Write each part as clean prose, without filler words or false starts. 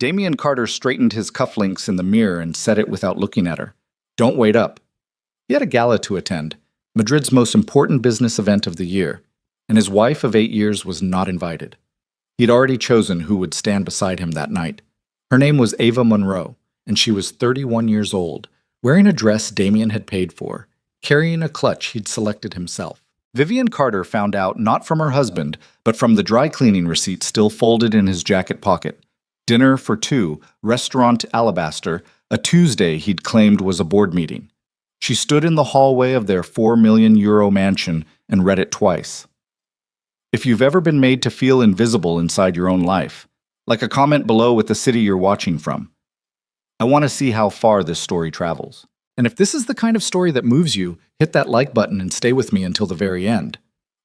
Damien Carter straightened his cufflinks in the mirror and said it without looking at her. Don't wait up. He had a gala to attend, Madrid's most important business event of the year, and his wife of 8 years was not invited. He'd already chosen who would stand beside him that night. Her name was Ava Monroe, and she was 31 years old, wearing a dress Damien had paid for, carrying a clutch he'd selected himself. Vivian Carter found out not from her husband, but from the dry cleaning receipt still folded in his jacket pocket. Dinner for two, Restaurant Alabaster, a Tuesday he'd claimed was a board meeting. She stood in the hallway of their €4 million mansion and read it twice. If you've ever been made to feel invisible inside your own life, like a comment below with the city you're watching from. I want to see how far this story travels. And if this is the kind of story that moves you, hit that like button and stay with me until the very end.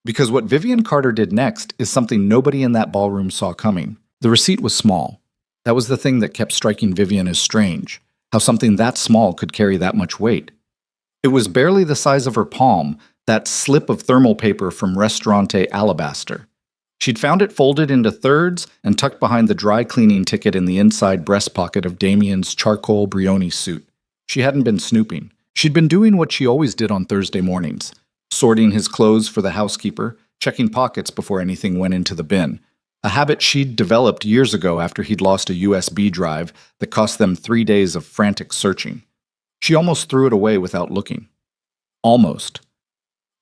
Because what Vivian Carter did next is something nobody in that ballroom saw coming. The receipt was small. That was the thing that kept striking Vivian as strange, how something that small could carry that much weight. It was barely the size of her palm, that slip of thermal paper from Restaurante Alabaster. She'd found it folded into thirds and tucked behind the dry cleaning ticket in the inside breast pocket of Damien's charcoal Brioni suit. She hadn't been snooping. She'd been doing what she always did on Thursday mornings, sorting his clothes for the housekeeper, checking pockets before anything went into the bin, a habit she'd developed years ago after he'd lost a USB drive that cost them 3 days of frantic searching. She almost threw it away without looking. Almost.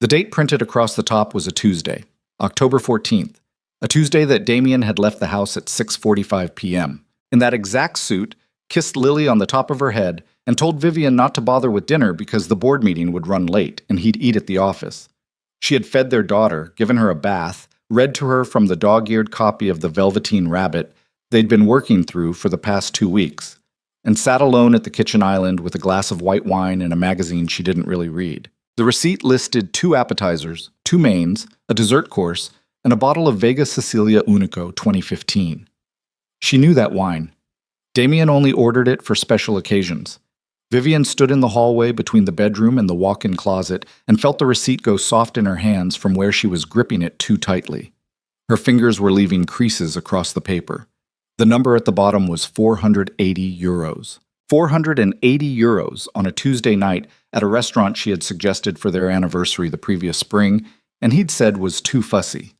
The date printed across the top was a Tuesday, October 14th, a Tuesday that Damien had left the house at 6:45 p.m. In that exact suit, kissed Lily on the top of her head, and told Vivian not to bother with dinner because the board meeting would run late and he'd eat at the office. She had fed their daughter, given her a bath, read to her from the dog-eared copy of The Velveteen Rabbit they'd been working through for the past 2 weeks, and sat alone at the kitchen island with a glass of white wine and a magazine she didn't really read. The receipt listed 2 appetizers, 2 mains, a dessert course, and a bottle of Vega Sicilia Unico 2015. She knew that wine. Damien only ordered it for special occasions. Vivian stood in the hallway between the bedroom and the walk-in closet and felt the receipt go soft in her hands from where she was gripping it too tightly. Her fingers were leaving creases across the paper. The number at the bottom was €480. €480 on a Tuesday night at a restaurant she had suggested for their anniversary the previous spring, and he'd said was too fussy.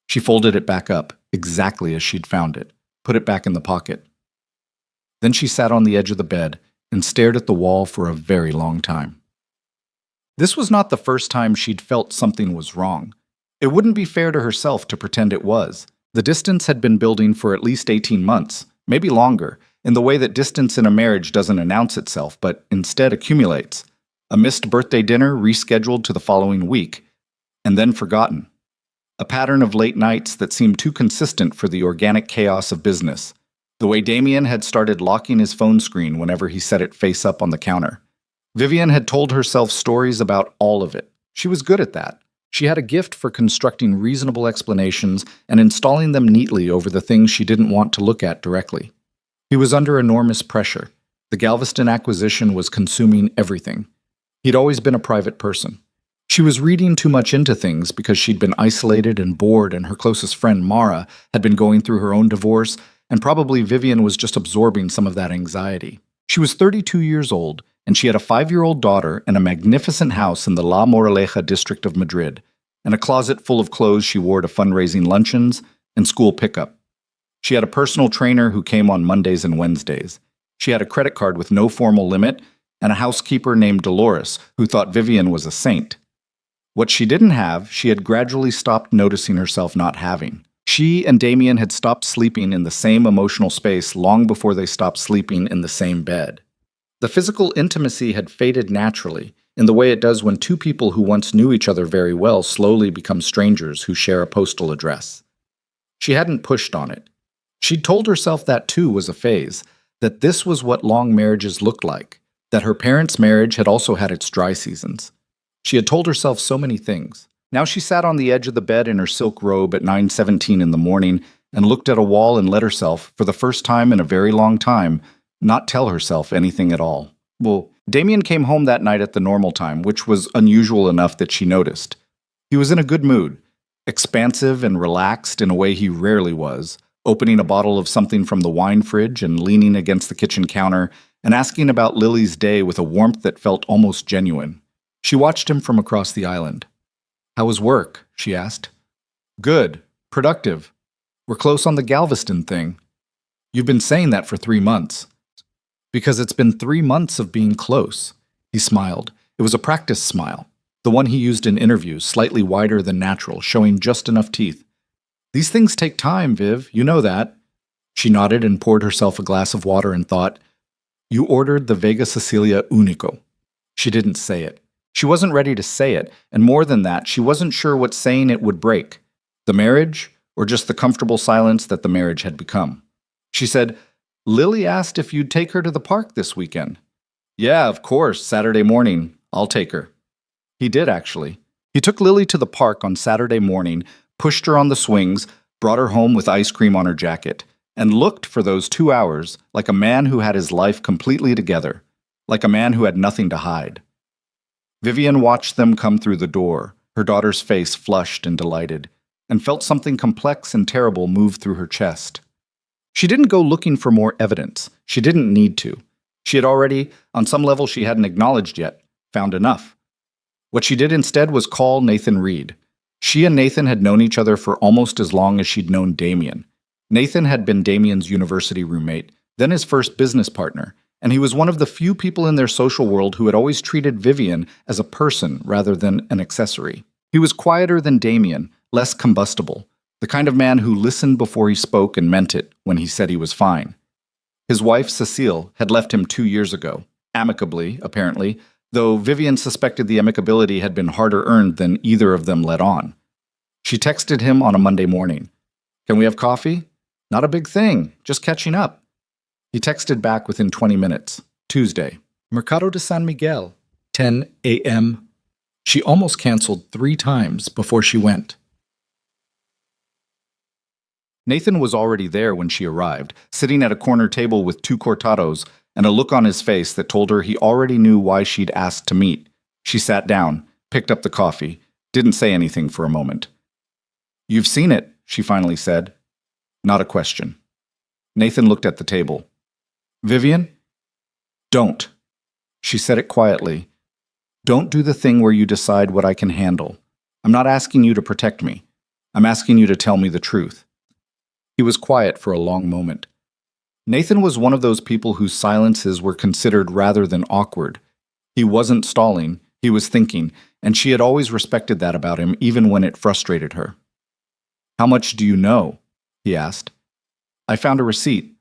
She folded it back up, exactly as she'd found it, put it back in the pocket. Then she sat on the edge of the bed and stared at the wall for a very long time. This was not the first time she'd felt something was wrong. It wouldn't be fair to herself to pretend it was. The distance had been building for at least 18 months, maybe longer, in the way that distance in a marriage doesn't announce itself, but instead accumulates. A missed birthday dinner rescheduled to the following week, and then forgotten. A pattern of late nights that seemed too consistent for the organic chaos of business. The way Damien had started locking his phone screen whenever he set it face up on the counter. Vivian had told herself stories about all of it. She was good at that. She had a gift for constructing reasonable explanations and installing them neatly over the things she didn't want to look at directly. He was under enormous pressure. The Galveston acquisition was consuming everything. He'd always been a private person. She was reading too much into things because she'd been isolated and bored, and her closest friend, Mara, had been going through her own divorce, and probably Vivian was just absorbing some of that anxiety. She was 32 years old, and she had a 5-year-old daughter and a magnificent house in the La Moraleja district of Madrid, and a closet full of clothes she wore to fundraising luncheons and school pickup. She had a personal trainer who came on Mondays and Wednesdays. She had a credit card with no formal limit, and a housekeeper named Dolores who thought Vivian was a saint. What she didn't have, she had gradually stopped noticing herself not having. She and Damien had stopped sleeping in the same emotional space long before they stopped sleeping in the same bed. The physical intimacy had faded naturally, in the way it does when 2 people who once knew each other very well slowly become strangers who share a postal address. She hadn't pushed on it. She'd told herself that too was a phase, that this was what long marriages looked like, that her parents' marriage had also had its dry seasons. She had told herself so many things. Now she sat on the edge of the bed in her silk robe at 9:17 in the morning and looked at a wall and let herself, for the first time in a very long time, not tell herself anything at all. Well, Damien came home that night at the normal time, which was unusual enough that she noticed. He was in a good mood, expansive and relaxed in a way he rarely was, opening a bottle of something from the wine fridge and leaning against the kitchen counter and asking about Lily's day with a warmth that felt almost genuine. She watched him from across the island. "How was work?" she asked. "Good. Productive. We're close on the Galveston thing." "You've been saying that for 3 months." "Because it's been 3 months of being close." He smiled. It was a practice smile, the one he used in interviews, slightly wider than natural, showing just enough teeth. "These things take time, Viv. You know that." She nodded and poured herself a glass of water and thought, "You ordered the Vega Sicilia Unico." She didn't say it. She wasn't ready to say it, and more than that, she wasn't sure what saying it would break. The marriage, or just the comfortable silence that the marriage had become. She said, "Lily asked if you'd take her to the park this weekend." "Yeah, of course, Saturday morning. I'll take her." He did, actually. He took Lily to the park on Saturday morning, pushed her on the swings, brought her home with ice cream on her jacket, and looked for those 2 hours like a man who had his life completely together, like a man who had nothing to hide. Vivian watched them come through the door, her daughter's face flushed and delighted, and felt something complex and terrible move through her chest. She didn't go looking for more evidence. She didn't need to. She had already, on some level she hadn't acknowledged yet, found enough. What she did instead was call Nathan Reed. She and Nathan had known each other for almost as long as she'd known Damien. Nathan had been Damien's university roommate, then his first business partner, and he was one of the few people in their social world who had always treated Vivian as a person rather than an accessory. He was quieter than Damien, less combustible, the kind of man who listened before he spoke and meant it when he said he was fine. His wife, Cecile, had left him 2 years ago, amicably, apparently, though Vivian suspected the amicability had been harder earned than either of them let on. She texted him on a Monday morning. "Can we have coffee?" "Not a big thing, just catching up." He texted back within 20 minutes. Tuesday. Mercado de San Miguel, 10 a.m. She almost canceled 3 times before she went. Nathan was already there when she arrived, sitting at a corner table with 2 cortados and a look on his face that told her he already knew why she'd asked to meet. She sat down, picked up the coffee, didn't say anything for a moment. "You've seen it," she finally said. Not a question. Nathan looked at the table. "Vivian? Don't." She said it quietly. "Don't do the thing where you decide what I can handle. I'm not asking you to protect me. I'm asking you to tell me the truth." He was quiet for a long moment. Nathan was one of those people whose silences were considered rather than awkward. He wasn't stalling, he was thinking, and she had always respected that about him, even when it frustrated her. "How much do you know?" he asked. "I found a receipt.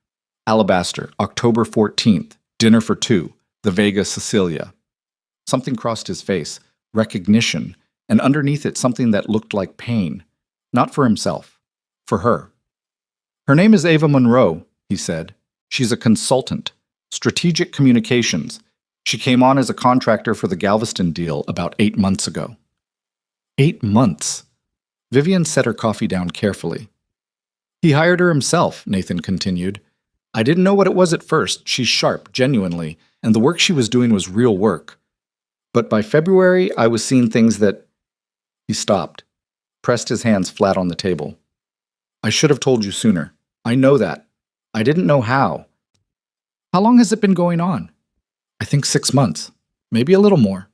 Alabaster, October 14th, dinner for 2, the Vega Sicilia." Something crossed his face, recognition, and underneath it something that looked like pain. Not for himself, for her. "Her name is Ava Monroe," he said. "She's a consultant. Strategic communications. She came on as a contractor for the Galveston deal about 8 months ago." 8 months. Vivian set her coffee down carefully. "He hired her himself," Nathan continued. "I didn't know what it was at first. She's sharp, genuinely, and the work she was doing was real work. But by February, I was seeing things that—" He stopped, pressed his hands flat on the table. "I should have told you sooner. I know that. I didn't know how." "How long has it been going on?" "I think 6 months. Maybe a little more."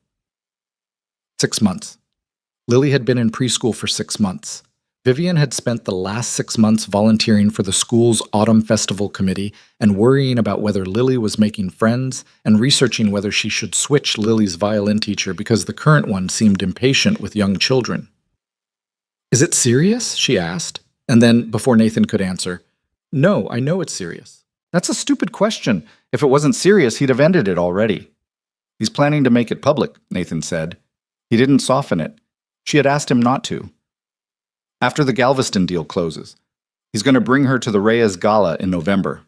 6 months. Lily had been in preschool for 6 months. Vivian had spent the last 6 months volunteering for the school's Autumn Festival Committee and worrying about whether Lily was making friends and researching whether she should switch Lily's violin teacher because the current one seemed impatient with young children. "Is it serious?" she asked, and then, before Nathan could answer, "No, I know it's serious." "That's a stupid question. If it wasn't serious, he'd have ended it already." "He's planning to make it public," Nathan said. He didn't soften it. She had asked him not to. "After the Galveston deal closes. He's going to bring her to the Reyes Gala in November."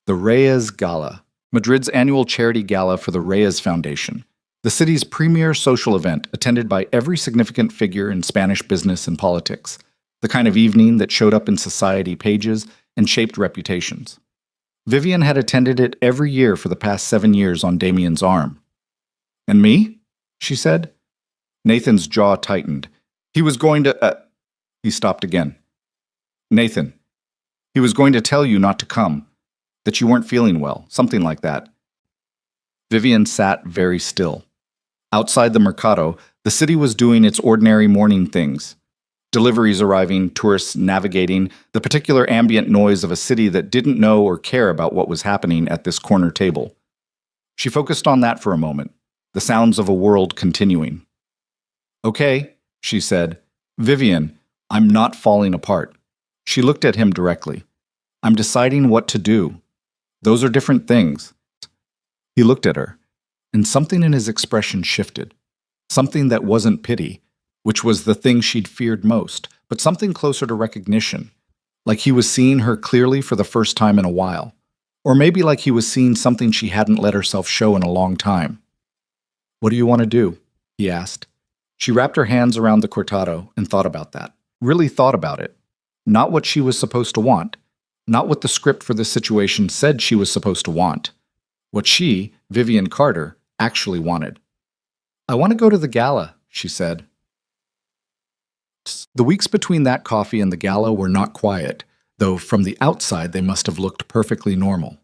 The Reyes Gala, Madrid's annual charity gala for the Reyes Foundation, the city's premier social event attended by every significant figure in Spanish business and politics, the kind of evening that showed up in society pages and shaped reputations. Vivian had attended it every year for the past 7 years on Damien's arm. "And me?" she said. Nathan's jaw tightened. He was going to... He stopped again. "Nathan, He was going to tell you not to come, that you weren't feeling well, something like that. Vivian sat very still. Outside the Mercado, the city was doing its ordinary morning things. Deliveries arriving, tourists navigating, the particular ambient noise of a city that didn't know or care about what was happening at this corner table. She focused on that for a moment, the sounds of a world continuing. "Okay," she said. "Vivian, I'm not falling apart." She looked at him directly. "I'm deciding what to do. Those are different things." He looked at her, and something in his expression shifted. Something that wasn't pity, which was the thing she'd feared most, but something closer to recognition, like he was seeing her clearly for the first time in a while, or maybe like he was seeing something she hadn't let herself show in a long time. "What do you want to do?" he asked. She wrapped her hands around the cortado and thought about that. Really thought about it. Not what she was supposed to want. Not what the script for this situation said she was supposed to want. What she, Vivian Carter, actually wanted. "I want to go to the gala," she said. The weeks between that coffee and the gala were not quiet, though from the outside they must have looked perfectly normal.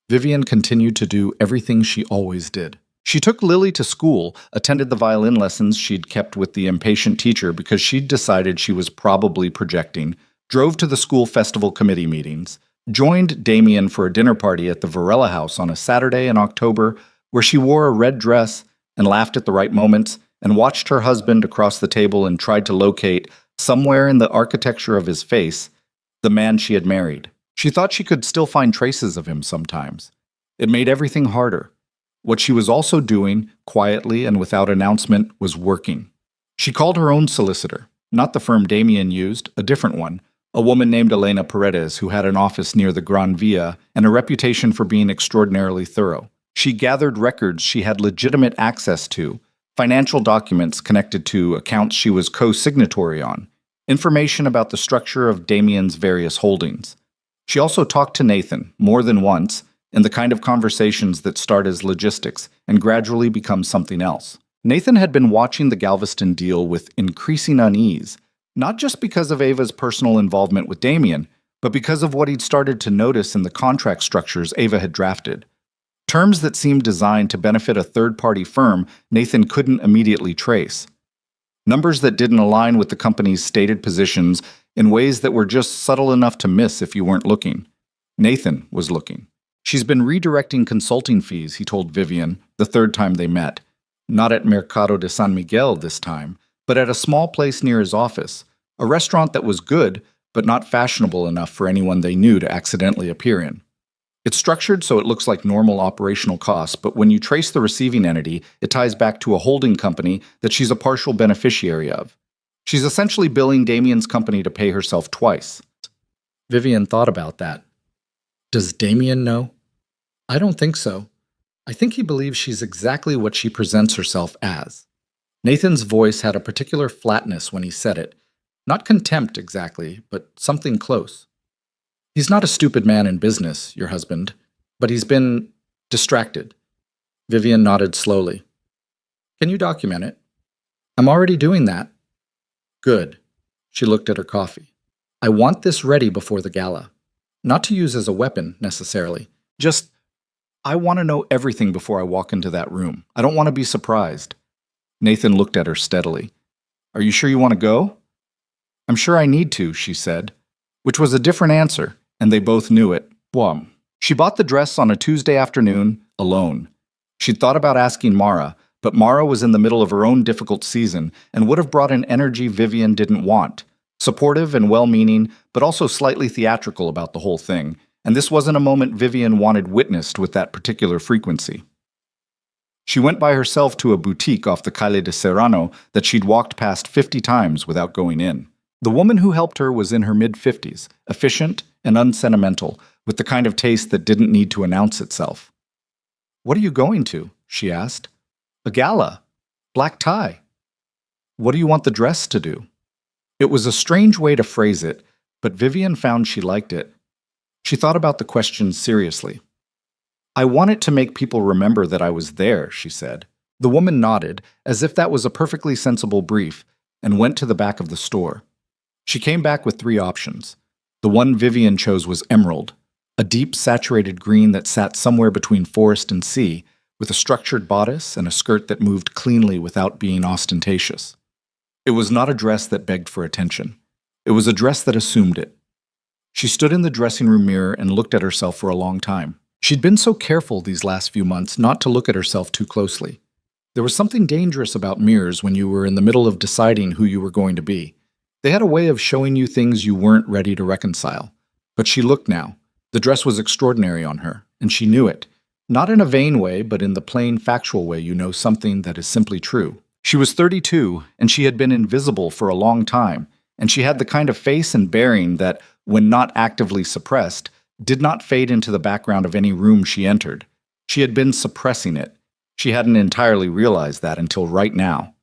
Vivian continued to do everything she always did. She took Lily to school, attended the violin lessons she'd kept with the impatient teacher because she'd decided she was probably projecting, drove to the school festival committee meetings, joined Damien for a dinner party at the Varela house on a Saturday in October where she wore a red dress and laughed at the right moments, and watched her husband across the table and tried to locate, somewhere in the architecture of his face, the man she had married. She thought she could still find traces of him sometimes. It made everything harder. What she was also doing, quietly and without announcement, was working. She called her own solicitor, not the firm Damien used, a different one, a woman named Elena Paredes who had an office near the Gran Via and a reputation for being extraordinarily thorough. She gathered records she had legitimate access to, financial documents connected to accounts she was co-signatory on, information about the structure of Damien's various holdings. She also talked to Nathan, more than once, in the kind of conversations that start as logistics and gradually become something else. Nathan had been watching the Galveston deal with increasing unease, not just because of Ava's personal involvement with Damien, but because of what he'd started to notice in the contract structures Ava had drafted. Terms that seemed designed to benefit a third-party firm Nathan couldn't immediately trace. Numbers that didn't align with the company's stated positions in ways that were just subtle enough to miss if you weren't looking. Nathan was looking. "She's been redirecting consulting fees," he told Vivian the third time they met. Not at Mercado de San Miguel this time, but at a small place near his office, a restaurant that was good, but not fashionable enough for anyone they knew to accidentally appear in. It's structured so it looks like normal operational costs, but when you trace the receiving entity, it ties back to a holding company that she's a partial beneficiary of. She's essentially billing Damien's company to pay herself twice. Vivian thought about that. Does Damien know? I don't think so. I think he believes she's exactly what she presents herself as. Nathan's voice had a particular flatness when he said it. Not contempt exactly, but something close. He's not a stupid man in business, your husband, but he's been distracted. Vivian nodded slowly. Can you document it? I'm already doing that. Good. She looked at her coffee. I want this ready before the gala. Not to use as a weapon, necessarily. Just, I want to know everything before I walk into that room. I don't want to be surprised. Nathan looked at her steadily. Are you sure you want to go? I'm sure I need to, she said, which was a different answer, and they both knew it. She bought the dress on a Tuesday afternoon, alone. She'd thought about asking Mara, but Mara was in the middle of her own difficult season and would have brought an energy Vivian didn't want. Supportive and well-meaning, but also slightly theatrical about the whole thing, and this wasn't a moment Vivian wanted witnessed with that particular frequency. She went by herself to a boutique off the Calle de Serrano that she'd walked past 50 times without going in. The woman who helped her was in her mid-50s, efficient and unsentimental, with the kind of taste that didn't need to announce itself. What are you going to? She asked. A gala. Black tie. What do you want the dress to do? It was a strange way to phrase it, but Vivian found she liked it. She thought about the question seriously. I want it to make people remember that I was there, she said. The woman nodded, as if that was a perfectly sensible brief, and went to the back of the store. She came back with 3 options. The one Vivian chose was emerald, a deep saturated green that sat somewhere between forest and sea, with a structured bodice and a skirt that moved cleanly without being ostentatious. It was not a dress that begged for attention. It was a dress that assumed it. She stood in the dressing room mirror and looked at herself for a long time. She'd been so careful these last few months not to look at herself too closely. There was something dangerous about mirrors when you were in the middle of deciding who you were going to be. They had a way of showing you things you weren't ready to reconcile. But she looked now. The dress was extraordinary on her, and she knew it. Not in a vain way, but in the plain, factual way you know something that is simply true. She was 32, and she had been invisible for a long time, and she had the kind of face and bearing that, when not actively suppressed, did not fade into the background of any room she entered. She had been suppressing it. She hadn't entirely realized that until right now.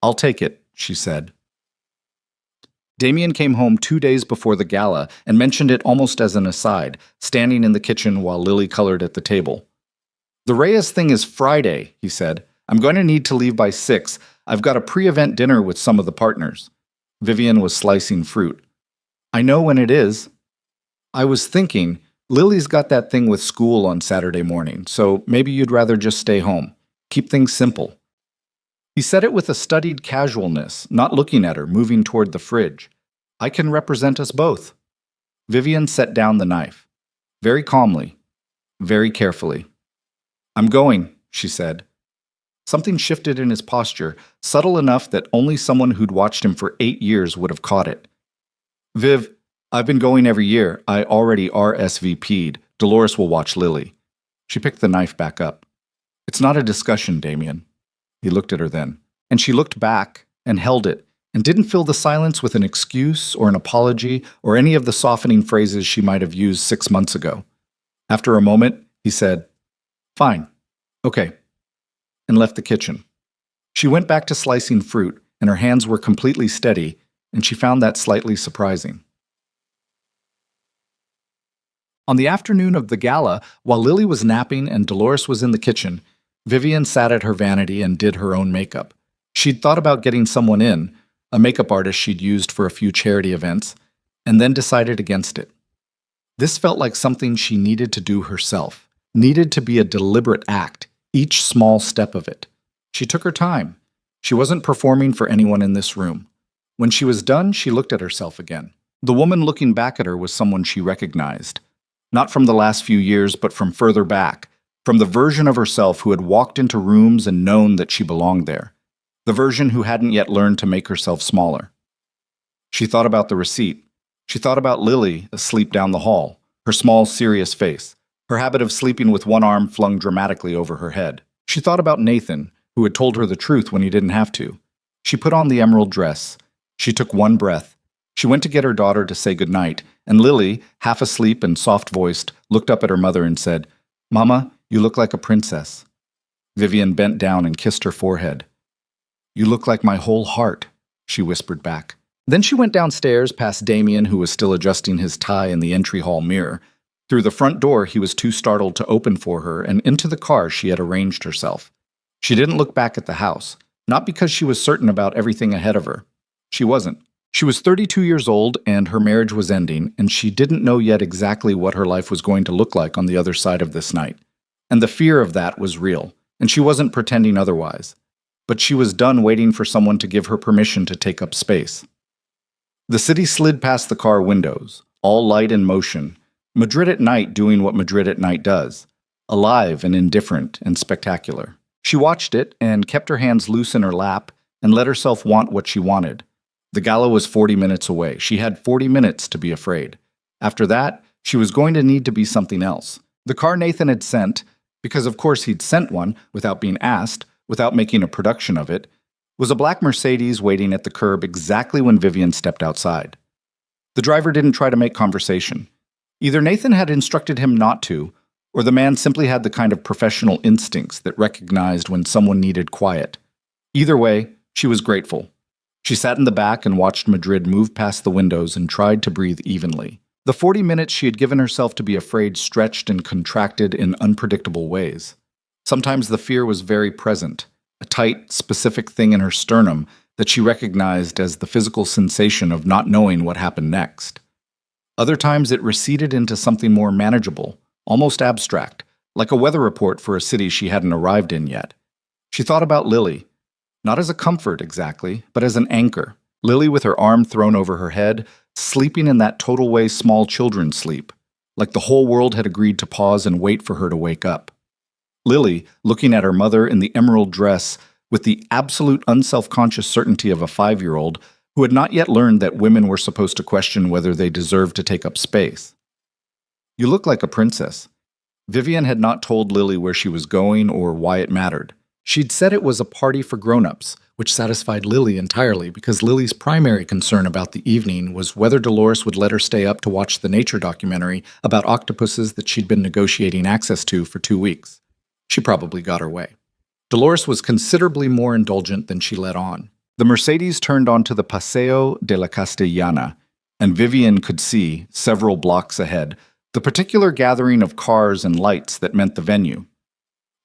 "I'll take it," she said. Damien came home 2 days before the gala and mentioned it almost as an aside, standing in the kitchen while Lily colored at the table. "The Reyes thing is Friday," he said. "I'm going to need to leave by 6. I've got a pre-event dinner with some of the partners." Vivian was slicing fruit. "I know when it is." "I was thinking, Lily's got that thing with school on Saturday morning, so maybe you'd rather just stay home. Keep things simple." He said it with a studied casualness, not looking at her, moving toward the fridge. "I can represent us both." Vivian set down the knife. Very calmly, very carefully. "I'm going," she said. Something shifted in his posture, subtle enough that only someone who'd watched him for 8 years would have caught it. "Viv, I've been going every year. I already RSVP'd. Dolores will watch Lily." She picked the knife back up. "It's not a discussion, Damien." He looked at her then, and she looked back and held it, and didn't fill the silence with an excuse or an apology or any of the softening phrases she might have used 6 months ago. After a moment, he said, "Fine. Okay," and left the kitchen. She went back to slicing fruit, and her hands were completely steady, and she found that slightly surprising. On the afternoon of the gala, while Lily was napping and Dolores was in the kitchen, Vivian sat at her vanity and did her own makeup. She'd thought about getting someone in, a makeup artist she'd used for a few charity events, and then decided against it. This felt like something she needed to do herself, needed to be a deliberate act, each small step of it. She took her time. She wasn't performing for anyone in this room. When she was done, she looked at herself again. The woman looking back at her was someone she recognized. Not from the last few years, but from further back, from the version of herself who had walked into rooms and known that she belonged there. The version who hadn't yet learned to make herself smaller. She thought about the receipt. She thought about Lily asleep down the hall, her small, serious face, her habit of sleeping with one arm flung dramatically over her head. She thought about Nathan, who had told her the truth when he didn't have to. She put on the emerald dress. She took one breath. She went to get her daughter to say goodnight, and Lily, half asleep and soft-voiced, looked up at her mother and said, "Mama, you look like a princess." Vivian bent down and kissed her forehead. "You look like my whole heart," she whispered back. Then she went downstairs past Damien, who was still adjusting his tie in the entry hall mirror. Through the front door he was too startled to open for her, and into the car she had arranged herself. She didn't look back at the house, not because she was certain about everything ahead of her. She wasn't. She was 32 years old, and her marriage was ending, and she didn't know yet exactly what her life was going to look like on the other side of this night. And the fear of that was real, and she wasn't pretending otherwise. But she was done waiting for someone to give her permission to take up space. The city slid past the car windows, all light and motion, Madrid at night doing what Madrid at night does, alive and indifferent and spectacular. She watched it and kept her hands loose in her lap and let herself want what she wanted. The gala was 40 minutes away. She had 40 minutes to be afraid. After that, she was going to need to be something else. The car Nathan had sent, because of course he'd sent one without being asked, without making a production of it, was a black Mercedes waiting at the curb exactly when Vivian stepped outside. The driver didn't try to make conversation. Either Nathan had instructed him not to, or the man simply had the kind of professional instincts that recognized when someone needed quiet. Either way, she was grateful. She sat in the back and watched Madrid move past the windows and tried to breathe evenly. The 40 minutes she had given herself to be afraid stretched and contracted in unpredictable ways. Sometimes the fear was very present, a tight, specific thing in her sternum that she recognized as the physical sensation of not knowing what happened next. Other times it receded into something more manageable, almost abstract, like a weather report for a city she hadn't arrived in yet. She thought about Lily, not as a comfort exactly, but as an anchor. Lily with her arm thrown over her head, sleeping in that total way small children sleep, like the whole world had agreed to pause and wait for her to wake up. Lily, looking at her mother in the emerald dress with the absolute unself-conscious certainty of a 5-year-old who had not yet learned that women were supposed to question whether they deserved to take up space. "You look like a princess." Vivian had not told Lily where she was going or why it mattered. She'd said it was a party for grown-ups, which satisfied Lily entirely because Lily's primary concern about the evening was whether Dolores would let her stay up to watch the nature documentary about octopuses that she'd been negotiating access to for 2 weeks. She probably got her way. Dolores was considerably more indulgent than she let on. The Mercedes turned onto the Paseo de la Castellana, and Vivian could see, several blocks ahead, the particular gathering of cars and lights that meant the venue.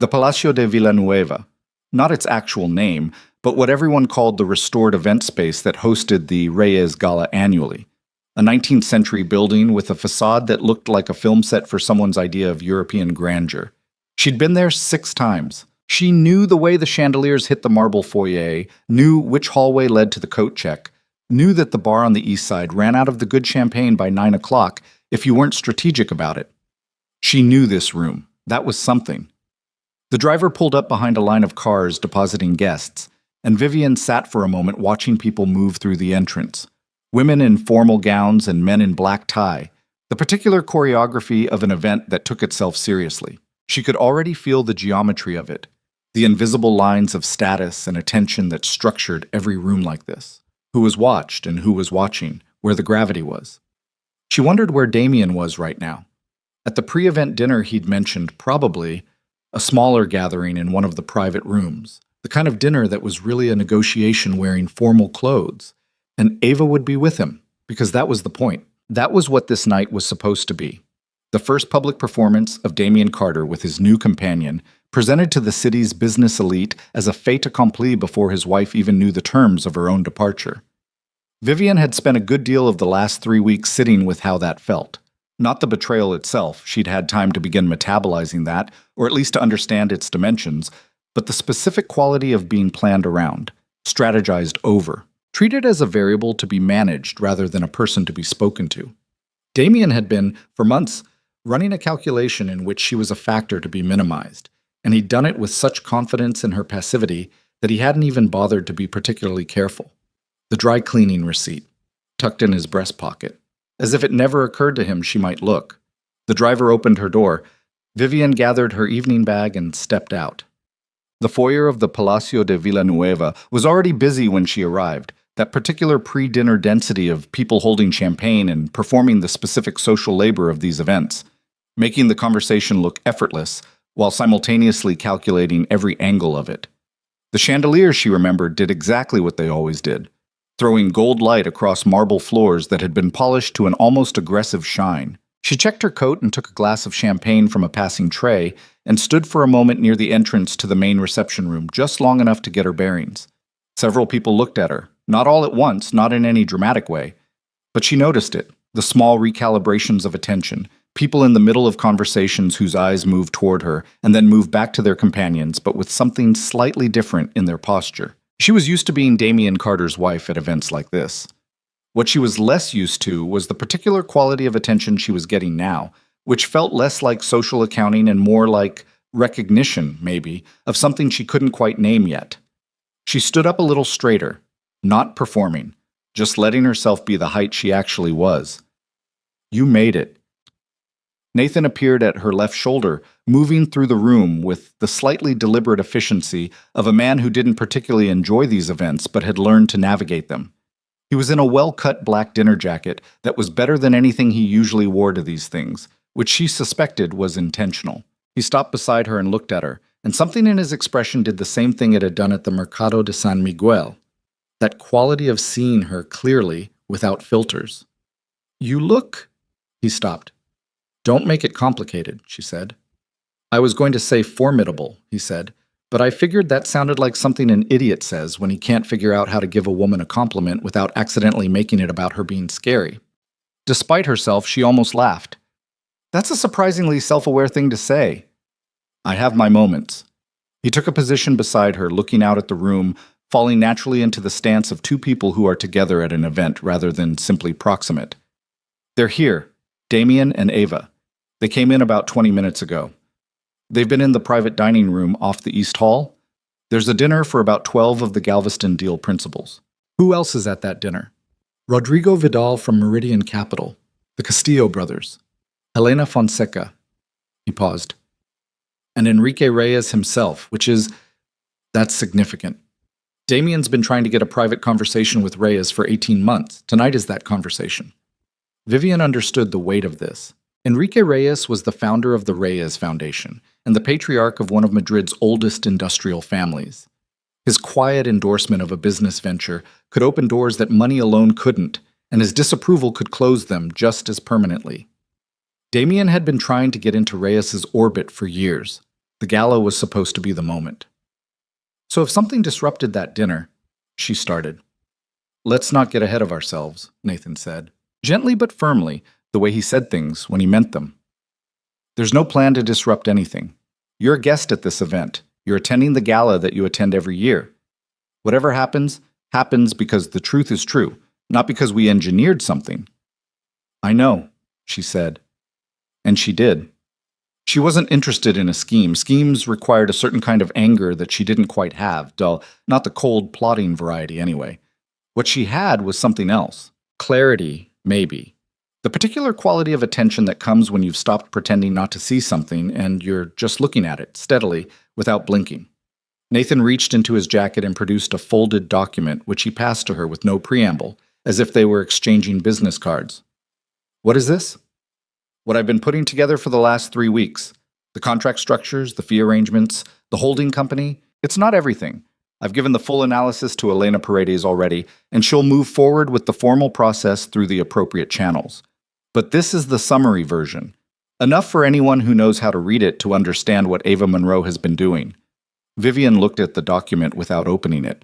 The Palacio de Villanueva, not its actual name, but what everyone called the restored event space that hosted the Reyes Gala annually. A 19th century building with a facade that looked like a film set for someone's idea of European grandeur. She'd been there 6 times. She knew the way the chandeliers hit the marble foyer, knew which hallway led to the coat check, knew that the bar on the east side ran out of the good champagne by 9 o'clock if you weren't strategic about it. She knew this room. That was something. The driver pulled up behind a line of cars depositing guests, and Vivian sat for a moment watching people move through the entrance. Women in formal gowns and men in black tie, the particular choreography of an event that took itself seriously. She could already feel the geometry of it, the invisible lines of status and attention that structured every room like this. Who was watched and who was watching, where the gravity was. She wondered where Damien was right now. At the pre-event dinner he'd mentioned, probably a smaller gathering in one of the private rooms, the kind of dinner that was really a negotiation wearing formal clothes. And Ava would be with him, because that was the point. That was what this night was supposed to be. The first public performance of Damien Carter with his new companion, presented to the city's business elite as a fait accompli before his wife even knew the terms of her own departure. Vivian had spent a good deal of the last 3 weeks sitting with how that felt. Not the betrayal itself, she'd had time to begin metabolizing that, or at least to understand its dimensions, but the specific quality of being planned around, strategized over, treated as a variable to be managed rather than a person to be spoken to. Damien had been, for months, running a calculation in which she was a factor to be minimized, and he'd done it with such confidence in her passivity that he hadn't even bothered to be particularly careful. The dry cleaning receipt, tucked in his breast pocket, as if it never occurred to him she might look. The driver opened her door. Vivian gathered her evening bag and stepped out. The foyer of the Palacio de Villanueva was already busy when she arrived, that particular pre-dinner density of people holding champagne and performing the specific social labor of these events, making the conversation look effortless while simultaneously calculating every angle of it. The chandeliers, she remembered, did exactly what they always did, throwing gold light across marble floors that had been polished to an almost aggressive shine. She checked her coat and took a glass of champagne from a passing tray and stood for a moment near the entrance to the main reception room, just long enough to get her bearings. Several people looked at her, not all at once, not in any dramatic way, but she noticed it, the small recalibrations of attention, people in the middle of conversations whose eyes moved toward her and then moved back to their companions, but with something slightly different in their posture. She was used to being Damien Carter's wife at events like this. What she was less used to was the particular quality of attention she was getting now, which felt less like social accounting and more like recognition, maybe, of something she couldn't quite name yet. She stood up a little straighter, not performing, just letting herself be the height she actually was. "You made it." Nathan appeared at her left shoulder, moving through the room with the slightly deliberate efficiency of a man who didn't particularly enjoy these events but had learned to navigate them. He was in a well-cut black dinner jacket that was better than anything he usually wore to these things, which she suspected was intentional. He stopped beside her and looked at her, and something in his expression did the same thing it had done at the Mercado de San Miguel. That quality of seeing her clearly, without filters. "You look—" He stopped. "Don't make it complicated," she said. "I was going to say formidable," he said, but I figured that sounded like something an idiot says when he can't figure out how to give a woman a compliment without accidentally making it about her being scary. Despite herself, she almost laughed. That's a surprisingly self-aware thing to say. I have my moments. He took a position beside her, looking out at the room, falling naturally into the stance of two people who are together at an event rather than simply proximate. They're here, Damien and Ava. They came in about 20 minutes ago. They've been in the private dining room off the East Hall. There's a dinner for about 12 of the Galveston deal principals. Who else is at that dinner? Rodrigo Vidal from Meridian Capital, the Castillo brothers, Helena Fonseca. He paused. And Enrique Reyes himself, that's significant. Damien's been trying to get a private conversation with Reyes for 18 months. Tonight is that conversation. Vivian understood the weight of this. Enrique Reyes was the founder of the Reyes Foundation and the patriarch of one of Madrid's oldest industrial families. His quiet endorsement of a business venture could open doors that money alone couldn't, and his disapproval could close them just as permanently. Damien had been trying to get into Reyes's orbit for years. The gala was supposed to be the moment. So if something disrupted that dinner, she started. Let's not get ahead of ourselves, Nathan said. Gently but firmly, the way he said things when he meant them. There's no plan to disrupt anything. You're a guest at this event. You're attending the gala that you attend every year. Whatever happens, happens because the truth is true, not because we engineered something. I know, she said. And she did. She wasn't interested in a scheme. Schemes required a certain kind of anger that she didn't quite have, dull, not the cold, plotting variety anyway. What she had was something else. Clarity, maybe. The particular quality of attention that comes when you've stopped pretending not to see something and you're just looking at it, steadily, without blinking. Nathan reached into his jacket and produced a folded document, which he passed to her with no preamble, as if they were exchanging business cards. What is this? What I've been putting together for the last 3 weeks. The contract structures, the fee arrangements, the holding company. It's not everything. I've given the full analysis to Elena Paredes already, and she'll move forward with the formal process through the appropriate channels. But this is the summary version. Enough for anyone who knows how to read it to understand what Ava Monroe has been doing. Vivian looked at the document without opening it.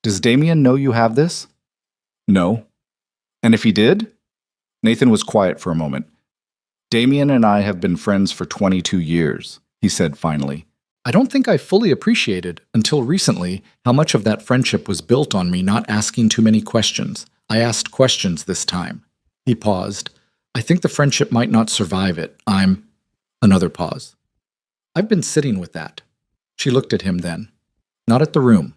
Does Damien know you have this? No. And if he did? Nathan was quiet for a moment. Damien and I have been friends for 22 years, he said finally. I don't think I fully appreciated, until recently, how much of that friendship was built on me not asking too many questions. I asked questions this time. He paused. I think the friendship might not survive it. Another pause. I've been sitting with that. She looked at him then. Not at the room.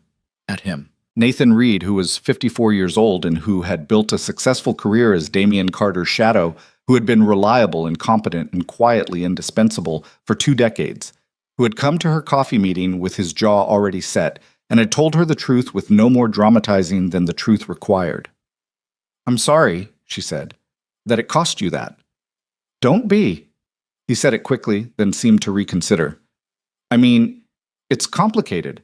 At him. Nathan Reed, who was 54 years old and who had built a successful career as Damien Carter's shadow, who had been reliable and competent and quietly indispensable for 2 decades, who had come to her coffee meeting with his jaw already set and had told her the truth with no more dramatizing than the truth required. I'm sorry, she said, that it cost you that. Don't be. He said it quickly, then seemed to reconsider. I mean, it's complicated.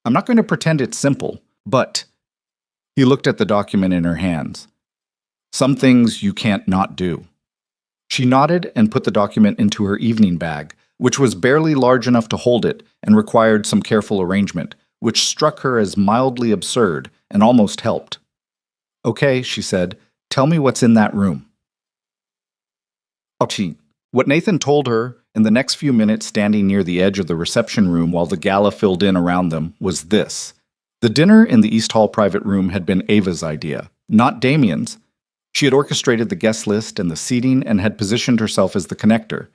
I'm not going to pretend it's simple, but... He looked at the document in her hands. Some things you can't not do. She nodded and put the document into her evening bag, which was barely large enough to hold it and required some careful arrangement, which struck her as mildly absurd and almost helped. Okay, she said, tell me what's in that room. What Nathan told her in the next few minutes standing near the edge of the reception room while the gala filled in around them was this. The dinner in the East Hall private room had been Ava's idea, not Damien's. She had orchestrated the guest list and the seating and had positioned herself as the connector,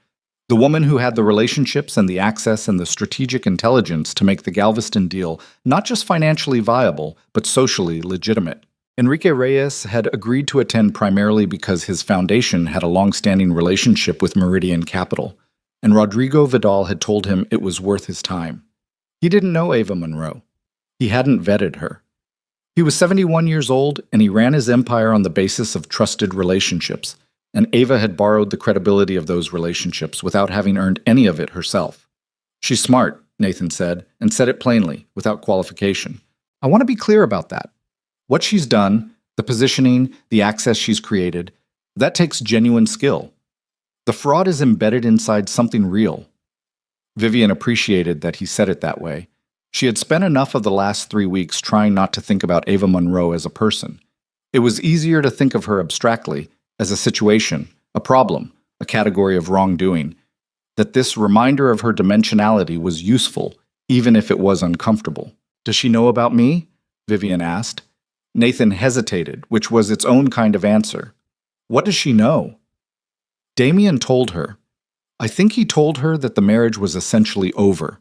the woman who had the relationships and the access and the strategic intelligence to make the Galveston deal not just financially viable, but socially legitimate. Enrique Reyes had agreed to attend primarily because his foundation had a long-standing relationship with Meridian Capital, and Rodrigo Vidal had told him it was worth his time. He didn't know Ava Monroe. He hadn't vetted her. He was 71 years old, and he ran his empire on the basis of trusted relationships, and Ava had borrowed the credibility of those relationships without having earned any of it herself. She's smart, Nathan said, and said it plainly, without qualification. I want to be clear about that. What she's done, the positioning, the access she's created, that takes genuine skill. The fraud is embedded inside something real. Vivian appreciated that he said it that way. She had spent enough of the last 3 weeks trying not to think about Ava Monroe as a person. It was easier to think of her abstractly, as a situation, a problem, a category of wrongdoing, that this reminder of her dimensionality was useful, even if it was uncomfortable. "Does she know about me?" Vivian asked. Nathan hesitated, which was its own kind of answer. "What does she know?" Damien told her. I think he told her that the marriage was essentially over,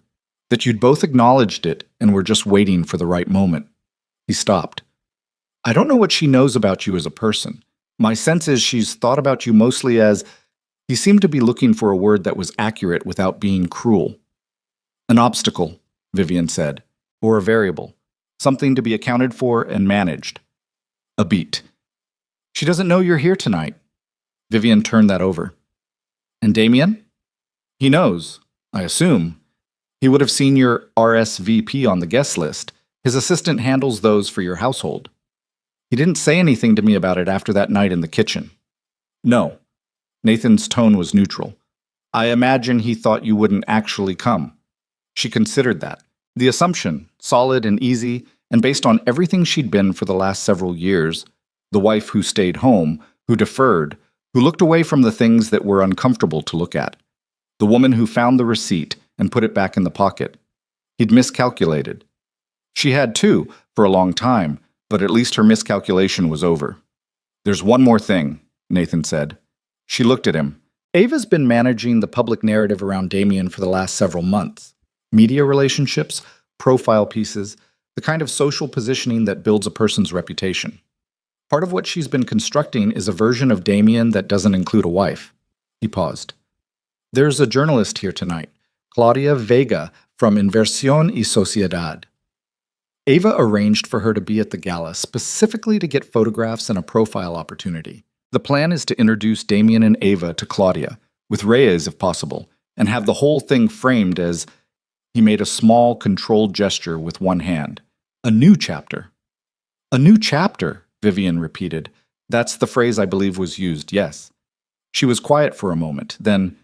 that you'd both acknowledged it and were just waiting for the right moment. He stopped. "I don't know what she knows about you as a person. My sense is she's thought about you mostly as—" He seemed to be looking for a word that was accurate without being cruel. "An obstacle," Vivian said, "or a variable. Something to be accounted for and managed." A beat. "She doesn't know you're here tonight." Vivian turned that over. "And Damien?" "He knows, I assume. He would have seen your RSVP on the guest list. His assistant handles those for your household. He didn't say anything to me about it after that night in the kitchen." "No." Nathan's tone was neutral. "I imagine he thought you wouldn't actually come." She considered that. The assumption, solid and easy, and based on everything she'd been for the last several years, the wife who stayed home, who deferred, who looked away from the things that were uncomfortable to look at. The woman who found the receipt and put it back in the pocket. He'd miscalculated. She had too, for a long time, but at least her miscalculation was over. "There's one more thing," Nathan said. She looked at him. "Ava's been managing the public narrative around Damien for the last several months. Media relationships, profile pieces, the kind of social positioning that builds a person's reputation. Part of what she's been constructing is a version of Damien that doesn't include a wife." He paused. "There's a journalist here tonight, Claudia Vega from Inversión y Sociedad. Ava arranged for her to be at the gala specifically to get photographs and a profile opportunity. The plan is to introduce Damien and Ava to Claudia, with Reyes if possible, and have the whole thing framed as—" He made a small, controlled gesture with one hand. "A new chapter." "A new chapter," Vivian repeated. "That's the phrase I believe was used, yes." She was quiet for a moment, then,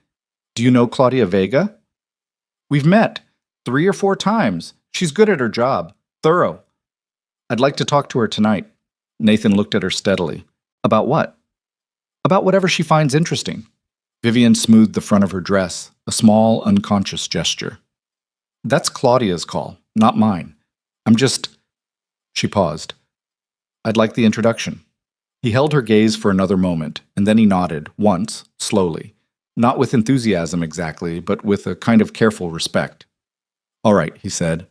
"Do you know Claudia Vega?" "We've met 3 or 4 times. She's good at her job. Thorough." "I'd like to talk to her tonight." Nathan looked at her steadily. "About what?" "About whatever she finds interesting." Vivian smoothed the front of her dress, a small, unconscious gesture. "That's Claudia's call, not mine. I'm just—" She paused. "I'd like the introduction." He held her gaze for another moment, and then he nodded, once, slowly. Not with enthusiasm exactly, but with a kind of careful respect. "All right," he said.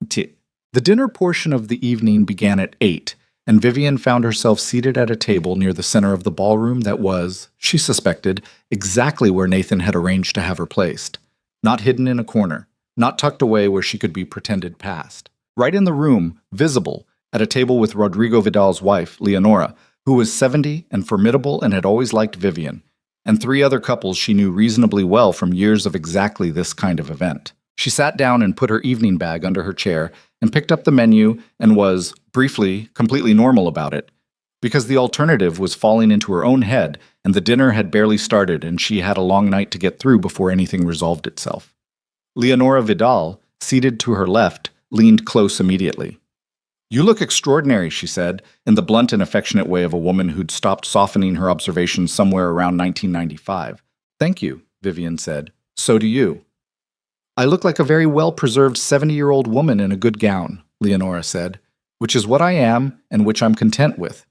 The dinner portion of the evening began at 8, and Vivian found herself seated at a table near the center of the ballroom that was, she suspected, exactly where Nathan had arranged to have her placed. Not hidden in a corner, not tucked away where she could be pretended past. Right in the room, visible, at a table with Rodrigo Vidal's wife, Leonora, who was 70 and formidable and had always liked Vivian, and 3 other couples she knew reasonably well from years of exactly this kind of event. She sat down and put her evening bag under her chair and picked up the menu and was, briefly, completely normal about it, because the alternative was falling into her own head and the dinner had barely started and she had a long night to get through before anything resolved itself. Leonora Vidal, seated to her left, leaned close immediately. "You look extraordinary," she said, in the blunt and affectionate way of a woman who'd stopped softening her observations somewhere around 1995. "Thank you," Vivian said. "So do you." "I look like a very well-preserved 70-year-old woman in a good gown," Leonora said, "which is what I am and which I'm content with.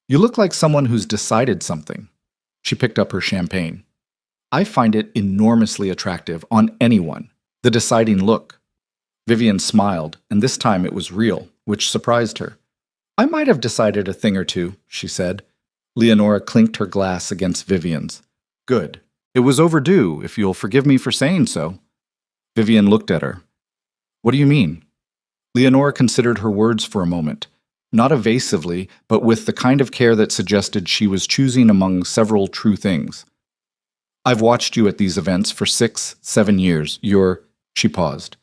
You look like someone who's decided something." She picked up her champagne. "I find it enormously attractive on anyone, the deciding look." Vivian smiled, and this time it was real, which surprised her. "I might have decided a thing or two," she said. Leonora clinked her glass against Vivian's. "Good. It was overdue, if you'll forgive me for saying so." Vivian looked at her. "What do you mean?" Leonora considered her words for a moment, not evasively, but with the kind of care that suggested she was choosing among several true things. "I've watched you at these events for 6, 7 years. She paused.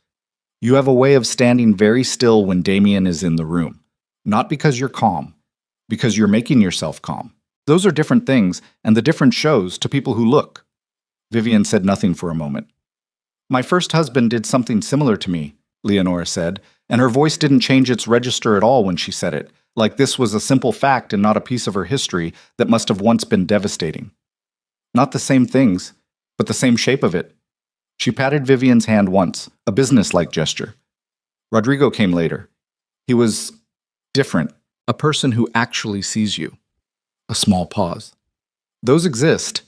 "You have a way of standing very still when Damien is in the room. Not because you're calm, because you're making yourself calm. Those are different things, and the difference shows to people who look." Vivian said nothing for a moment. "My first husband did something similar to me," Leonora said, and her voice didn't change its register at all when she said it, like this was a simple fact and not a piece of her history that must have once been devastating. Not the same things, but the same shape of it. She patted Vivian's hand once, a business-like gesture. Rodrigo came later. He was different, a person who actually sees you. A small pause. Those exist.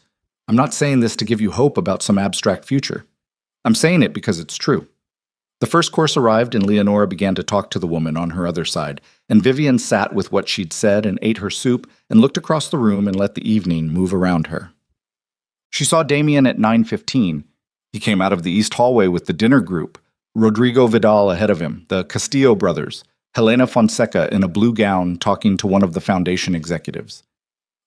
I'm not saying this to give you hope about some abstract future. I'm saying it because it's true. The first course arrived and Leonora began to talk to the woman on her other side, and Vivian sat with what she'd said and ate her soup and looked across the room and let the evening move around her. She saw Damien at 9:15. He came out of the east hallway with the dinner group, Rodrigo Vidal ahead of him, the Castillo brothers, Helena Fonseca in a blue gown talking to one of the foundation executives.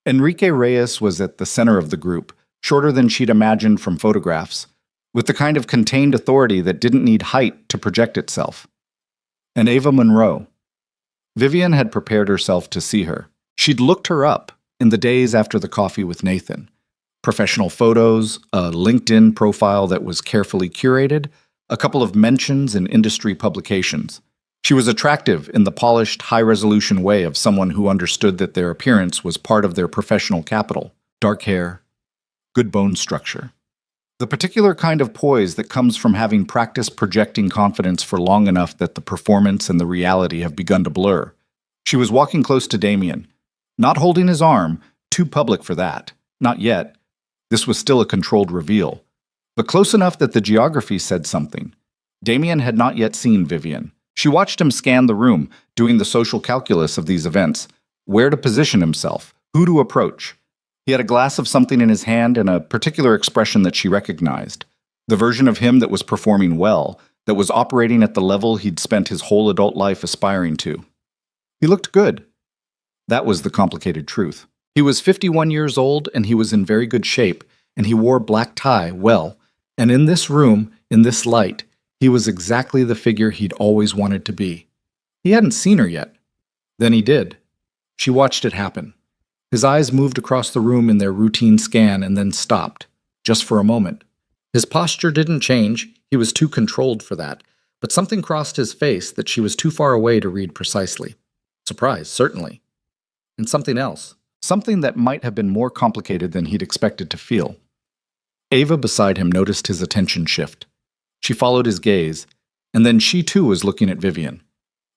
Enrique Reyes was at the center of the group, shorter than she'd imagined from photographs, with the kind of contained authority that didn't need height to project itself. And Ava Monroe. Vivian had prepared herself to see her. She'd looked her up in the days after the coffee with Nathan. Professional photos, a LinkedIn profile that was carefully curated, a couple of mentions in industry publications. She was attractive in the polished, high-resolution way of someone who understood that their appearance was part of their professional capital. Dark hair, good bone structure. The particular kind of poise that comes from having practiced projecting confidence for long enough that the performance and the reality have begun to blur. She was walking close to Damien, not holding his arm, too public for that. Not yet. This was still a controlled reveal, but close enough that the geography said something. Damien had not yet seen Vivian. She watched him scan the room, doing the social calculus of these events, where to position himself, who to approach. He had a glass of something in his hand and a particular expression that she recognized, the version of him that was performing well, that was operating at the level he'd spent his whole adult life aspiring to. He looked good. That was the complicated truth. He was 51 years old, and he was in very good shape, and he wore black tie well, and in this room, in this light, he was exactly the figure he'd always wanted to be. He hadn't seen her yet. Then he did. She watched it happen. His eyes moved across the room in their routine scan and then stopped, just for a moment. His posture didn't change, he was too controlled for that, but something crossed his face that she was too far away to read precisely. Surprise, certainly. And something else. Something that might have been more complicated than he'd expected to feel. Ava beside him noticed his attention shift. She followed his gaze, and then she too was looking at Vivian.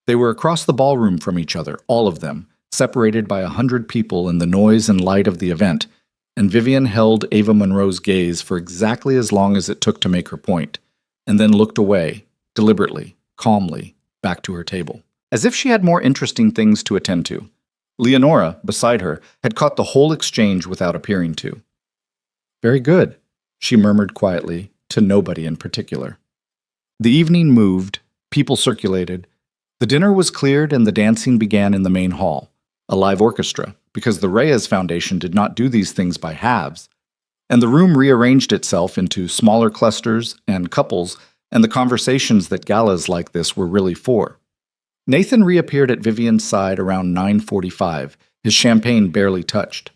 They were across the ballroom from each other, all of them, separated by 100 people in the noise and light of the event, and Vivian held Ava Monroe's gaze for exactly as long as it took to make her point, and then looked away, deliberately, calmly, back to her table, as if she had more interesting things to attend to. Leonora, beside her, had caught the whole exchange without appearing to. "Very good," she murmured quietly, to nobody in particular. The evening moved, people circulated. The dinner was cleared and the dancing began in the main hall, a live orchestra, because the Reyes Foundation did not do these things by halves, and the room rearranged itself into smaller clusters and couples, and the conversations that galas like this were really for. Nathan reappeared at Vivian's side around 9:45, his champagne barely touched.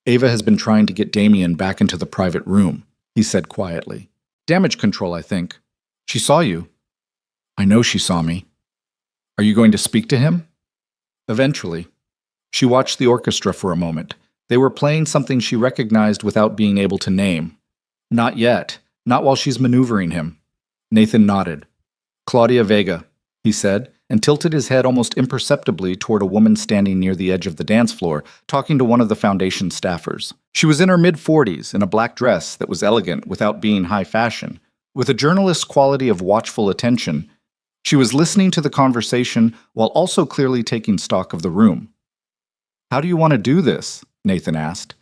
"Ava has been trying to get Damien back into the private room," he said quietly. "Damage control, I think. She saw you." "I know she saw me." "Are you going to speak to him?" "Eventually." She watched the orchestra for a moment. They were playing something she recognized without being able to name. "Not yet. Not while she's maneuvering him." Nathan nodded. "Claudia Vega," he said, and tilted his head almost imperceptibly toward a woman standing near the edge of the dance floor, talking to one of the foundation staffers. She was in her mid-40s, in a black dress that was elegant without being high fashion, with a journalist's quality of watchful attention. She was listening to the conversation while also clearly taking stock of the room. "How do you want to do this?" Nathan asked.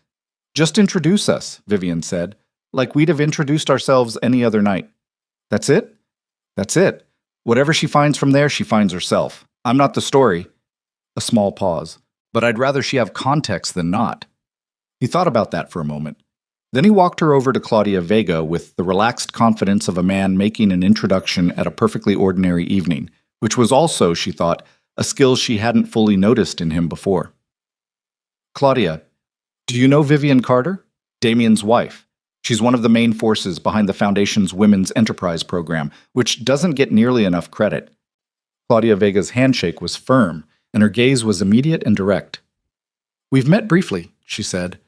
"Just introduce us," Vivian said, "like we'd have introduced ourselves any other night." "That's it?" "That's it. Whatever she finds from there, she finds herself. I'm not the story." A small pause. "But I'd rather she have context than not." He thought about that for a moment. Then he walked her over to Claudia Vega with the relaxed confidence of a man making an introduction at a perfectly ordinary evening, which was also, she thought, a skill she hadn't fully noticed in him before. "Claudia, do you know Vivian Carter? Damien's wife. She's one of the main forces behind the Foundation's Women's Enterprise program, which doesn't get nearly enough credit." Claudia Vega's handshake was firm, and her gaze was immediate and direct. "We've met briefly," she said.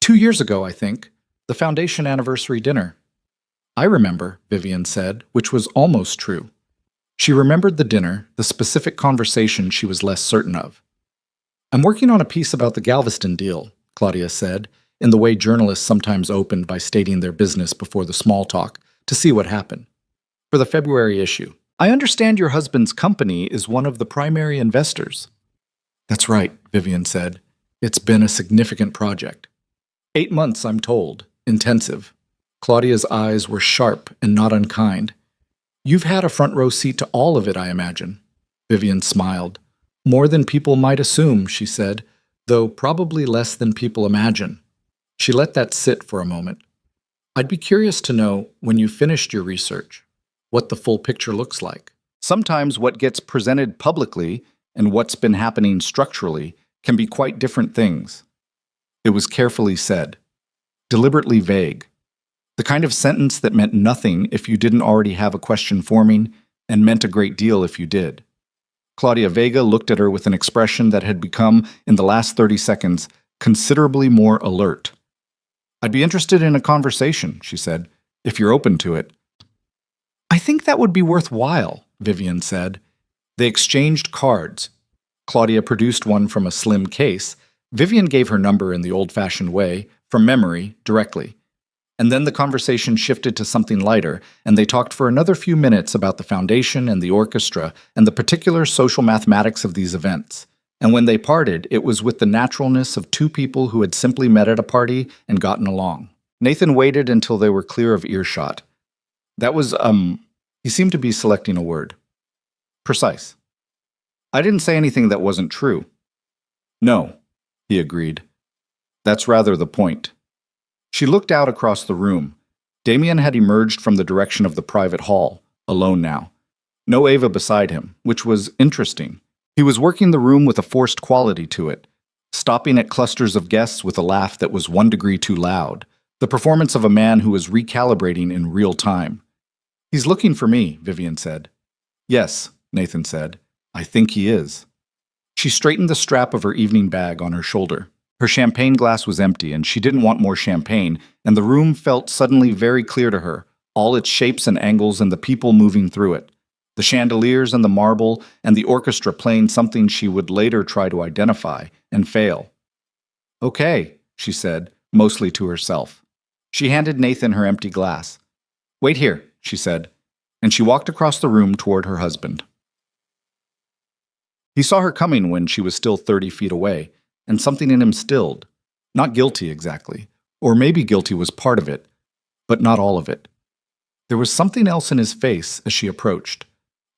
"2 years ago, I think. The Foundation anniversary dinner." "I remember," Vivian said, which was almost true. She remembered the dinner, the specific conversation she was less certain of. "I'm working on a piece about the Galveston deal," Claudia said, in the way journalists sometimes opened by stating their business before the small talk, to see what happened. "For the February issue. I understand your husband's company is one of the primary investors." "That's right," Vivian said. "It's been a significant project. 8 months, I'm told. Intensive." Claudia's eyes were sharp and not unkind. "You've had a front row seat to all of it, I imagine." Vivian smiled. "More than people might assume," she said, "though probably less than people imagine." She let that sit for a moment. "I'd be curious to know, when you finished your research, what the full picture looks like. Sometimes what gets presented publicly and what's been happening structurally can be quite different things." It was carefully said, deliberately vague. The kind of sentence that meant nothing if you didn't already have a question forming, and meant a great deal if you did. Claudia Vega looked at her with an expression that had become, in the last 30 seconds, considerably more alert. "I'd be interested in a conversation," she said, "if you're open to it." "I think that would be worthwhile," Vivian said. They exchanged cards. Claudia produced one from a slim case. Vivian gave her number in the old-fashioned way, from memory, directly. And then the conversation shifted to something lighter, and they talked for another few minutes about the foundation and the orchestra and the particular social mathematics of these events. And when they parted, it was with the naturalness of two people who had simply met at a party and gotten along. Nathan waited until they were clear of earshot. "That was, he seemed to be selecting a word. "Precise. I didn't say anything that wasn't true." "No," he agreed. "That's rather the point." She looked out across the room. Damien had emerged from the direction of the private hall, alone now. No Ava beside him, which was interesting. He was working the room with a forced quality to it, stopping at clusters of guests with a laugh that was 1 degree too loud, the performance of a man who was recalibrating in real time. "He's looking for me," Vivian said. "Yes," Nathan said. "I think he is." She straightened the strap of her evening bag on her shoulder. Her champagne glass was empty, and she didn't want more champagne, and the room felt suddenly very clear to her, all its shapes and angles and the people moving through it. The chandeliers and the marble and the orchestra playing something she would later try to identify, and fail. "Okay," she said, mostly to herself. She handed Nathan her empty glass. "Wait here," she said, and she walked across the room toward her husband. He saw her coming when she was still 30 feet away, and something in him stilled. Not guilty, exactly. Or maybe guilty was part of it, but not all of it. There was something else in his face as she approached.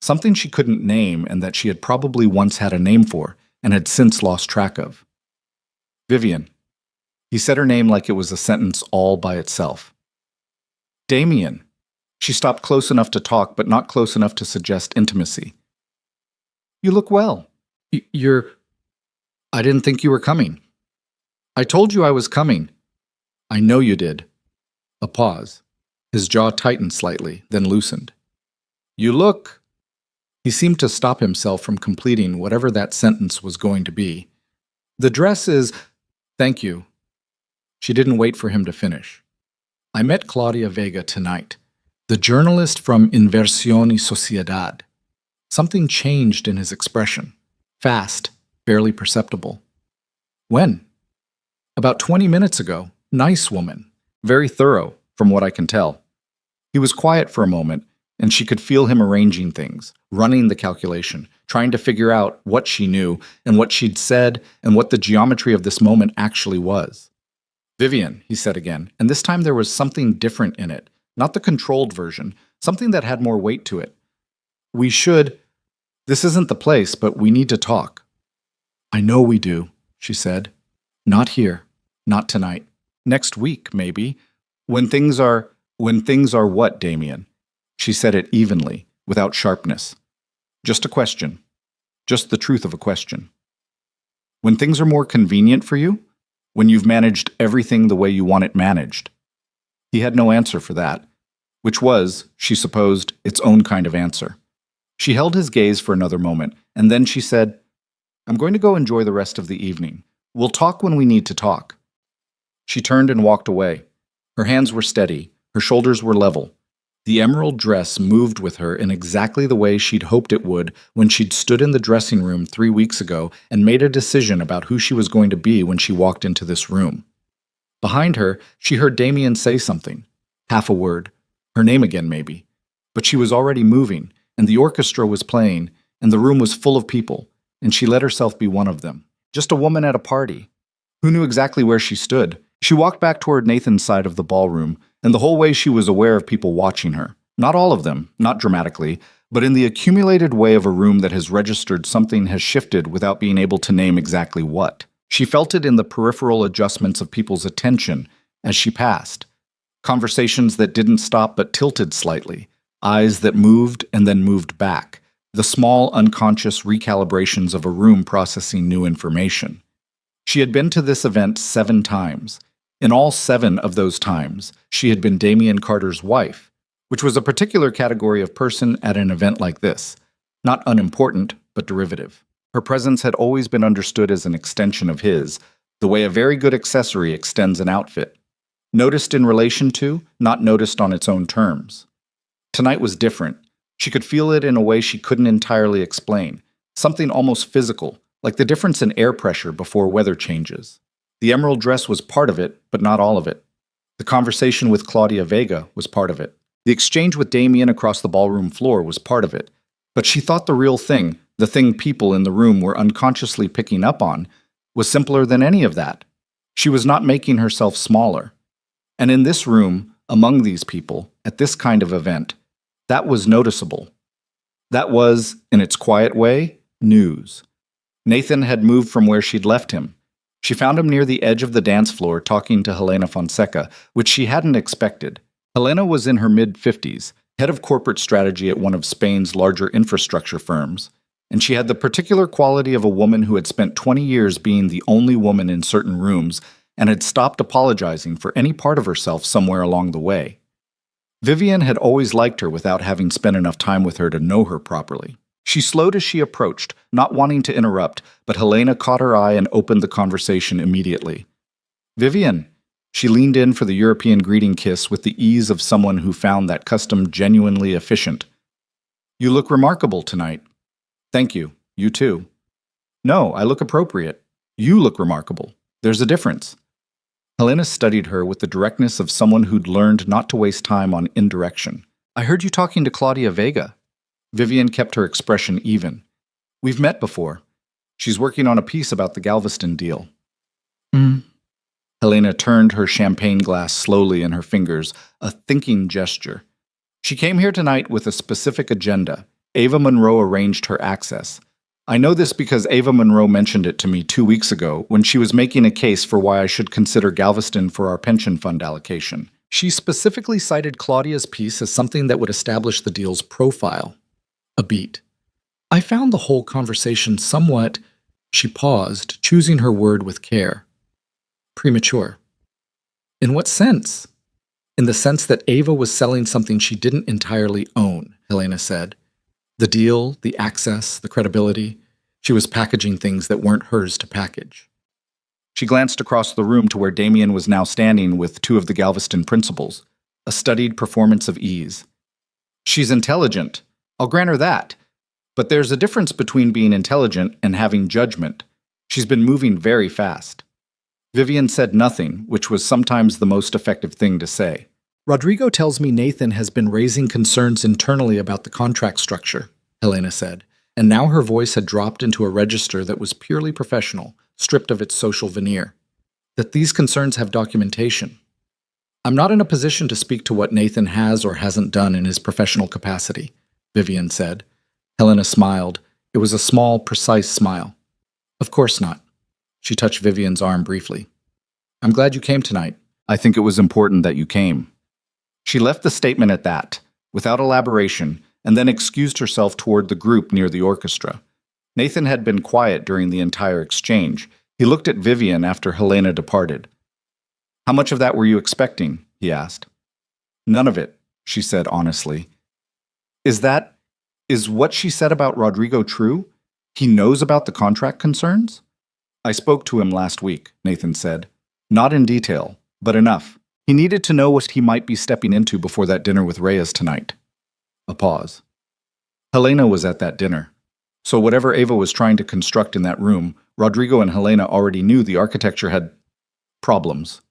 Something she couldn't name and that she had probably once had a name for and had since lost track of. "Vivian." He said her name like it was a sentence all by itself. "Damien." She stopped close enough to talk, but not close enough to suggest intimacy. "You look well. You're... I didn't think you were coming." "I told you I was coming." "I know you did." A pause. His jaw tightened slightly, then loosened. "You look..." He seemed to stop himself from completing whatever that sentence was going to be. "The dress is..." "Thank you." She didn't wait for him to finish. "I met Claudia Vega tonight, the journalist from Inversión y Sociedad." Something changed in his expression. Fast, barely perceptible. "When?" "About 20 minutes ago. Nice woman. Very thorough, from what I can tell." He was quiet for a moment, and she could feel him arranging things, running the calculation, trying to figure out what she knew and what she'd said and what the geometry of this moment actually was. "Vivian," he said again, and this time there was something different in it, not the controlled version, something that had more weight to it. "We should... This isn't the place, but we need to talk." "I know we do," she said. "Not here. Not tonight. Next week, maybe. When things are what, Damien?" She said it evenly, without sharpness. Just a question. Just the truth of a question. "When things are more convenient for you? When you've managed everything the way you want it managed?" He had no answer for that, which was, she supposed, its own kind of answer. She held his gaze for another moment, and then she said, I'm going to go enjoy the rest of the evening. We'll talk when we need to talk. She turned and walked away. Her hands were steady, her shoulders were level. The emerald dress moved with her in exactly the way she'd hoped it would when she'd stood in the dressing room 3 weeks ago and made a decision about who she was going to be when she walked into this room. Behind her, she heard Damien say something. Half a word. Her name again, maybe. But she was already moving, and the orchestra was playing, and the room was full of people, and she let herself be one of them. Just a woman at a party. Who knew exactly where she stood? She walked back toward Nathan's side of the ballroom, and the whole way she was aware of people watching her. Not all of them, not dramatically, but in the accumulated way of a room that has registered something has shifted without being able to name exactly what. She felt it in the peripheral adjustments of people's attention as she passed. Conversations that didn't stop but tilted slightly, eyes that moved and then moved back, the small unconscious recalibrations of a room processing new information. She had been to this event 7 times. In all 7 of those times, she had been Damien Carter's wife, which was a particular category of person at an event like this. Not unimportant, but derivative. Her presence had always been understood as an extension of his, the way a very good accessory extends an outfit. Noticed in relation to, not noticed on its own terms. Tonight was different. She could feel it in a way she couldn't entirely explain, something almost physical, like the difference in air pressure before weather changes. The emerald dress was part of it, but not all of it. The conversation with Claudia Vega was part of it. The exchange with Damien across the ballroom floor was part of it. But she thought the real thing, the thing people in the room were unconsciously picking up on, was simpler than any of that. She was not making herself smaller. And in this room, among these people, at this kind of event, that was noticeable. That was, in its quiet way, news. Nathan had moved from where she'd left him. She found him near the edge of the dance floor talking to Helena Fonseca, which she hadn't expected. Helena was in her mid-50s, head of corporate strategy at one of Spain's larger infrastructure firms, and she had the particular quality of a woman who had spent 20 years being the only woman in certain rooms and had stopped apologizing for any part of herself somewhere along the way. Vivian had always liked her without having spent enough time with her to know her properly. She slowed as she approached, not wanting to interrupt, but Helena caught her eye and opened the conversation immediately. Vivian. She leaned in for the European greeting kiss with the ease of someone who found that custom genuinely efficient. You look remarkable tonight. Thank you. You too. No, I look appropriate. You look remarkable. There's a difference. Helena studied her with the directness of someone who'd learned not to waste time on indirection. I heard you talking to Claudia Vega. Vivian kept her expression even. We've met before. She's working on a piece about the Galveston deal. Helena turned her champagne glass slowly in her fingers, a thinking gesture. She came here tonight with a specific agenda. Ava Monroe arranged her access. I know this because Ava Monroe mentioned it to me 2 weeks ago when she was making a case for why I should consider Galveston for our pension fund allocation. She specifically cited Claudia's piece as something that would establish the deal's profile. A beat. I found the whole conversation somewhat, she paused, choosing her word with care, premature. In what sense? In the sense that Ava was selling something she didn't entirely own, Helena said. The deal, the access, the credibility. She was packaging things that weren't hers to package. She glanced across the room to where Damien was now standing with 2 of the Galveston principals, a studied performance of ease. She's intelligent. I'll grant her that. But there's a difference between being intelligent and having judgment. She's been moving very fast. Vivian said nothing, which was sometimes the most effective thing to say. Rodrigo tells me Nathan has been raising concerns internally about the contract structure, Helena said, and now her voice had dropped into a register that was purely professional, stripped of its social veneer. That these concerns have documentation. I'm not in a position to speak to what Nathan has or hasn't done in his professional capacity, Vivian said. Helena smiled. It was a small, precise smile. Of course not. She touched Vivian's arm briefly. I'm glad you came tonight. I think it was important that you came. She left the statement at that, without elaboration, and then excused herself toward the group near the orchestra. Nathan had been quiet during the entire exchange. He looked at Vivian after Helena departed. How much of that were you expecting? He asked. None of it, she said honestly. Is what she said about Rodrigo true? He knows about the contract concerns? I spoke to him last week, Nathan said. Not in detail, but enough. He needed to know what he might be stepping into before that dinner with Reyes tonight. A pause. Helena was at that dinner. So whatever Ava was trying to construct in that room, Rodrigo and Helena already knew the architecture had problems.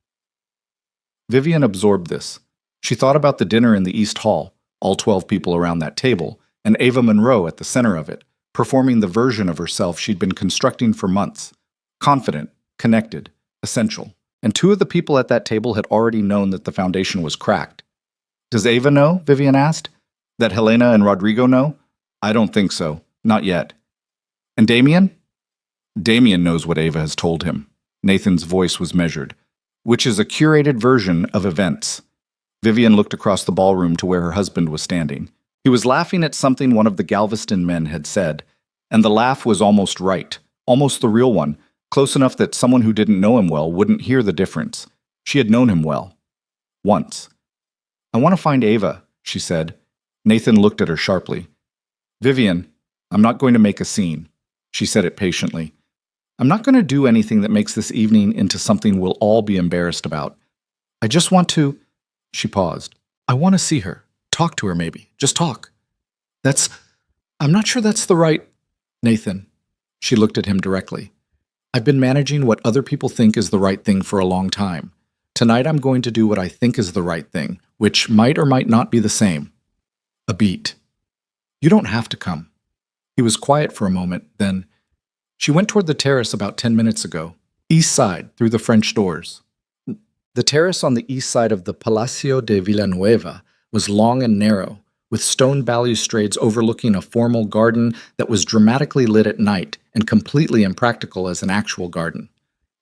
Vivian absorbed this. She thought about the dinner in the East Hall, all 12 people around that table, and Ava Monroe at the center of it, performing the version of herself she'd been constructing for months. Confident, connected, essential. And two of the people at that table had already known that the foundation was cracked. Does Ava know? Vivian asked. That Helena and Rodrigo know? I don't think so. Not yet. And Damien? Damien knows what Ava has told him. Nathan's voice was measured. Which is a curated version of events. Vivian looked across the ballroom to where her husband was standing. He was laughing at something one of the Galveston men had said, and the laugh was almost right, almost the real one, close enough that someone who didn't know him well wouldn't hear the difference. She had known him well. Once. I want to find Ava, she said. Nathan looked at her sharply. Vivian, I'm not going to make a scene. She said it patiently. I'm not going to do anything that makes this evening into something we'll all be embarrassed about. I just want to... She paused. I want to see her. Talk to her, maybe. Just talk. I'm not sure that's the right... Nathan. She looked at him directly. I've been managing what other people think is the right thing for a long time. Tonight I'm going to do what I think is the right thing, which might or might not be the same. A beat. You don't have to come. He was quiet for a moment, then... She went toward the terrace about 10 minutes ago. East side, through the French doors. The terrace on the east side of the Palacio de Villanueva was long and narrow, with stone balustrades overlooking a formal garden that was dramatically lit at night and completely impractical as an actual garden,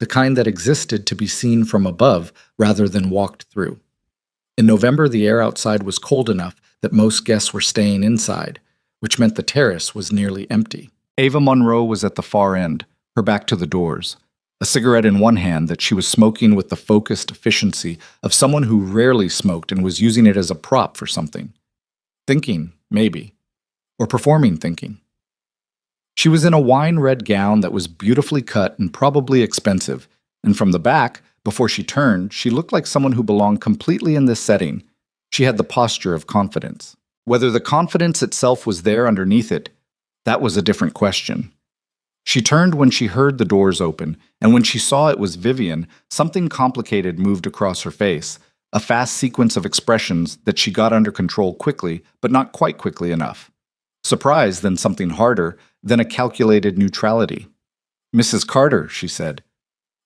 the kind that existed to be seen from above rather than walked through. In November, the air outside was cold enough that most guests were staying inside, which meant the terrace was nearly empty. Ava Monroe was at the far end, her back to the doors, a cigarette in one hand that she was smoking with the focused efficiency of someone who rarely smoked and was using it as a prop for something. Thinking, maybe. Or performing thinking. She was in a wine-red gown that was beautifully cut and probably expensive, and from the back, before she turned, she looked like someone who belonged completely in this setting. She had the posture of confidence. Whether the confidence itself was there underneath it, that was a different question. She turned when she heard the doors open, and when she saw it was Vivian, something complicated moved across her face, a fast sequence of expressions that she got under control quickly, but not quite quickly enough. Surprise, then something harder, then a calculated neutrality. Mrs. Carter, she said.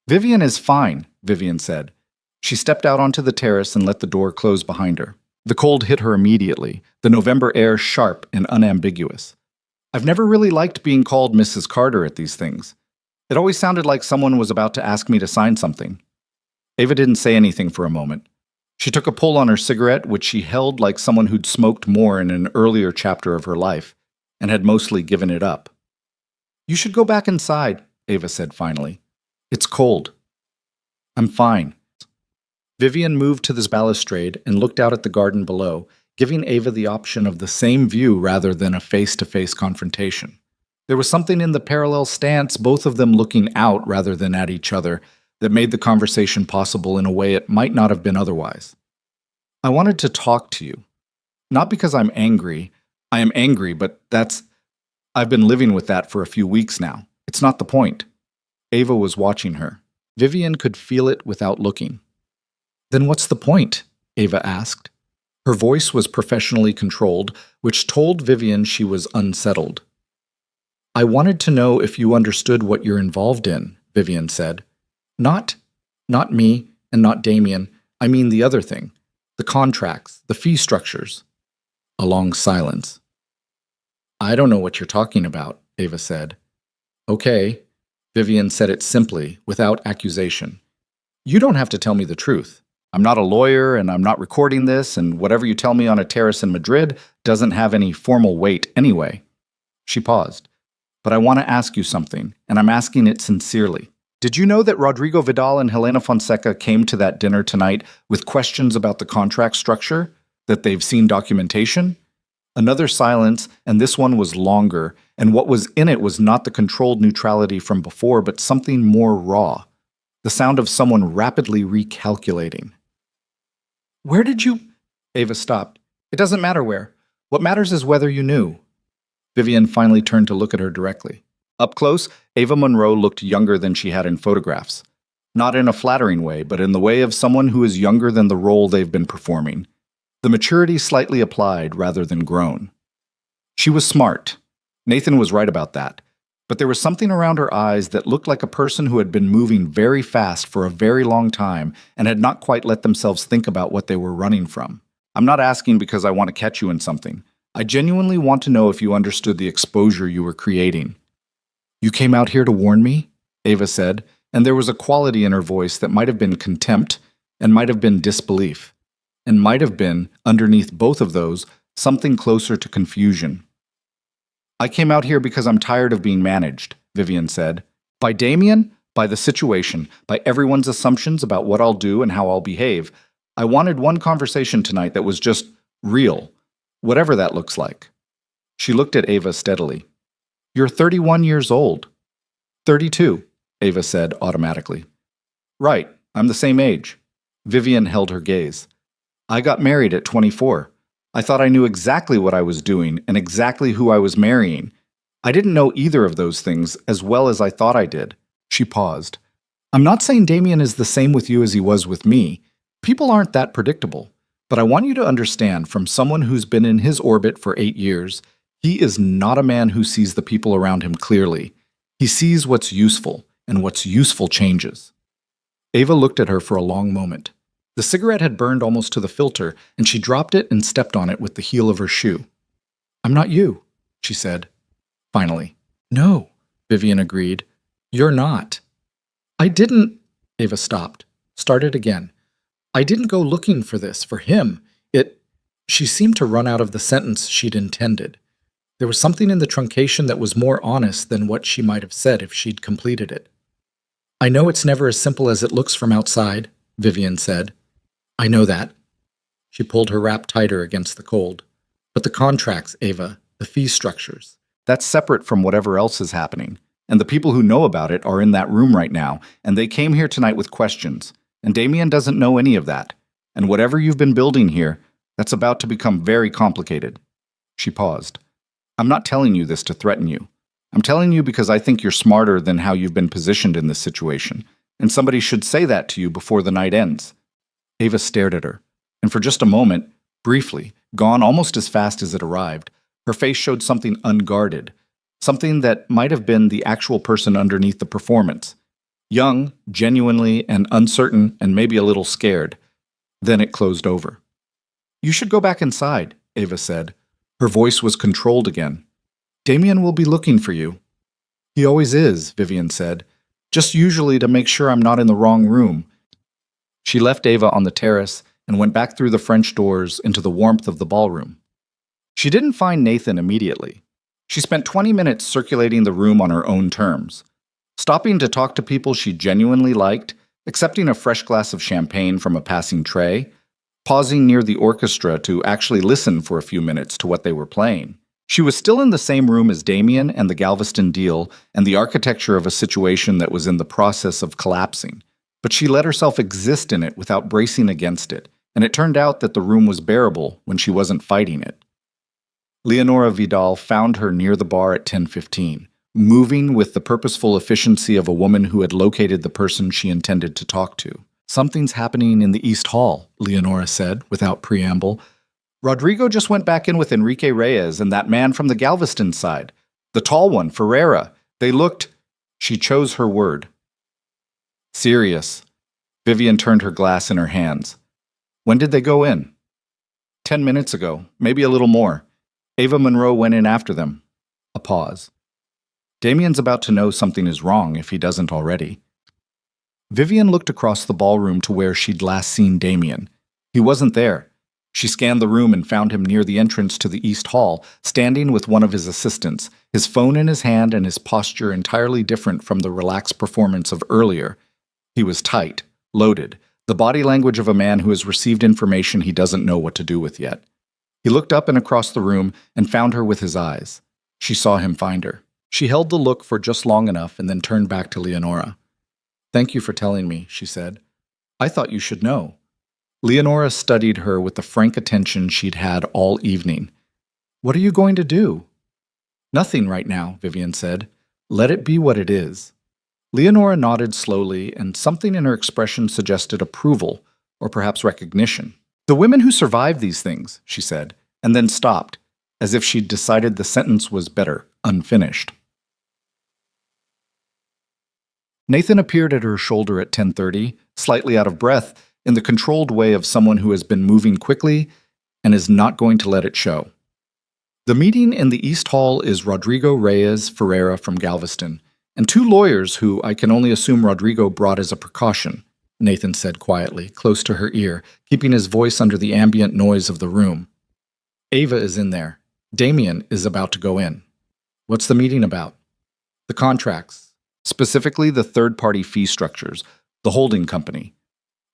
Vivian is fine, Vivian said. She stepped out onto the terrace and let the door close behind her. The cold hit her immediately, the November air sharp and unambiguous. I've never really liked being called Mrs. Carter at these things. It always sounded like someone was about to ask me to sign something. Ava didn't say anything for a moment. She took a pull on her cigarette, which she held like someone who'd smoked more in an earlier chapter of her life, and had mostly given it up. You should go back inside, Ava said finally. It's cold. I'm fine. Vivian moved to this balustrade and looked out at the garden below, giving Ava the option of the same view rather than a face-to-face confrontation. There was something in the parallel stance, both of them looking out rather than at each other, that made the conversation possible in a way it might not have been otherwise. I wanted to talk to you. Not because I'm angry. I am angry, but I've been living with that for a few weeks now. It's not the point. Ava was watching her. Vivian could feel it without looking. Then what's the point? Ava asked. Her voice was professionally controlled, which told Vivian she was unsettled. I wanted to know if you understood what you're involved in, Vivian said. Not me, and not Damien. I mean the other thing. The contracts, the fee structures. A long silence. I don't know what you're talking about, Ava said. Okay. Vivian said it simply, without accusation. You don't have to tell me the truth. I'm not a lawyer, and I'm not recording this, and whatever you tell me on a terrace in Madrid doesn't have any formal weight anyway. She paused. But I want to ask you something, and I'm asking it sincerely. Did you know that Rodrigo Vidal and Helena Fonseca came to that dinner tonight with questions about the contract structure? That they've seen documentation? Another silence, and this one was longer, and what was in it was not the controlled neutrality from before, but something more raw. The sound of someone rapidly recalculating. Where did you? Ava stopped. It doesn't matter where. What matters is whether you knew. Vivian finally turned to look at her directly. Up close, Ava Monroe looked younger than she had in photographs. Not in a flattering way, but in the way of someone who is younger than the role they've been performing. The maturity slightly applied rather than grown. She was smart. Nathan was right about that. But there was something around her eyes that looked like a person who had been moving very fast for a very long time and had not quite let themselves think about what they were running from. I'm not asking because I want to catch you in something. I genuinely want to know if you understood the exposure you were creating. You came out here to warn me? Ava said, and there was a quality in her voice that might have been contempt and might have been disbelief, and might have been, underneath both of those, something closer to confusion. I came out here because I'm tired of being managed, Vivian said. By Damien, by the situation, by everyone's assumptions about what I'll do and how I'll behave. I wanted one conversation tonight that was just real, whatever that looks like. She looked at Ava steadily. You're 31 years old. 32, Ava said automatically. Right, I'm the same age. Vivian held her gaze. I got married at 24. I thought I knew exactly what I was doing and exactly who I was marrying. I didn't know either of those things as well as I thought I did. She paused. I'm not saying Damien is the same with you as he was with me. People aren't that predictable. But I want you to understand from someone who's been in his orbit for 8 years, he is not a man who sees the people around him clearly. He sees what's useful, and what's useful changes. Ava looked at her for a long moment. The cigarette had burned almost to the filter, and she dropped it and stepped on it with the heel of her shoe. I'm not you, she said. Finally. No, Vivian agreed. You're not. I didn't. Ava stopped. Started again. I didn't go looking for this, for him. She seemed to run out of the sentence she'd intended. There was something in the truncation that was more honest than what she might have said if she'd completed it. I know it's never as simple as it looks from outside, Vivian said. I know that. She pulled her wrap tighter against the cold. But the contracts, Ava, the fee structures, that's separate from whatever else is happening. And the people who know about it are in that room right now, and they came here tonight with questions. And Damien doesn't know any of that. And whatever you've been building here, that's about to become very complicated. She paused. I'm not telling you this to threaten you. I'm telling you because I think you're smarter than how you've been positioned in this situation, and somebody should say that to you before the night ends. Ava stared at her, and for just a moment, briefly, gone almost as fast as it arrived, her face showed something unguarded, something that might have been the actual person underneath the performance. Young, genuinely, and uncertain, and maybe a little scared. Then it closed over. You should go back inside, Ava said. Her voice was controlled again. Damien will be looking for you. He always is, Vivian said, just usually to make sure I'm not in the wrong room. She left Ava on the terrace and went back through the French doors into the warmth of the ballroom. She didn't find Nathan immediately. She spent 20 minutes circulating the room on her own terms, stopping to talk to people she genuinely liked, accepting a fresh glass of champagne from a passing tray, pausing near the orchestra to actually listen for a few minutes to what they were playing. She was still in the same room as Damien and the Galveston deal and the architecture of a situation that was in the process of collapsing, but she let herself exist in it without bracing against it, and it turned out that the room was bearable when she wasn't fighting it. Leonora Vidal found her near the bar at 10:15, moving with the purposeful efficiency of a woman who had located the person she intended to talk to. Something's happening in the East Hall, Leonora said, without preamble. Rodrigo just went back in with Enrique Reyes and that man from the Galveston side. The tall one, Ferreira. They looked... She chose her word. Serious. Vivian turned her glass in her hands. When did they go in? 10 minutes ago, maybe a little more. Ava Monroe went in after them. A pause. Damien's about to know something is wrong if he doesn't already. Vivian looked across the ballroom to where she'd last seen Damien. He wasn't there. She scanned the room and found him near the entrance to the East Hall, standing with one of his assistants, his phone in his hand and his posture entirely different from the relaxed performance of earlier. He was tight, loaded, the body language of a man who has received information he doesn't know what to do with yet. He looked up and across the room and found her with his eyes. She saw him find her. She held the look for just long enough and then turned back to Leonora. "Thank you for telling me," she said. "I thought you should know." Leonora studied her with the frank attention she'd had all evening. "What are you going to do?" "Nothing right now," Vivian said. "Let it be what it is." Leonora nodded slowly, and something in her expression suggested approval, or perhaps recognition. "The women who survive these things," she said, and then stopped, as if she'd decided the sentence was better unfinished. Nathan appeared at her shoulder at 10:30, slightly out of breath, in the controlled way of someone who has been moving quickly and is not going to let it show. The meeting in the East Hall is Rodrigo Reyes Ferreira from Galveston, and two lawyers who I can only assume Rodrigo brought as a precaution, Nathan said quietly, close to her ear, keeping his voice under the ambient noise of the room. "Ava is in there. Damien is about to go in." "What's the meeting about?" "The contracts, specifically the third-party fee structures, the holding company."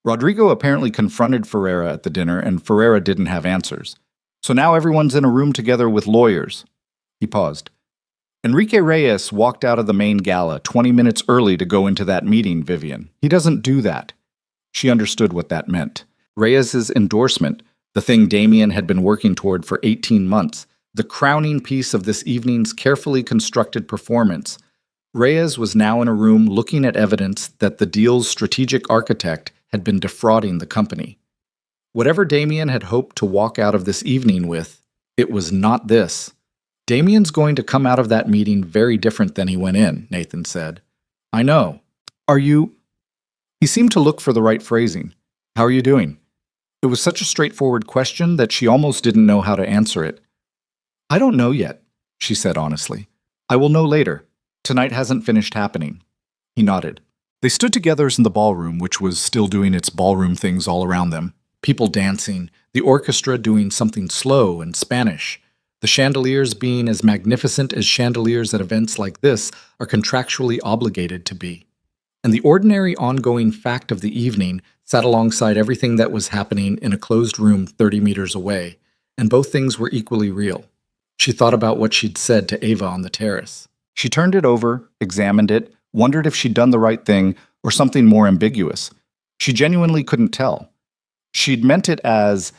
Rodrigo apparently confronted Ferreira at the dinner, and Ferreira didn't have answers. "So now everyone's in a room together with lawyers." He paused. "Enrique Reyes walked out of the main gala 20 minutes early to go into that meeting, Vivian. He doesn't do that." She understood what that meant. Reyes's endorsement, the thing Damien had been working toward for 18 months, the crowning piece of this evening's carefully constructed performance. Reyes was now in a room looking at evidence that the deal's strategic architect had been defrauding the company. Whatever Damien had hoped to walk out of this evening with, it was not this. "Damien's going to come out of that meeting very different than he went in," Nathan said. "I know. Are you—" He seemed to look for the right phrasing. "How are you doing?" It was such a straightforward question that she almost didn't know how to answer it. "I don't know yet," she said honestly. "I will know later. Tonight hasn't finished happening." He nodded. They stood together in the ballroom, which was still doing its ballroom things all around them. People dancing, the orchestra doing something slow and Spanish, the chandeliers being as magnificent as chandeliers at events like this are contractually obligated to be. And the ordinary ongoing fact of the evening sat alongside everything that was happening in a closed room 30 meters away, and both things were equally real. She thought about what she'd said to Ava on the terrace. She turned it over, examined it, wondered if she'd done the right thing or something more ambiguous. She genuinely couldn't tell. She'd meant it as,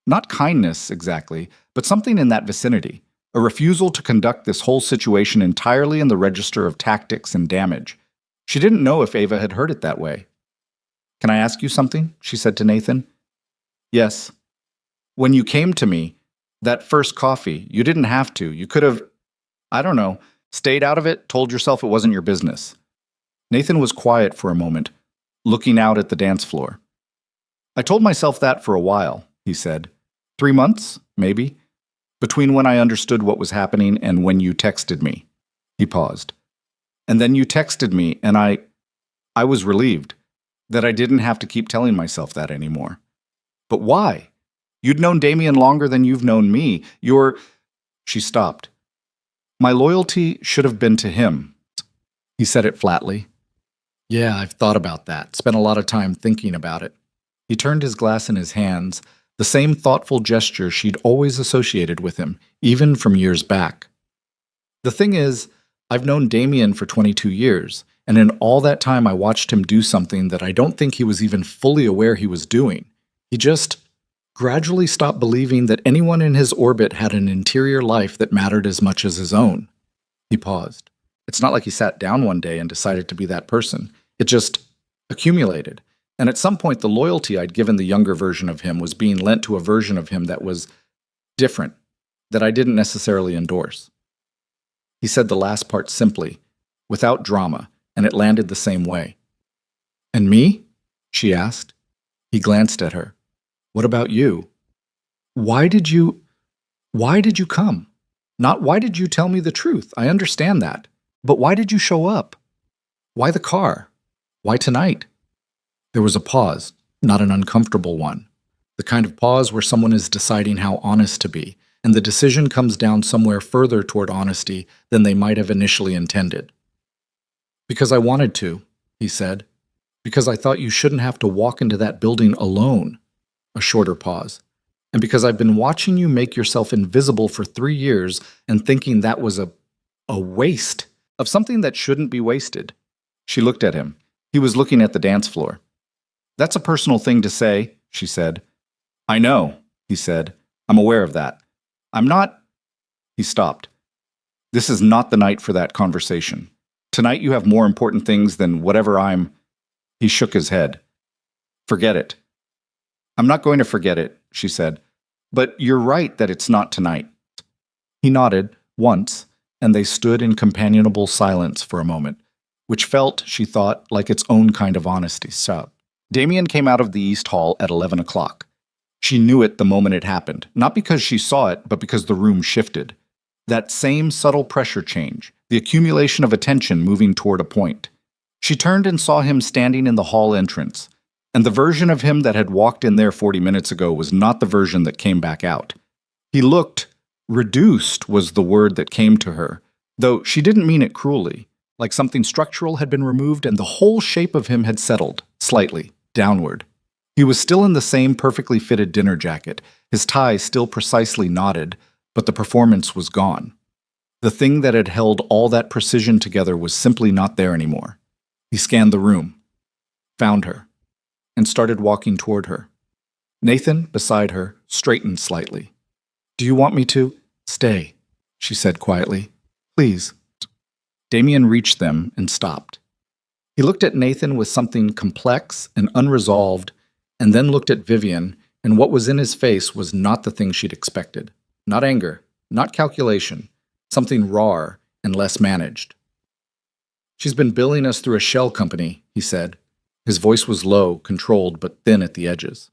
not kindness exactly, but something in that vicinity, a refusal to conduct this whole situation entirely in the register of tactics and damage. She didn't know if Ava had heard it that way. "Can I ask you something?" she said to Nathan. "Yes." "When you came to me, that first coffee, you didn't have to. You could have, I don't know, stayed out of it, told yourself it wasn't your business." Nathan was quiet for a moment, looking out at the dance floor. "I told myself that for a while," he said. 3 months, maybe, between when I understood what was happening and when you texted me." He paused. "And then you texted me, and I was relieved that I didn't have to keep telling myself that anymore." "But why? You'd known Damien longer than you've known me. She stopped. "My loyalty should have been to him." He said it flatly. "Yeah, I've thought about that, spent a lot of time thinking about it." He turned his glass in his hands, the same thoughtful gesture she'd always associated with him, even from years back. "The thing is, I've known Damien for 22 years, and in all that time I watched him do something that I don't think he was even fully aware he was doing. He just gradually stopped believing that anyone in his orbit had an interior life that mattered as much as his own." He paused. "It's not like he sat down one day and decided to be that person. It just accumulated. And at some point, the loyalty I'd given the younger version of him was being lent to a version of him that was different, that I didn't necessarily endorse." He said the last part simply, without drama, and it landed the same way. "And me?" she asked. He glanced at her. "What about you? Why did you come? Not why did you tell me the truth? I understand that. But why did you show up? Why the car? Why tonight?" There was a pause, not an uncomfortable one. The kind of pause where someone is deciding how honest to be, and the decision comes down somewhere further toward honesty than they might have initially intended. "Because I wanted to," he said. "Because I thought you shouldn't have to walk into that building alone." A shorter pause. And because I've been watching you make yourself invisible for 3 years and thinking that was a waste of something that shouldn't be wasted. She looked at him. He was looking at the dance floor. That's a personal thing to say, she said. I know, he said. I'm aware of that. I'm not. He stopped. This is not the night for that conversation. Tonight you have more important things than whatever I'm. He shook his head. Forget it. I'm not going to forget it, she said. But you're right that it's not tonight. He nodded, once, and they stood in companionable silence for a moment, which felt, she thought, like its own kind of honesty. Damien came out of the East Hall at 11 o'clock. She knew it the moment it happened, not because she saw it, but because the room shifted. That same subtle pressure change, the accumulation of attention moving toward a point. She turned and saw him standing in the hall entrance, and the version of him that had walked in there 40 minutes ago was not the version that came back out. He looked, reduced was the word that came to her, though she didn't mean it cruelly, like something structural had been removed and the whole shape of him had settled, slightly, downward. He was still in the same perfectly fitted dinner jacket, his tie still precisely knotted, but the performance was gone. The thing that had held all that precision together was simply not there anymore. He scanned the room, found her, and started walking toward her. Nathan, beside her, straightened slightly. Do you want me to? Stay, she said quietly. Please. Damien reached them and stopped. He looked at Nathan with something complex and unresolved, and then looked at Vivian, and what was in his face was not the thing she'd expected. Not anger, not calculation, something raw and less managed. She's been billing us through a shell company, he said. His voice was low, controlled, but thin at the edges.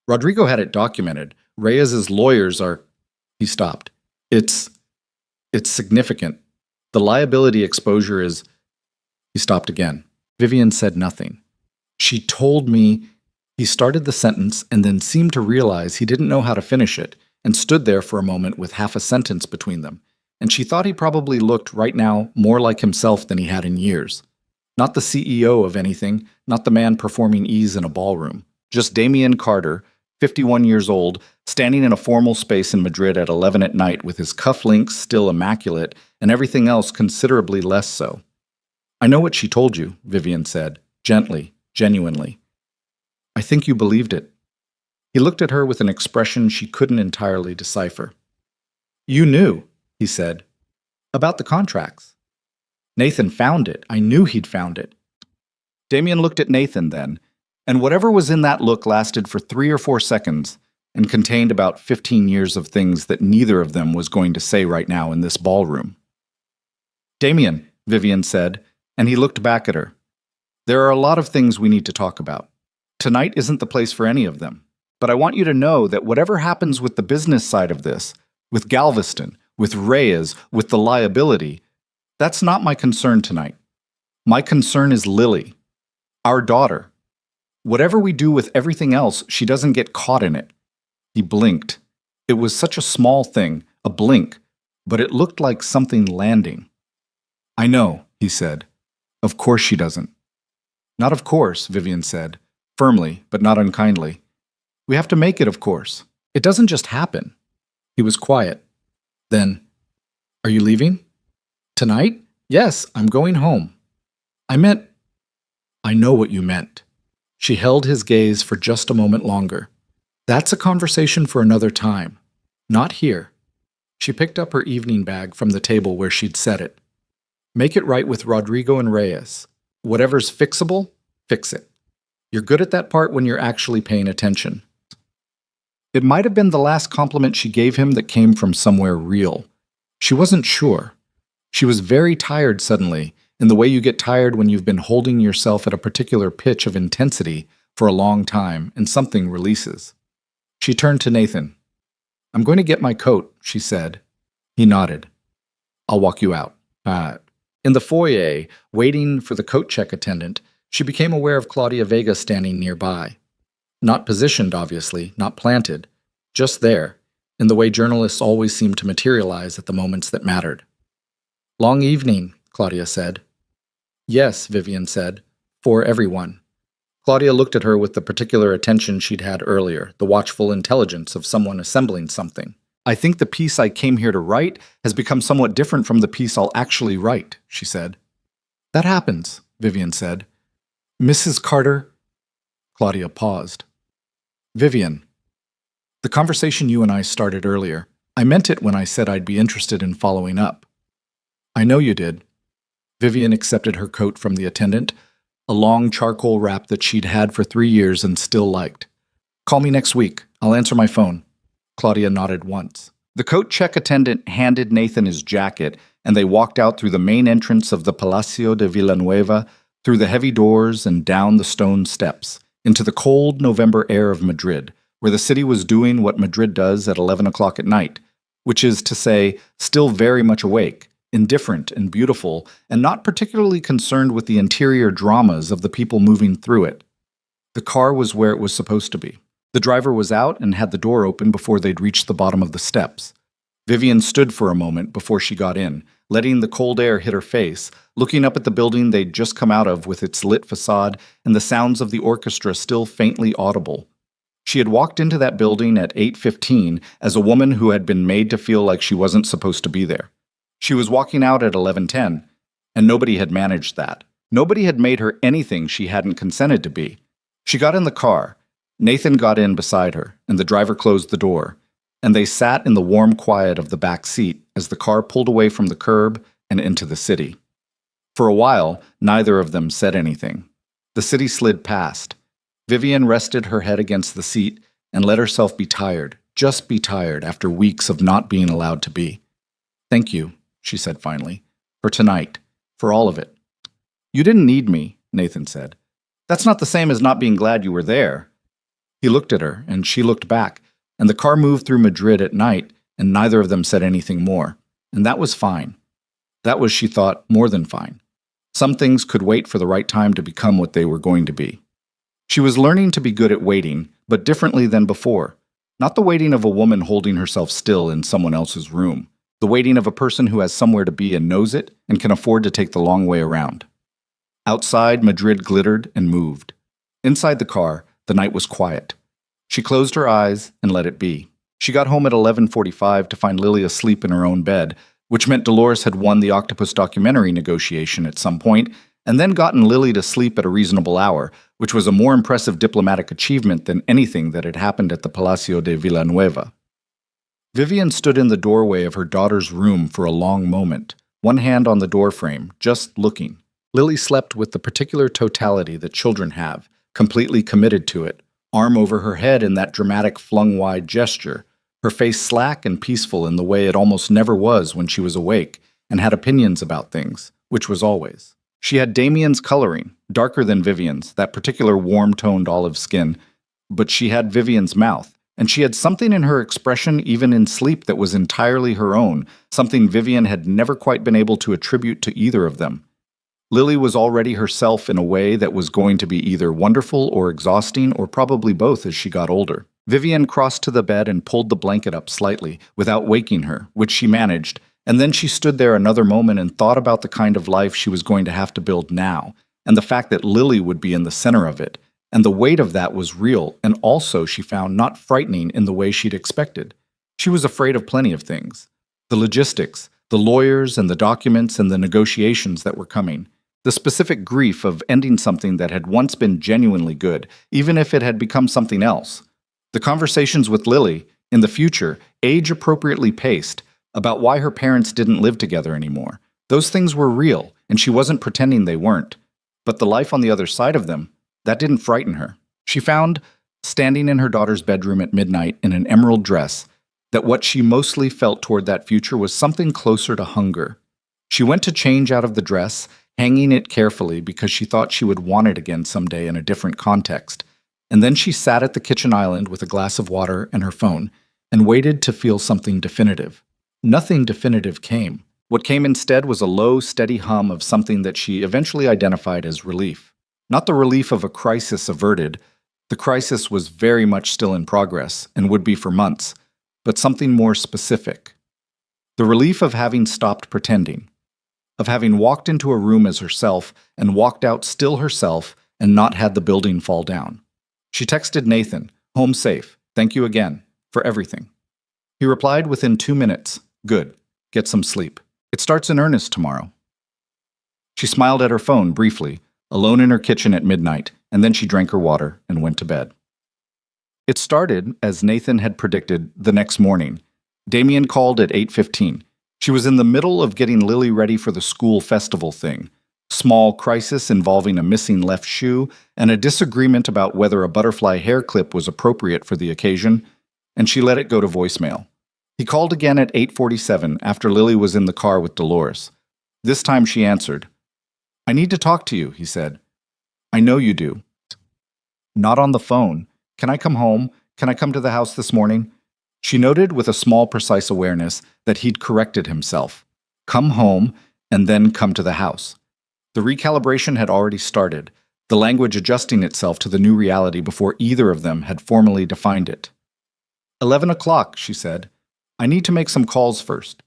Rodrigo had it documented. Reyes's lawyers are... He stopped. It's significant. The liability exposure is... He stopped again. Vivian said nothing. She told me... He started the sentence and then seemed to realize he didn't know how to finish it, and stood there for a moment with half a sentence between them, and she thought he probably looked right now more like himself than he had in years. Not the CEO of anything, not the man performing ease in a ballroom. Just Damien Carter, 51 years old, standing in a formal space in Madrid at 11 at night with his cufflinks still immaculate and everything else considerably less so. I know what she told you, Vivian said, gently, genuinely. I think you believed it. He looked at her with an expression she couldn't entirely decipher. You knew, he said, about the contracts. Nathan found it. I knew he'd found it. Damien looked at Nathan then, and whatever was in that look lasted for 3 or 4 seconds and contained about 15 years of things that neither of them was going to say right now in this ballroom. Damien, Vivian said, and he looked back at her. There are a lot of things we need to talk about. Tonight isn't the place for any of them. But I want you to know that whatever happens with the business side of this, with Galveston, with Reyes, with the liability, that's not my concern tonight. My concern is Lily, our daughter. Whatever we do with everything else, she doesn't get caught in it. He blinked. It was such a small thing, a blink, but it looked like something landing. I know, he said. Of course she doesn't. Not of course, Vivian said, firmly, but not unkindly. We have to make it, of course. It doesn't just happen. He was quiet. Then, are you leaving? Tonight? Yes, I'm going home. I know what you meant. She held his gaze for just a moment longer. That's a conversation for another time. Not here. She picked up her evening bag from the table where she'd set it. Make it right with Rodrigo and Reyes. Whatever's fixable, fix it. You're good at that part when you're actually paying attention. It might have been the last compliment she gave him that came from somewhere real. She wasn't sure. She was very tired suddenly, in the way you get tired when you've been holding yourself at a particular pitch of intensity for a long time and something releases. She turned to Nathan. I'm going to get my coat, she said. He nodded. I'll walk you out. In the foyer, waiting for the coat check attendant, she became aware of Claudia Vega standing nearby. Not positioned, obviously, not planted, just there, in the way journalists always seem to materialize at the moments that mattered. Long evening, Claudia said. Yes, Vivian said, for everyone. Claudia looked at her with the particular attention she'd had earlier, the watchful intelligence of someone assembling something. I think the piece I came here to write has become somewhat different from the piece I'll actually write, she said. That happens, Vivian said. Mrs. Carter? Claudia paused. Vivian, the conversation you and I started earlier, I meant it when I said I'd be interested in following up. I know you did. Vivian accepted her coat from the attendant, a long charcoal wrap that she'd had for 3 years and still liked. Call me next week. I'll answer my phone. Claudia nodded once. The coat check attendant handed Nathan his jacket, and they walked out through the main entrance of the Palacio de Villanueva, through the heavy doors and down the stone steps, into the cold November air of Madrid, where the city was doing what Madrid does at 11 o'clock at night, which is to say, still very much awake, indifferent and beautiful, and not particularly concerned with the interior dramas of the people moving through it. The car was where it was supposed to be. The driver was out and had the door open before they'd reached the bottom of the steps. Vivian stood for a moment before she got in, letting the cold air hit her face, looking up at the building they'd just come out of with its lit facade and the sounds of the orchestra still faintly audible. She had walked into that building at 8:15 as a woman who had been made to feel like she wasn't supposed to be there. She was walking out at 11:10, and nobody had managed that. Nobody had made her anything she hadn't consented to be. She got in the car. Nathan got in beside her, and the driver closed the door, and they sat in the warm quiet of the back seat as the car pulled away from the curb and into the city. For a while, neither of them said anything. The city slid past. Vivian rested her head against the seat and let herself be tired, just be tired after weeks of not being allowed to be. Thank you, she said finally, for tonight, for all of it. You didn't need me, Nathan said. That's not the same as not being glad you were there. He looked at her, and she looked back, and the car moved through Madrid at night, and neither of them said anything more. And that was fine. That was, she thought, more than fine. Some things could wait for the right time to become what they were going to be. She was learning to be good at waiting, but differently than before. Not the waiting of a woman holding herself still in someone else's room. The waiting of a person who has somewhere to be and knows it and can afford to take the long way around. Outside, Madrid glittered and moved. Inside the car, the night was quiet. She closed her eyes and let it be. She got home at 11:45 to find Lily asleep in her own bed, which meant Dolores had won the octopus documentary negotiation at some point, and then gotten Lily to sleep at a reasonable hour, which was a more impressive diplomatic achievement than anything that had happened at the Palacio de Villanueva. Vivian stood in the doorway of her daughter's room for a long moment, one hand on the doorframe, just looking. Lily slept with the particular totality that children have, completely committed to it, arm over her head in that dramatic flung-wide gesture, her face slack and peaceful in the way it almost never was when she was awake and had opinions about things, which was always. She had Damien's coloring, darker than Vivian's, that particular warm-toned olive skin, but she had Vivian's mouth, and she had something in her expression even in sleep that was entirely her own, something Vivian had never quite been able to attribute to either of them. Lily was already herself in a way that was going to be either wonderful or exhausting, or probably both as she got older. Vivian crossed to the bed and pulled the blanket up slightly, without waking her, which she managed, and then she stood there another moment and thought about the kind of life she was going to have to build now, and the fact that Lily would be in the center of it, and the weight of that was real, and also, she found, not frightening in the way she'd expected. She was afraid of plenty of things. The logistics, the lawyers and the documents and the negotiations that were coming. The specific grief of ending something that had once been genuinely good, even if it had become something else. The conversations with Lily, in the future, age-appropriately paced, about why her parents didn't live together anymore. Those things were real, and she wasn't pretending they weren't. But the life on the other side of them, that didn't frighten her. She found, standing in her daughter's bedroom at midnight in an emerald dress, that what she mostly felt toward that future was something closer to hunger. She went to change out of the dress, hanging it carefully because she thought she would want it again someday in a different context. And then she sat at the kitchen island with a glass of water and her phone and waited to feel something definitive. Nothing definitive came. What came instead was a low, steady hum of something that she eventually identified as relief. Not the relief of a crisis averted. The crisis was very much still in progress and would be for months, but something more specific. The relief of having stopped pretending. Of having walked into a room as herself and walked out still herself and not had the building fall down. She texted Nathan, "Home safe. Thank you again for everything." He replied within 2 minutes, "Good. Get some sleep. It starts in earnest tomorrow." She smiled at her phone briefly, alone in her kitchen at midnight, and then she drank her water and went to bed. It started, as Nathan had predicted, the next morning. Damien called at 8:15. She was in the middle of getting Lily ready for the school festival thing. Small crisis involving a missing left shoe and a disagreement about whether a butterfly hair clip was appropriate for the occasion, and she let it go to voicemail. He called again at 8:47 after Lily was in the car with Dolores. This time she answered. "I need to talk to you," he said. "I know you do." "Not on the phone. Can I come home? Can I come to the house this morning?" She noted with a small, precise awareness that he'd corrected himself. Come home, and then come to the house. The recalibration had already started, the language adjusting itself to the new reality before either of them had formally defined it. 11 o'clock, she said. "I need to make some calls first."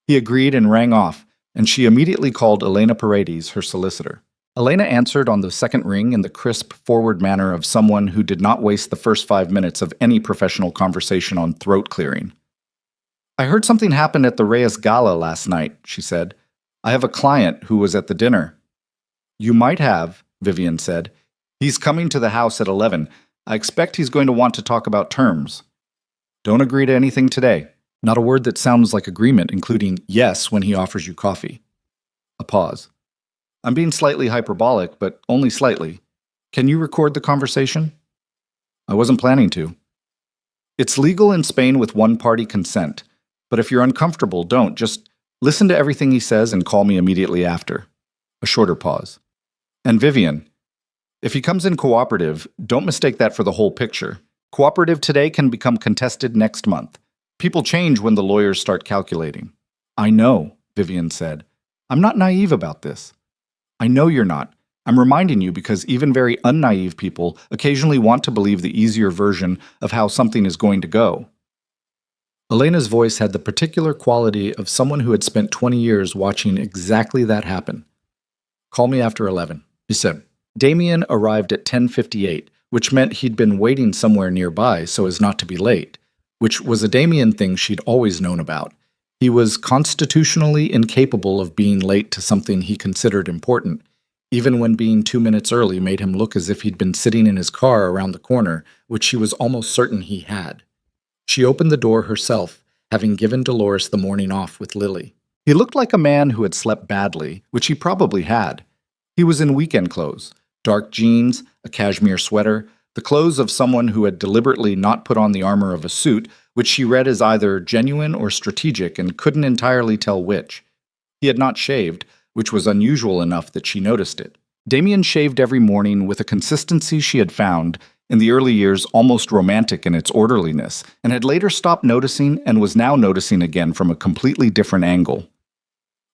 He agreed and rang off, and she immediately called Elena Paredes, her solicitor. Elena answered on the second ring in the crisp, forward manner of someone who did not waste the first 5 minutes of any professional conversation on throat clearing. "I heard something happened at the Reyes Gala last night," she said. "I have a client who was at the dinner." "You might have," Vivian said. "He's coming to the house at 11. I expect he's going to want to talk about terms." "Don't agree to anything today." Not a word that sounds like agreement, including yes when he offers you coffee. A pause. "I'm being slightly hyperbolic, but only slightly. Can you record the conversation?" "I wasn't planning to." "It's legal in Spain with one-party consent, but if you're uncomfortable, don't. Just listen to everything he says and call me immediately after." A shorter pause. "And Vivian, if he comes in cooperative, don't mistake that for the whole picture. Cooperative today can become contested next month. People change when the lawyers start calculating." "I know," Vivian said. "I'm not naive about this." "I know you're not. I'm reminding you because even very unnaive people occasionally want to believe the easier version of how something is going to go." Elena's voice had the particular quality of someone who had spent 20 years watching exactly that happen. "Call me after 11, he said. Damien arrived at 10:58, which meant he'd been waiting somewhere nearby so as not to be late, which was a Damien thing she'd always known about. He was constitutionally incapable of being late to something he considered important, even when being 2 minutes early made him look as if he'd been sitting in his car around the corner, which she was almost certain he had. She opened the door herself, having given Dolores the morning off with Lily. He looked like a man who had slept badly, which he probably had. He was in weekend clothes, dark jeans, a cashmere sweater, the clothes of someone who had deliberately not put on the armor of a suit, which she read as either genuine or strategic and couldn't entirely tell which. He had not shaved, which was unusual enough that she noticed it. Damien shaved every morning with a consistency she had found, in the early years almost romantic in its orderliness, and had later stopped noticing and was now noticing again from a completely different angle.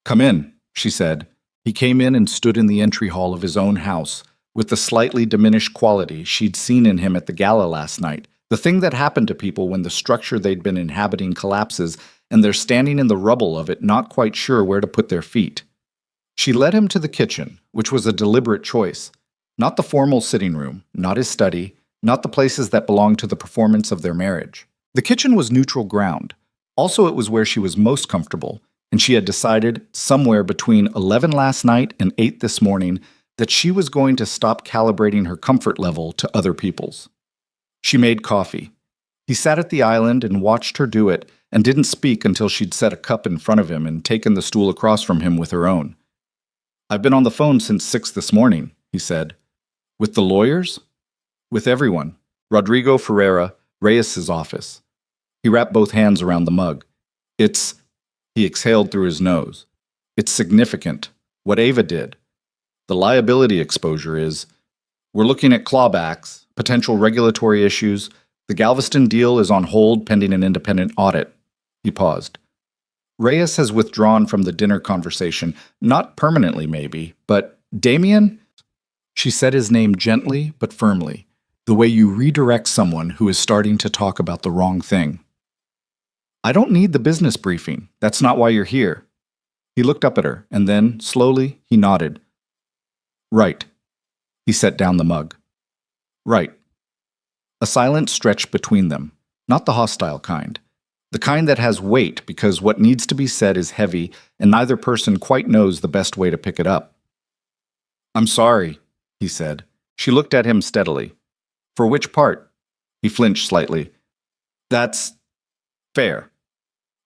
"Come in," she said. He came in and stood in the entry hall of his own house, with the slightly diminished quality she'd seen in him at the gala last night, the thing that happened to people when the structure they'd been inhabiting collapses and they're standing in the rubble of it not quite sure where to put their feet. She led him to the kitchen, which was a deliberate choice. Not the formal sitting room, not his study, not the places that belonged to the performance of their marriage. The kitchen was neutral ground. Also, it was where she was most comfortable, and she had decided, somewhere between 11 last night and 8 this morning, that she was going to stop calibrating her comfort level to other people's. She made coffee. He sat at the island and watched her do it, and didn't speak until she'd set a cup in front of him and taken the stool across from him with her own. "I've been on the phone since 6 this morning," he said. "With the lawyers?" "With everyone. Rodrigo Ferreira, Reyes's office." He wrapped both hands around the mug. He exhaled through his nose. "It's significant. What Ava did. The liability exposure is. We're looking at clawbacks, potential regulatory issues. The Galveston deal is on hold pending an independent audit." He paused. "Reyes has withdrawn from the dinner conversation, not permanently maybe, but Damien?" She said his name gently but firmly, the way you redirect someone who is starting to talk about the wrong thing. "I don't need the business briefing. That's not why you're here." He looked up at her, and then, slowly, he nodded. "Right." He set down the mug. Right. A silence stretched between them, not the hostile kind. The kind that has weight because what needs to be said is heavy and neither person quite knows the best way to pick it up. I'm sorry, he said. She looked at him steadily. For which part? He flinched slightly. That's fair.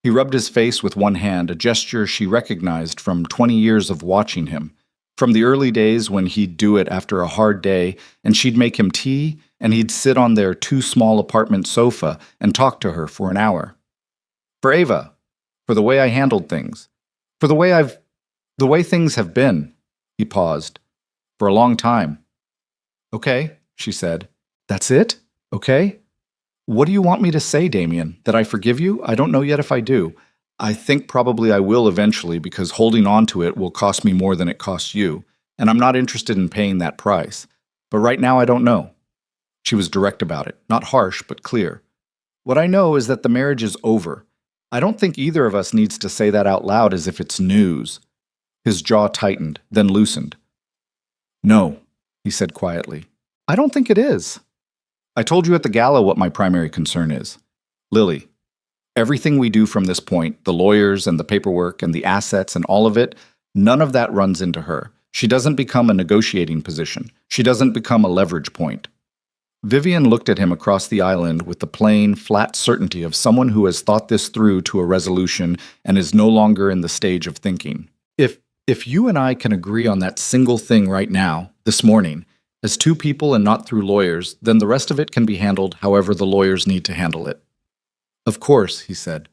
He rubbed his face with one hand, a gesture she recognized from 20 years of watching him. From the early days when he'd do it after a hard day, and she'd make him tea, and he'd sit on their too-small apartment sofa and talk to her for an hour. For Ava, for the way I handled things, for the way things have been. He paused. For a long time. Okay, she said. That's it? Okay? What do you want me to say, Damien? That I forgive you? I don't know yet if I do. I think probably I will eventually because holding on to it will cost me more than it costs you, and I'm not interested in paying that price. But right now I don't know. She was direct about it, not harsh, but clear. What I know is that the marriage is over. I don't think either of us needs to say that out loud as if it's news. His jaw tightened, then loosened. No, he said quietly. I don't think it is. I told you at the gala what my primary concern is. Lily, everything we do from this point, the lawyers and the paperwork and the assets and all of it, none of that runs into her. She doesn't become a negotiating position. She doesn't become a leverage point. Vivian looked at him across the island with the plain, flat certainty of someone who has thought this through to a resolution and is no longer in the stage of thinking. If you and I can agree on that single thing right now, this morning, as two people and not through lawyers, then the rest of it can be handled however the lawyers need to handle it. Of course, he said.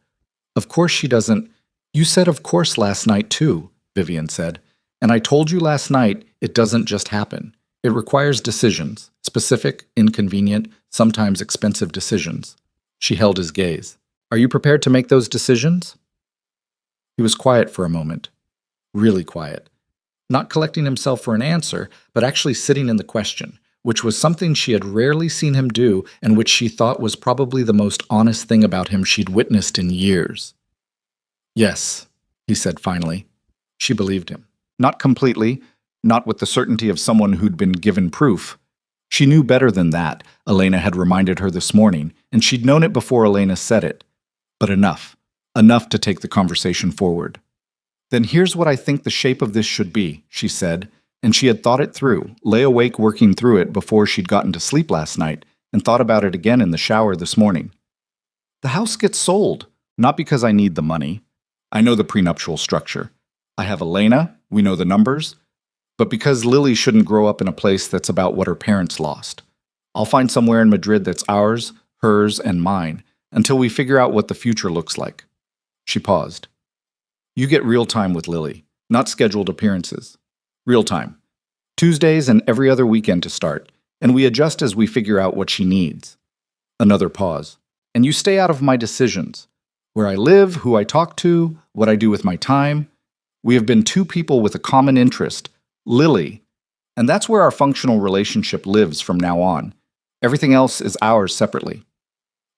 Of course she doesn't. You said of course last night too, Vivian said. And I told you last night it doesn't just happen. It requires decisions, specific, inconvenient, sometimes expensive decisions. She held his gaze. Are you prepared to make those decisions? He was quiet for a moment. Really quiet. Not collecting himself for an answer, but actually sitting in the question, which was something she had rarely seen him do and which she thought was probably the most honest thing about him she'd witnessed in years. Yes, he said finally. She believed him. Not completely, not with the certainty of someone who'd been given proof. She knew better than that, Elena had reminded her this morning, and she'd known it before Elena said it. But enough. Enough to take the conversation forward. Then here's what I think the shape of this should be, she said, and she had thought it through, lay awake working through it before she'd gotten to sleep last night, and thought about it again in the shower this morning. The house gets sold, not because I need the money. I know the prenuptial structure. I have Elena, we know the numbers, but because Lily shouldn't grow up in a place that's about what her parents lost. I'll find somewhere in Madrid that's ours, hers, and mine, until we figure out what the future looks like. She paused. You get real time with Lily, not scheduled appearances. Real time. Tuesdays and every other weekend to start, and we adjust as we figure out what she needs. Another pause. And you stay out of my decisions. Where I live, who I talk to, what I do with my time. We have been two people with a common interest, Lily, and that's where our functional relationship lives from now on. Everything else is ours separately.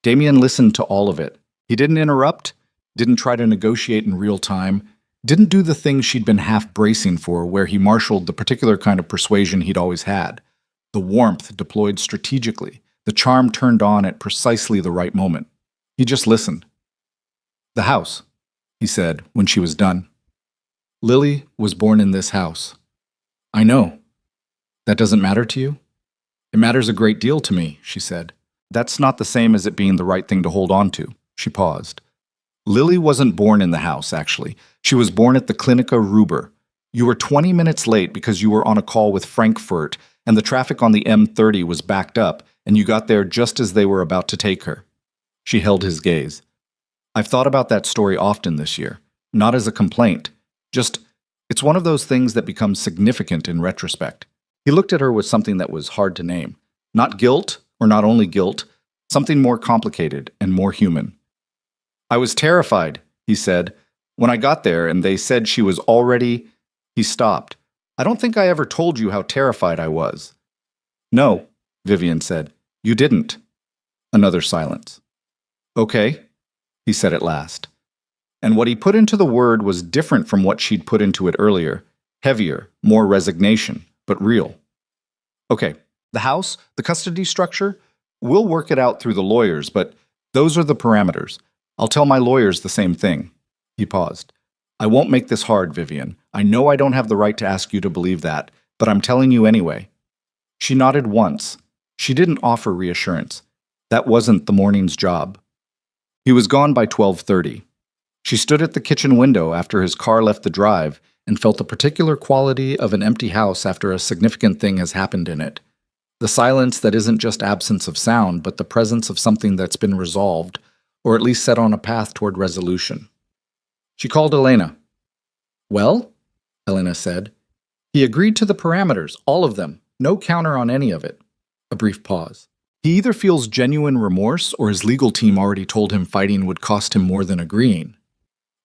Damien listened to all of it. He didn't interrupt, didn't try to negotiate in real time, didn't do the thing she'd been half bracing for where he marshaled the particular kind of persuasion he'd always had. The warmth deployed strategically, the charm turned on at precisely the right moment. He just listened. The house, he said when she was done. Lily was born in this house. I know. That doesn't matter to you? It matters a great deal to me, she said. That's not the same as it being the right thing to hold on to. She paused. Lily wasn't born in the house, actually. She was born at the Clinica Ruber. You were 20 minutes late because you were on a call with Frankfurt, and the traffic on the M30 was backed up, and you got there just as they were about to take her. She held his gaze. I've thought about that story often this year. Not as a complaint. Just, it's one of those things that becomes significant in retrospect. He looked at her with something that was hard to name. Not guilt, or not only guilt, something more complicated and more human. I was terrified, he said. When I got there and they said she was already... He stopped. I don't think I ever told you how terrified I was. No, Vivian said. You didn't. Another silence. Okay, he said at last. And what he put into the word was different from what she'd put into it earlier. Heavier, more resignation, but real. Okay, the house, the custody structure, we'll work it out through the lawyers, but those are the parameters. I'll tell my lawyers the same thing. He paused. I won't make this hard, Vivian. I know I don't have the right to ask you to believe that, but I'm telling you anyway. She nodded once. She didn't offer reassurance. That wasn't the morning's job. He was gone by 12:30. She stood at the kitchen window after his car left the drive and felt the particular quality of an empty house after a significant thing has happened in it. The silence that isn't just absence of sound, but the presence of something that's been resolved, or at least set on a path toward resolution. She called Elena. Well, Elena said. He agreed to the parameters, all of them. No counter on any of it. A brief pause. He either feels genuine remorse or his legal team already told him fighting would cost him more than agreeing.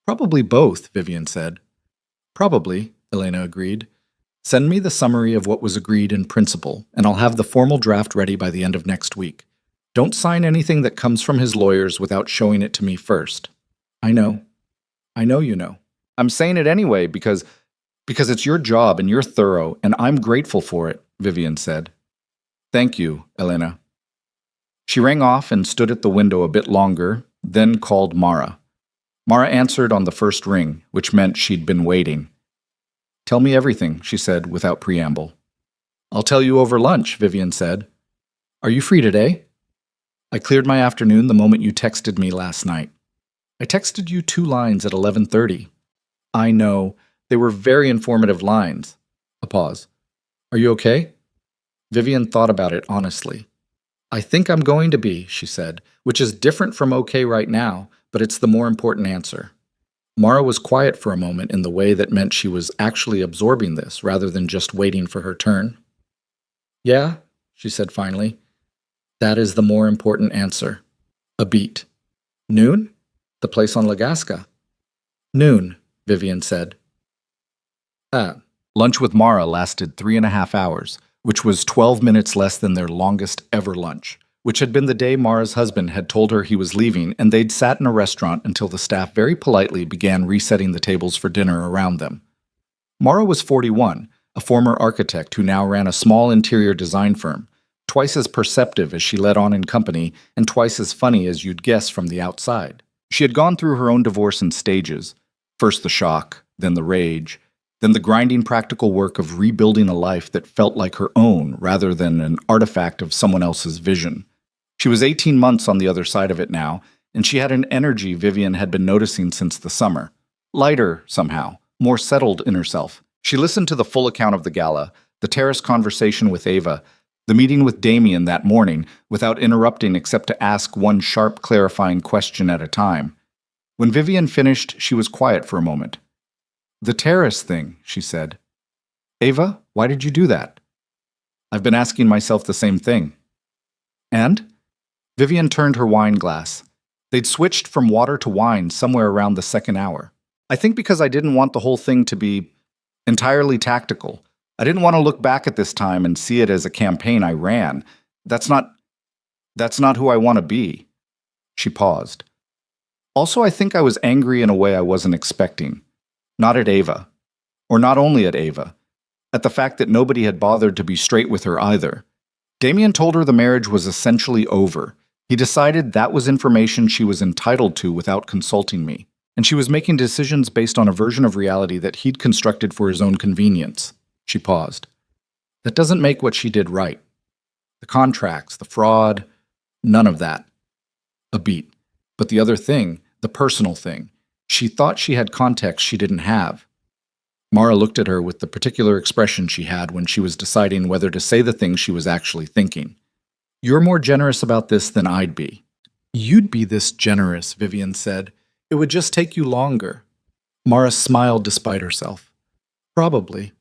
Probably both, Vivian said. Probably, Elena agreed. Send me the summary of what was agreed in principle, and I'll have the formal draft ready by the end of next week. Don't sign anything that comes from his lawyers without showing it to me first. I know. I know you know. I'm saying it anyway because it's your job and you're thorough, and I'm grateful for it, Vivian said. Thank you, Elena. She rang off and stood at the window a bit longer, then called Mara. Mara answered on the first ring, which meant she'd been waiting. Tell me everything, she said without preamble. I'll tell you over lunch, Vivian said. Are you free today? I cleared my afternoon the moment you texted me last night. I texted you 2 lines at 11:30. I know. They were very informative lines. A pause. Are you okay? Vivian thought about it honestly. I think I'm going to be, she said, which is different from okay right now, but it's the more important answer. Mara was quiet for a moment in the way that meant she was actually absorbing this rather than just waiting for her turn. Yeah, she said finally. That is the more important answer. A beat. Noon? The place on Legasca. Noon, Vivian said. Lunch with Mara lasted 3.5 hours, which was 12 minutes less than their longest ever lunch, which had been the day Mara's husband had told her he was leaving, and they'd sat in a restaurant until the staff very politely began resetting the tables for dinner around them. Mara was 41, a former architect who now ran a small interior design firm, twice as perceptive as she let on in company, and twice as funny as you'd guess from the outside. She had gone through her own divorce in stages, first the shock, then the rage, then the grinding practical work of rebuilding a life that felt like her own rather than an artifact of someone else's vision. She was 18 months on the other side of it now, and she had an energy Vivian had been noticing since the summer. Lighter, somehow, more settled in herself. She listened to the full account of the gala, the terrace conversation with Ava, the meeting with Damien that morning, without interrupting except to ask one sharp, clarifying question at a time. When Vivian finished, she was quiet for a moment. The terrace thing, she said. Ava, why did you do that? I've been asking myself the same thing. And? Vivian turned her wine glass. They'd switched from water to wine somewhere around the second hour. I think because I didn't want the whole thing to be entirely tactical. I didn't want to look back at this time and see it as a campaign I ran. That's not who I want to be. She paused. Also, I think I was angry in a way I wasn't expecting. Not at Ava. Or not only at Ava. At the fact that nobody had bothered to be straight with her either. Damien told her the marriage was essentially over. He decided that was information she was entitled to without consulting me. And she was making decisions based on a version of reality that he'd constructed for his own convenience. She paused. That doesn't make what she did right. The contracts, the fraud, none of that. A beat. But the other thing, the personal thing, she thought she had context she didn't have. Mara looked at her with the particular expression she had when she was deciding whether to say the things she was actually thinking. You're more generous about this than I'd be. You'd be this generous, Vivian said. It would just take you longer. Mara smiled despite herself. Probably.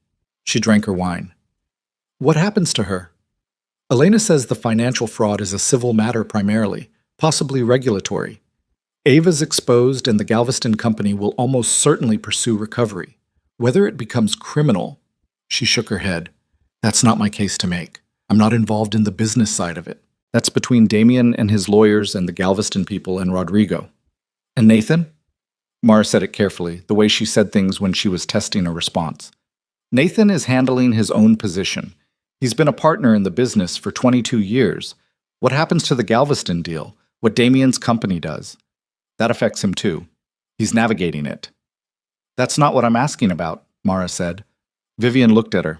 She drank her wine. What happens to her? Elena says the financial fraud is a civil matter primarily, possibly regulatory. Ava's exposed and the Galveston company will almost certainly pursue recovery. Whether it becomes criminal, she shook her head. That's not my case to make. I'm not involved in the business side of it. That's between Damien and his lawyers and the Galveston people and Rodrigo. And Nathan? Mara said it carefully, the way she said things when she was testing a response. Nathan is handling his own position. He's been a partner in the business for 22 years. What happens to the Galveston deal? What Damien's company does? That affects him too. He's navigating it. That's not what I'm asking about, Mara said. Vivian looked at her.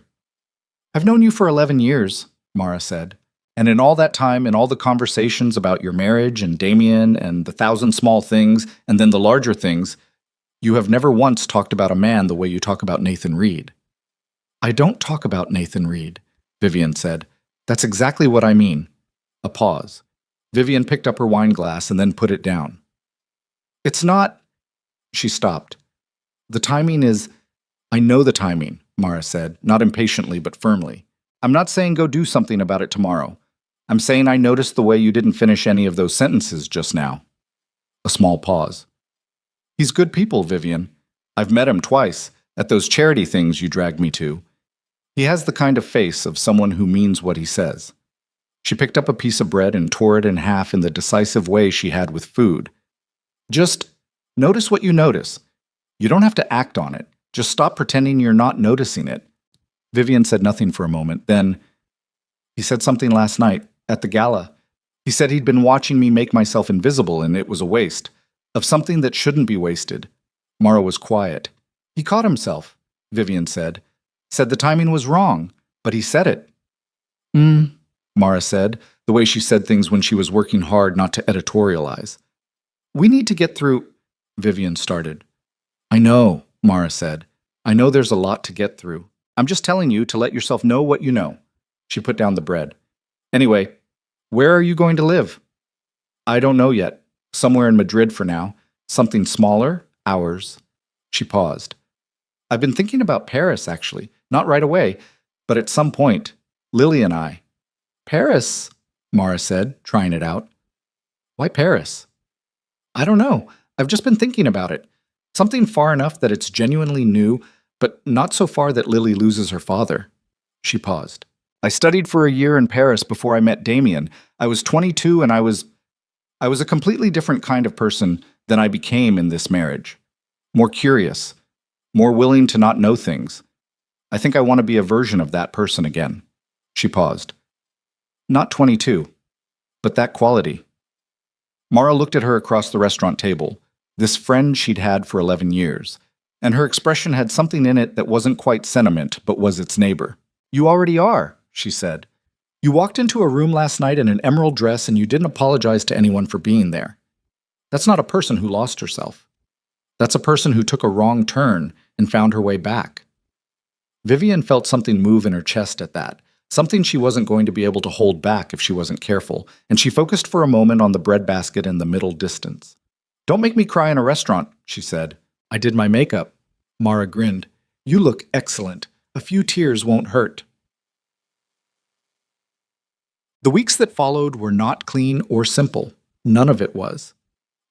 I've known you for 11 years, Mara said. And in all that time, in all the conversations about your marriage and Damien and the thousand small things and then the larger things, you have never once talked about a man the way you talk about Nathan Reed. I don't talk about Nathan Reed, Vivian said. That's exactly what I mean. A pause. Vivian picked up her wine glass and then put it down. It's not... She stopped. The timing is... I know the timing, Mara said, not impatiently but firmly. I'm not saying go do something about it tomorrow. I'm saying I noticed the way you didn't finish any of those sentences just now. A small pause. He's good people, Vivian. I've met him twice, at those charity things you dragged me to. He has the kind of face of someone who means what he says. She picked up a piece of bread and tore it in half in the decisive way she had with food. Just notice what you notice. You don't have to act on it. Just stop pretending you're not noticing it. Vivian said nothing for a moment. Then, he said something last night, at the gala. He said he'd been watching me make myself invisible and it was a waste. Of something that shouldn't be wasted. Mara was quiet. He caught himself, Vivian said. Said the timing was wrong, but he said it. Mara said, the way she said things when she was working hard not to editorialize. We need to get through, Vivian started. I know, Mara said. I know there's a lot to get through. I'm just telling you to let yourself know what you know. She put down the bread. Anyway, where are you going to live? I don't know yet. Somewhere in Madrid for now. Something smaller, ours. She paused. I've been thinking about Paris, actually. Not right away, but at some point. Lily and I. Paris, Mara said, trying it out. Why Paris? I don't know. I've just been thinking about it. Something far enough that it's genuinely new, but not so far that Lily loses her father. She paused. I studied for a year in Paris before I met Damien. I was 22 and I was a completely different kind of person than I became in this marriage. More curious, more willing to not know things. I think I want to be a version of that person again. She paused. Not 22, but that quality. Mara looked at her across the restaurant table, this friend she'd had for 11 years, and her expression had something in it that wasn't quite sentiment, but was its neighbor. You already are, she said. You walked into a room last night in an emerald dress and you didn't apologize to anyone for being there. That's not a person who lost herself. That's a person who took a wrong turn and found her way back. Vivian felt something move in her chest at that, something she wasn't going to be able to hold back if she wasn't careful, and she focused for a moment on the breadbasket in the middle distance. Don't make me cry in a restaurant, she said. I did my makeup. Mara grinned. You look excellent. A few tears won't hurt. The weeks that followed were not clean or simple. None of it was.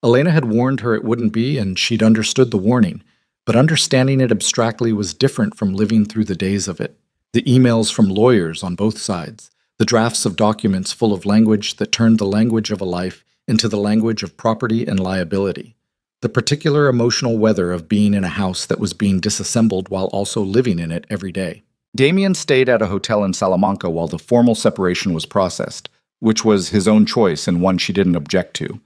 Elena had warned her it wouldn't be, and she'd understood the warning, but understanding it abstractly was different from living through the days of it. The emails from lawyers on both sides, the drafts of documents full of language that turned the language of a life into the language of property and liability, the particular emotional weather of being in a house that was being disassembled while also living in it every day. Damien stayed at a hotel in Salamanca while the formal separation was processed, which was his own choice and one she didn't object to.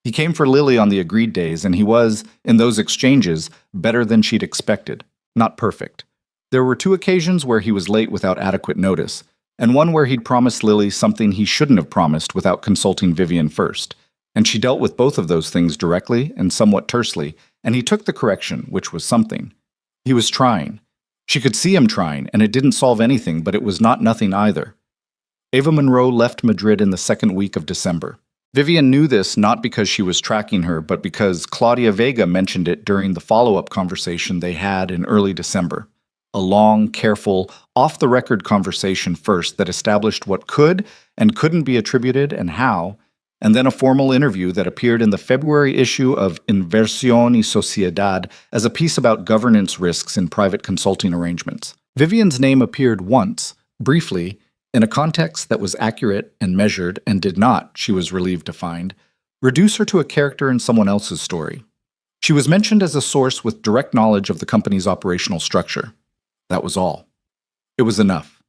He came for Lily on the agreed days, and he was, in those exchanges, better than she'd expected. Not perfect. There were 2 occasions where he was late without adequate notice, and one where he'd promised Lily something he shouldn't have promised without consulting Vivian first. And she dealt with both of those things directly and somewhat tersely, and he took the correction, which was something. He was trying. She could see him trying, and it didn't solve anything, but it was not nothing either. Ava Monroe left Madrid in the 2nd week of December. Vivian knew this not because she was tracking her, but because Claudia Vega mentioned it during the follow-up conversation they had in early December. A long, careful, off-the-record conversation first that established what could and couldn't be attributed and how, and then a formal interview that appeared in the February issue of Inversión y Sociedad as a piece about governance risks in private consulting arrangements. Vivian's name appeared once, briefly, in a context that was accurate and measured and did not, she was relieved to find, reduce her to a character in someone else's story. She was mentioned as a source with direct knowledge of the company's operational structure. That was all. It was enough.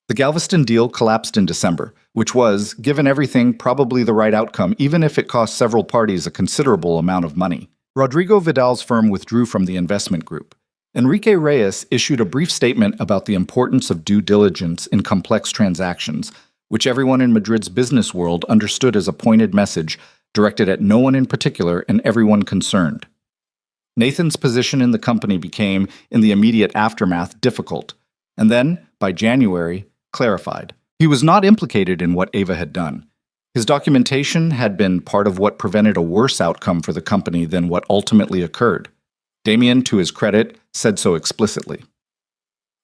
The The Galveston deal collapsed in December, which was, given everything, probably the right outcome, even if it cost several parties a considerable amount of money. Rodrigo Vidal's firm withdrew from the investment group. Enrique Reyes issued a brief statement about the importance of due diligence in complex transactions, which everyone in Madrid's business world understood as a pointed message directed at no one in particular and everyone concerned. Nathan's position in the company became, in the immediate aftermath, difficult, and then, by January, clarified. He was not implicated in what Ava had done. His documentation had been part of what prevented a worse outcome for the company than what ultimately occurred. Damien, to his credit, said so explicitly.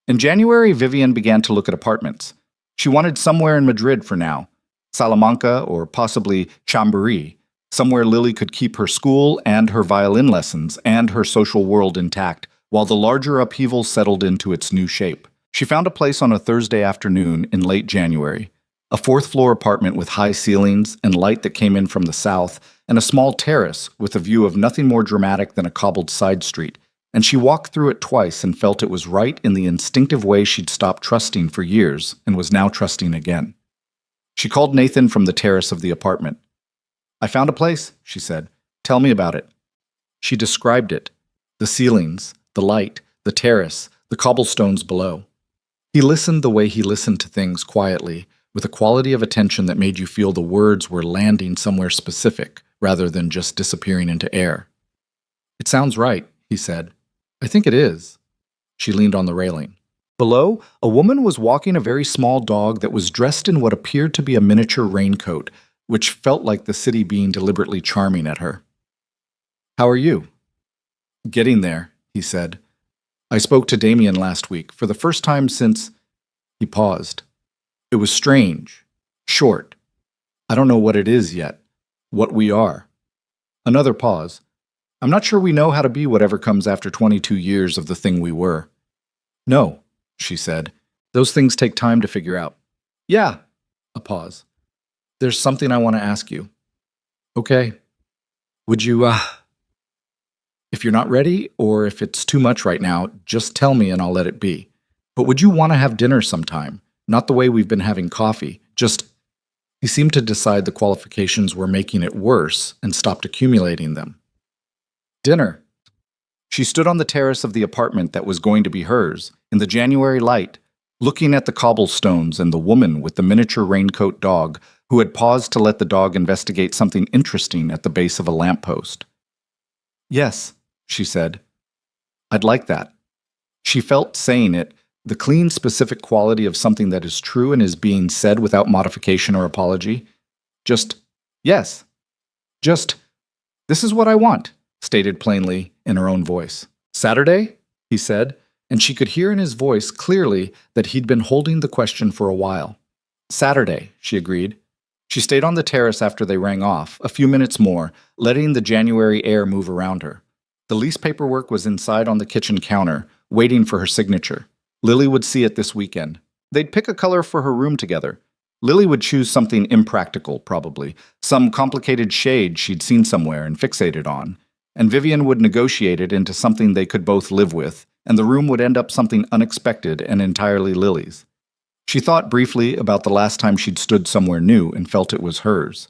In January, Vivian began to look at apartments. She wanted somewhere in Madrid for now, Salamanca or possibly Chamberí, somewhere Lily could keep her school and her violin lessons and her social world intact, while the larger upheaval settled into its new shape. She found a place on a Thursday afternoon in late January, a fourth-floor apartment with high ceilings and light that came in from the south, and a small terrace with a view of nothing more dramatic than a cobbled side street, and she walked through it twice and felt it was right in the instinctive way she'd stopped trusting for years and was now trusting again. She called Nathan from the terrace of the apartment. "I found a place," she said. "Tell me about it." She described it: the ceilings, the light, the terrace, the cobblestones below. He listened the way he listened to things quietly, with a quality of attention that made you feel the words were landing somewhere specific, rather than just disappearing into air. "It sounds right," he said. "I think it is." She leaned on the railing. Below, a woman was walking a very small dog that was dressed in what appeared to be a miniature raincoat, which felt like the city being deliberately charming at her. "How are you?" "Getting there," he said. "I spoke to Damien last week, for the first time since—" He paused. "It was strange, short. I don't know what it is yet, what we are." Another pause. "I'm not sure we know how to be whatever comes after 22 years of the thing we were." "No," she said. "Those things take time to figure out." "Yeah." A pause. "There's something I want to ask you." "Okay. Would you, If you're not ready, or if it's too much right now, just tell me and I'll let it be. But would you want to have dinner sometime? Not the way we've been having coffee, just—" He seemed to decide the qualifications were making it worse and stopped accumulating them. "Dinner." She stood on the terrace of the apartment that was going to be hers, in the January light, looking at the cobblestones and the woman with the miniature raincoat dog, who had paused to let the dog investigate something interesting at the base of a lamppost. "Yes," she said. "I'd like that." She felt saying it, the clean, specific quality of something that is true and is being said without modification or apology. Just, yes. Just, "This is what I want," stated plainly in her own voice. "Saturday?" he said, and she could hear in his voice clearly that he'd been holding the question for a while. "Saturday," she agreed. She stayed on the terrace after they rang off, a few minutes more, letting the January air move around her. The lease paperwork was inside on the kitchen counter, waiting for her signature. Lily would see it this weekend. They'd pick a color for her room together. Lily would choose something impractical, probably, some complicated shade she'd seen somewhere and fixated on, and Vivian would negotiate it into something they could both live with, and the room would end up something unexpected and entirely Lily's. She thought briefly about the last time she'd stood somewhere new and felt it was hers.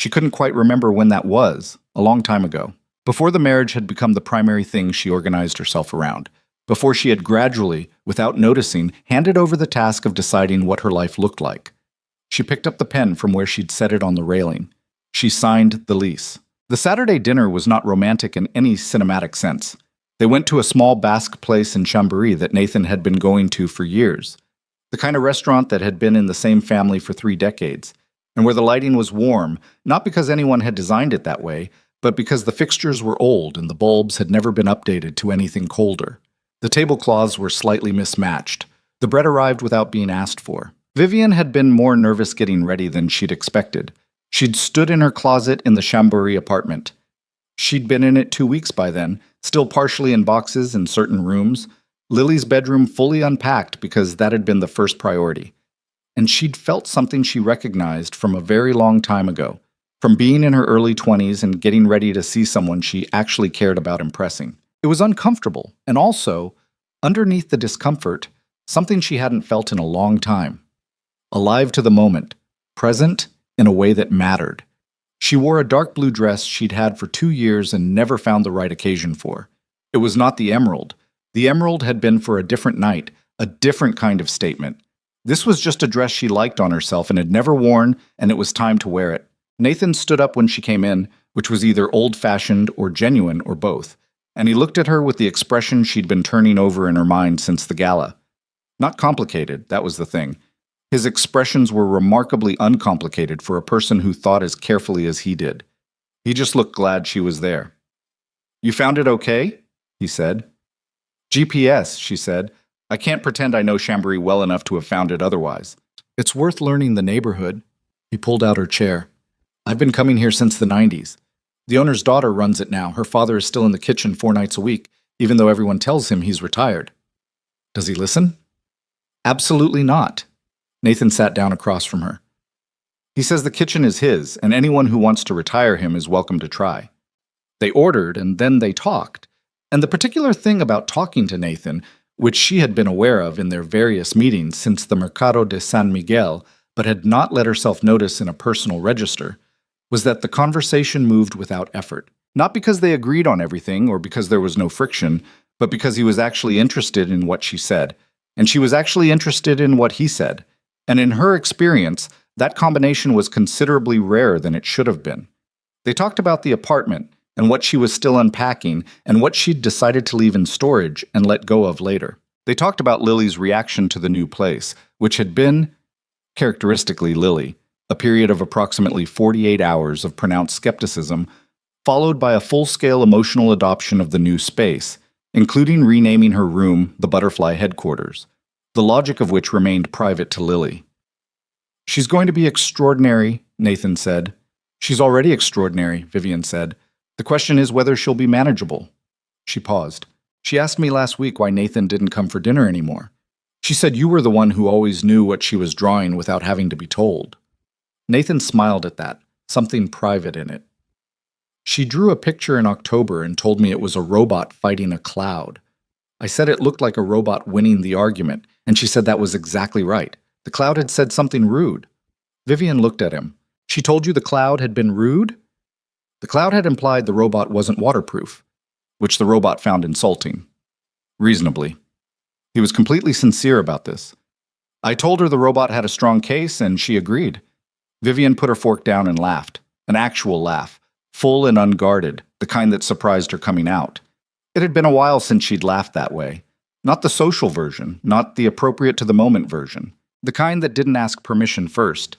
She couldn't quite remember when that was, a long time ago, before the marriage had become the primary thing she organized herself around, before she had gradually, without noticing, handed over the task of deciding what her life looked like. She picked up the pen from where she'd set it on the railing. She signed the lease. The Saturday dinner was not romantic in any cinematic sense. They went to a small Basque place in Chamberí that Nathan had been going to for years. The kind of restaurant that had been in the same family for 3 decades, and where the lighting was warm, not because anyone had designed it that way, but because the fixtures were old and the bulbs had never been updated to anything colder. The tablecloths were slightly mismatched. The bread arrived without being asked for. Vivian had been more nervous getting ready than she'd expected. She'd stood in her closet in the Chamberí apartment. She'd been in it 2 weeks by then, still partially in boxes in certain rooms, Lily's bedroom fully unpacked because that had been the first priority. And she'd felt something she recognized from a very long time ago, from being in her early 20s and getting ready to see someone she actually cared about impressing. It was uncomfortable, and also, underneath the discomfort, something she hadn't felt in a long time. alive to the moment, present in a way that mattered. She wore a dark blue dress she'd had for 2 years and never found the right occasion for. It was not the emerald. The emerald had been for a different night, a different kind of statement. This was just a dress she liked on herself and had never worn, and it was time to wear it. Nathan stood up when she came in, which was either old-fashioned or genuine or both, and he looked at her with the expression she'd been turning over in her mind since the gala. Not complicated, that was the thing. His expressions were remarkably uncomplicated for a person who thought as carefully as he did. He just looked glad she was there. "You found it okay?" he said. "GPS," she said. "I can't pretend I know Chambéry well enough to have found it otherwise. It's worth learning the neighborhood." He pulled out her chair. "I've been coming here since the 90s. The owner's daughter runs it now. Her father is still in the kitchen 4 nights a week, even though everyone tells him he's retired." "Does he listen?" "Absolutely not." Nathan sat down across from her. "He says the kitchen is his, and anyone who wants to retire him is welcome to try." They ordered, and then they talked. And the particular thing about talking to Nathan, which she had been aware of in their various meetings since the Mercado de San Miguel, but had not let herself notice in a personal register, was that the conversation moved without effort. Not because they agreed on everything or because there was no friction, but because he was actually interested in what she said, and she was actually interested in what he said. And in her experience, that combination was considerably rarer than it should have been. They talked about the apartment, and what she was still unpacking, and what she'd decided to leave in storage and let go of later. They talked about Lily's reaction to the new place, which had been, characteristically Lily, a period of approximately 48 hours of pronounced skepticism, followed by a full-scale emotional adoption of the new space, including renaming her room the Butterfly Headquarters, the logic of which remained private to Lily. "She's going to be extraordinary," Nathan said. "She's already extraordinary," Vivian said. "The question is whether she'll be manageable." She paused. "She asked me last week why Nathan didn't come for dinner anymore. She said you were the one who always knew what she was drawing without having to be told." Nathan smiled at that, something private in it. "She drew a picture in October and told me it was a robot fighting a cloud. I said it looked like a robot winning the argument, and she said that was exactly right. The cloud had said something rude." Vivian looked at him. "She told you the cloud had been rude?" "The cloud had implied the robot wasn't waterproof, which the robot found insulting. Reasonably. He was completely sincere about this. I told her the robot had a strong case, and she agreed." Vivian put her fork down and laughed. An actual laugh, full and unguarded, the kind that surprised her coming out. It had been a while since she'd laughed that way. Not the social version, not the appropriate-to-the-moment version. The kind that didn't ask permission first.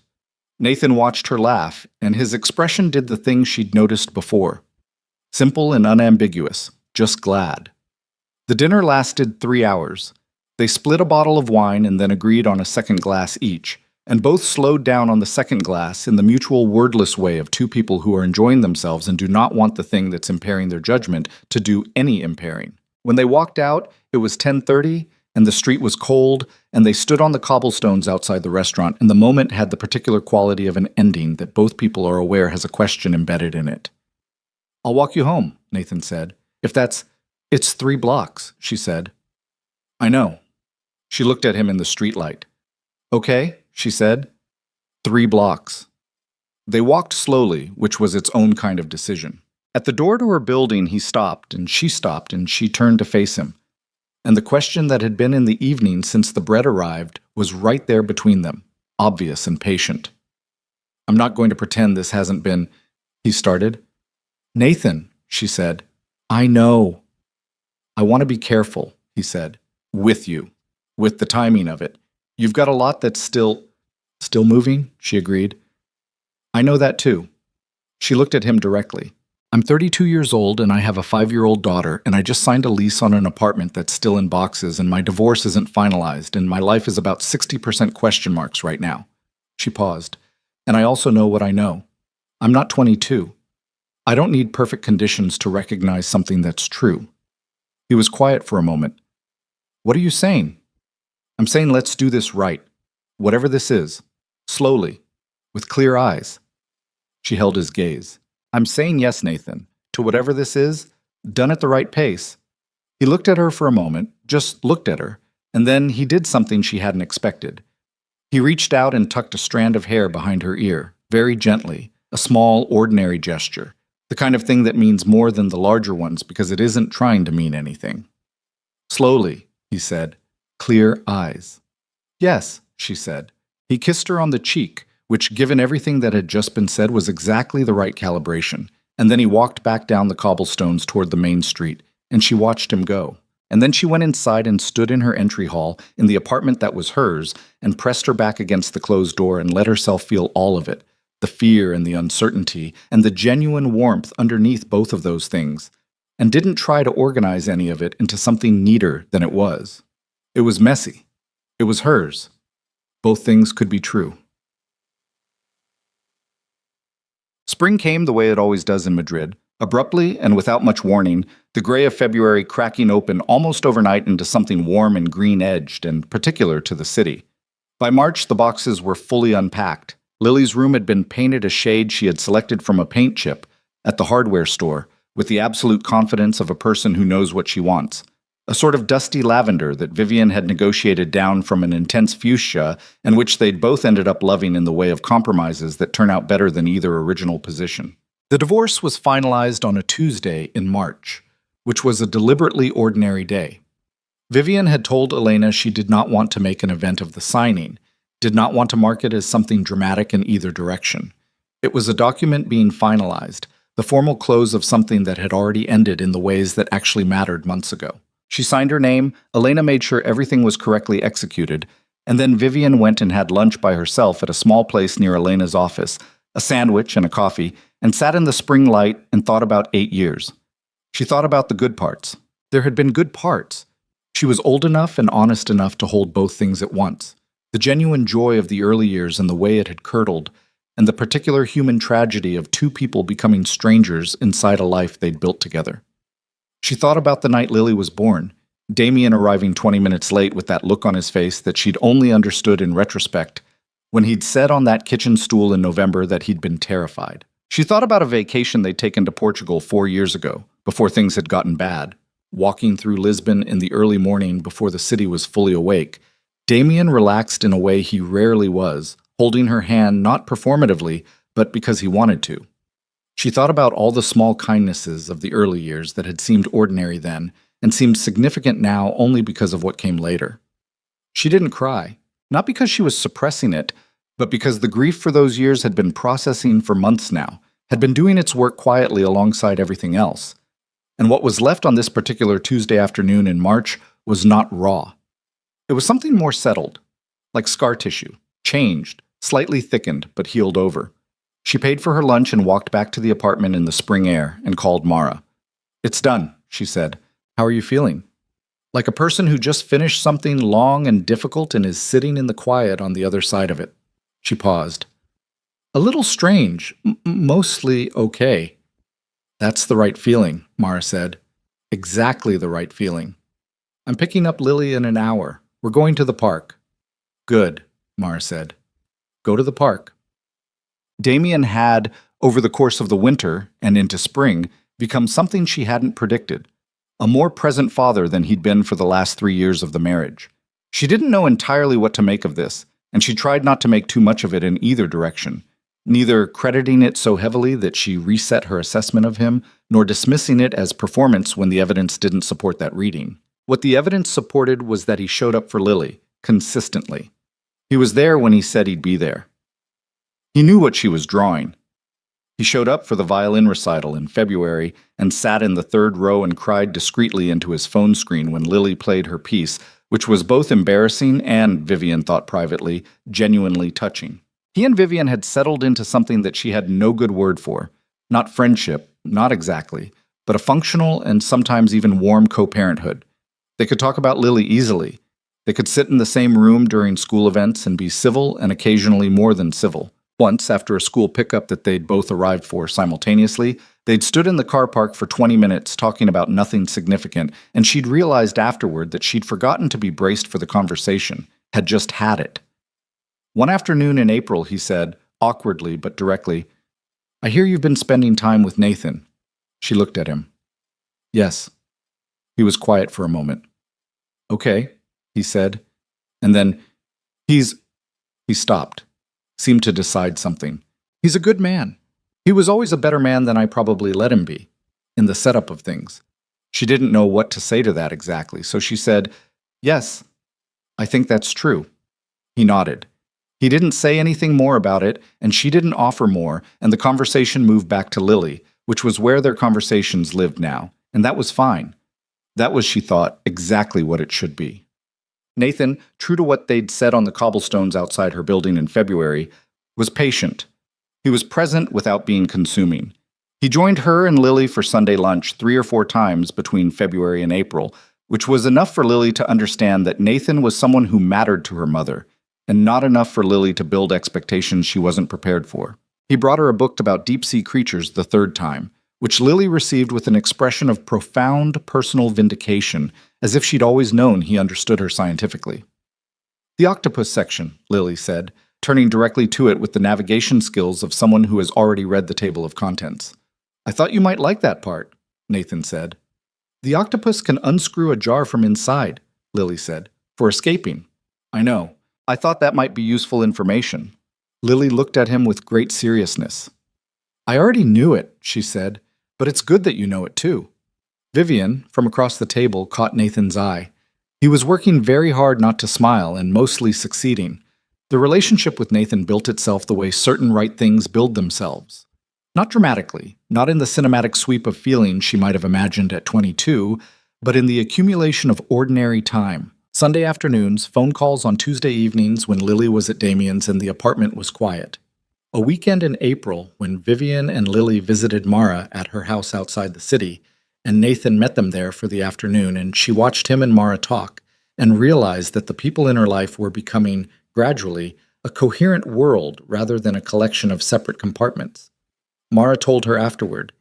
Nathan watched her laugh, and his expression did the thing she'd noticed before. Simple and unambiguous, just glad. The dinner lasted 3 hours. They split a bottle of wine and then agreed on a second glass each, and both slowed down on the second glass in the mutual wordless way of two people who are enjoying themselves and do not want the thing that's impairing their judgment to do any impairing. When they walked out, it was 10:30, and the street was cold, and they stood on the cobblestones outside the restaurant, and the moment had the particular quality of an ending that both people are aware has a question embedded in it. "I'll walk you home," Nathan said. "If that's—" "It's 3 blocks," she said. "I know." She looked at him in the streetlight. "Okay," she said. 3 blocks. They walked slowly, which was its own kind of decision. At the door to her building, he stopped, and she turned to face him. And the question that had been in the evening since the bread arrived was right there between them, obvious and patient. "I'm not going to pretend this hasn't been—" he started. "Nathan," she said, "I know." "I want to be careful," he said, "with you, with the timing of it. You've got a lot that's still moving," she agreed. "I know that too." She looked at him directly. "I'm 32 years old and I have a 5-year-old daughter, and I just signed a lease on an apartment that's still in boxes, and my divorce isn't finalized, and my life is about 60% question marks right now." She paused. "And I also know what I know. I'm not 22. I don't need perfect conditions to recognize something that's true." He was quiet for a moment. "What are you saying?" "I'm saying let's do this right. Whatever this is. Slowly. With clear eyes." She held his gaze. "I'm saying yes, Nathan, to whatever this is, done at the right pace." He looked at her for a moment, just looked at her, and then he did something she hadn't expected. He reached out and tucked a strand of hair behind her ear, very gently, a small, ordinary gesture, the kind of thing that means more than the larger ones because it isn't trying to mean anything. Slowly, he said, clear eyes. Yes, she said. He kissed her on the cheek, which, given everything that had just been said, was exactly the right calibration, and then he walked back down the cobblestones toward the main street, and she watched him go. And then she went inside and stood in her entry hall, in the apartment that was hers, and pressed her back against the closed door and let herself feel all of it, the fear and the uncertainty, and the genuine warmth underneath both of those things, and didn't try to organize any of it into something neater than it was. It was messy. It was hers. Both things could be true. Spring came the way it always does in Madrid, abruptly and without much warning, the gray of February cracking open almost overnight into something warm and green-edged and particular to the city. By March, the boxes were fully unpacked. Lily's room had been painted a shade she had selected from a paint chip at the hardware store, with the absolute confidence of a person who knows what she wants. A sort of dusty lavender that Vivian had negotiated down from an intense fuchsia and which they'd both ended up loving in the way of compromises that turn out better than either original position. The divorce was finalized on a Tuesday in March, which was a deliberately ordinary day. Vivian had told Elena she did not want to make an event of the signing, did not want to mark it as something dramatic in either direction. It was a document being finalized, the formal close of something that had already ended in the ways that actually mattered months ago. She signed her name, Elena made sure everything was correctly executed, and then Vivian went and had lunch by herself at a small place near Elena's office, a sandwich and a coffee, and sat in the spring light and thought about 8 years. She thought about the good parts. There had been good parts. She was old enough and honest enough to hold both things at once. The genuine joy of the early years and the way it had curdled, and the particular human tragedy of two people becoming strangers inside a life they'd built together. She thought about the night Lily was born, Damien arriving 20 minutes late with that look on his face that she'd only understood in retrospect, when he'd said on that kitchen stool in November that he'd been terrified. She thought about a vacation they'd taken to Portugal 4 years ago, before things had gotten bad. Walking through Lisbon in the early morning before the city was fully awake, Damien relaxed in a way he rarely was, holding her hand not performatively, but because he wanted to. She thought about all the small kindnesses of the early years that had seemed ordinary then, and seemed significant now only because of what came later. She didn't cry, not because she was suppressing it, but because the grief for those years had been processing for months now, had been doing its work quietly alongside everything else. And what was left on this particular Tuesday afternoon in March was not raw. It was something more settled, like scar tissue, changed, slightly thickened, but healed over. She paid for her lunch and walked back to the apartment in the spring air and called Mara. "It's done," she said. "How are you feeling?" Like a person who just finished something long and difficult and is sitting in the quiet on the other side of it. She paused. "A little strange, mostly okay." "That's the right feeling," Mara said. "Exactly the right feeling. I'm picking up Lily in an hour. We're going to the park." "Good," Mara said. "Go to the park." Damien had, over the course of the winter and into spring, become something she hadn't predicted. A more present father than he'd been for the last 3 years of the marriage. She didn't know entirely what to make of this, and she tried not to make too much of it in either direction, neither crediting it so heavily that she reset her assessment of him, nor dismissing it as performance when the evidence didn't support that reading. What the evidence supported was that he showed up for Lily, consistently. He was there when he said he'd be there. He knew what she was drawing. He showed up for the violin recital in February and sat in the third row and cried discreetly into his phone screen when Lily played her piece, which was both embarrassing and, Vivian thought privately, genuinely touching. He and Vivian had settled into something that she had no good word for. Not friendship, not exactly, but a functional and sometimes even warm co-parenthood. They could talk about Lily easily. They could sit in the same room during school events and be civil and occasionally more than civil. Once, after a school pickup that they'd both arrived for simultaneously, they'd stood in the car park for 20 minutes talking about nothing significant, and she'd realized afterward that she'd forgotten to be braced for the conversation, had just had it. One afternoon in April, he said, awkwardly but directly, "I hear you've been spending time with Nathan." She looked at him. "Yes." He was quiet for a moment. "Okay," he said, and then, "He's..." He stopped, seemed to decide something. He's a good man. He was always a better man than I probably let him be, in the setup of things. She didn't know what to say to that exactly, so she said, "Yes, I think that's true." He nodded. He didn't say anything more about it, and she didn't offer more, and the conversation moved back to Lily, which was where their conversations lived now, and that was fine. That was, she thought, exactly what it should be. Nathan, true to what they'd said on the cobblestones outside her building in February, was patient. He was present without being consuming. He joined her and Lily for Sunday lunch 3 or 4 times between February and April, which was enough for Lily to understand that Nathan was someone who mattered to her mother, and not enough for Lily to build expectations she wasn't prepared for. He brought her a book about deep-sea creatures the 3rd time, which Lily received with an expression of profound personal vindication, as if she'd always known he understood her scientifically. "The octopus section," Lily said, turning directly to it with the navigation skills of someone who has already read the table of contents. "I thought you might like that part," Nathan said. "The octopus can unscrew a jar from inside," Lily said, "for escaping." "I know. I thought that might be useful information." Lily looked at him with great seriousness. "I already knew it," she said, "but it's good that you know it too." Vivian, from across the table, caught Nathan's eye. He was working very hard not to smile and mostly succeeding. The relationship with Nathan built itself the way certain right things build themselves. Not dramatically, not in the cinematic sweep of feelings she might have imagined at 22, but in the accumulation of ordinary time. Sunday afternoons, phone calls on Tuesday evenings when Lily was at Damien's and the apartment was quiet. A weekend in April when Vivian and Lily visited Mara at her house outside the city, and Nathan met them there for the afternoon, and she watched him and Mara talk, and realized that the people in her life were becoming, gradually, a coherent world rather than a collection of separate compartments. Mara told her afterward,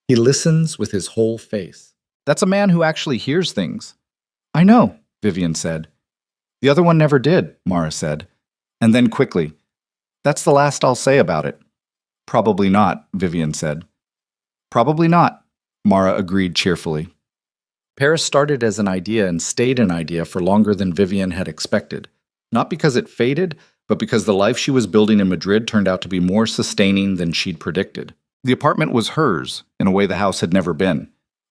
"He listens with his whole face. That's a man who actually hears things." "I know," Vivian said. "The other one never did," Mara said. And then quickly, "That's the last I'll say about it." "Probably not," Vivian said. "Probably not," Mara agreed cheerfully. Paris started as an idea and stayed an idea for longer than Vivian had expected. Not because it faded, but because the life she was building in Madrid turned out to be more sustaining than she'd predicted. The apartment was hers, in a way the house had never been.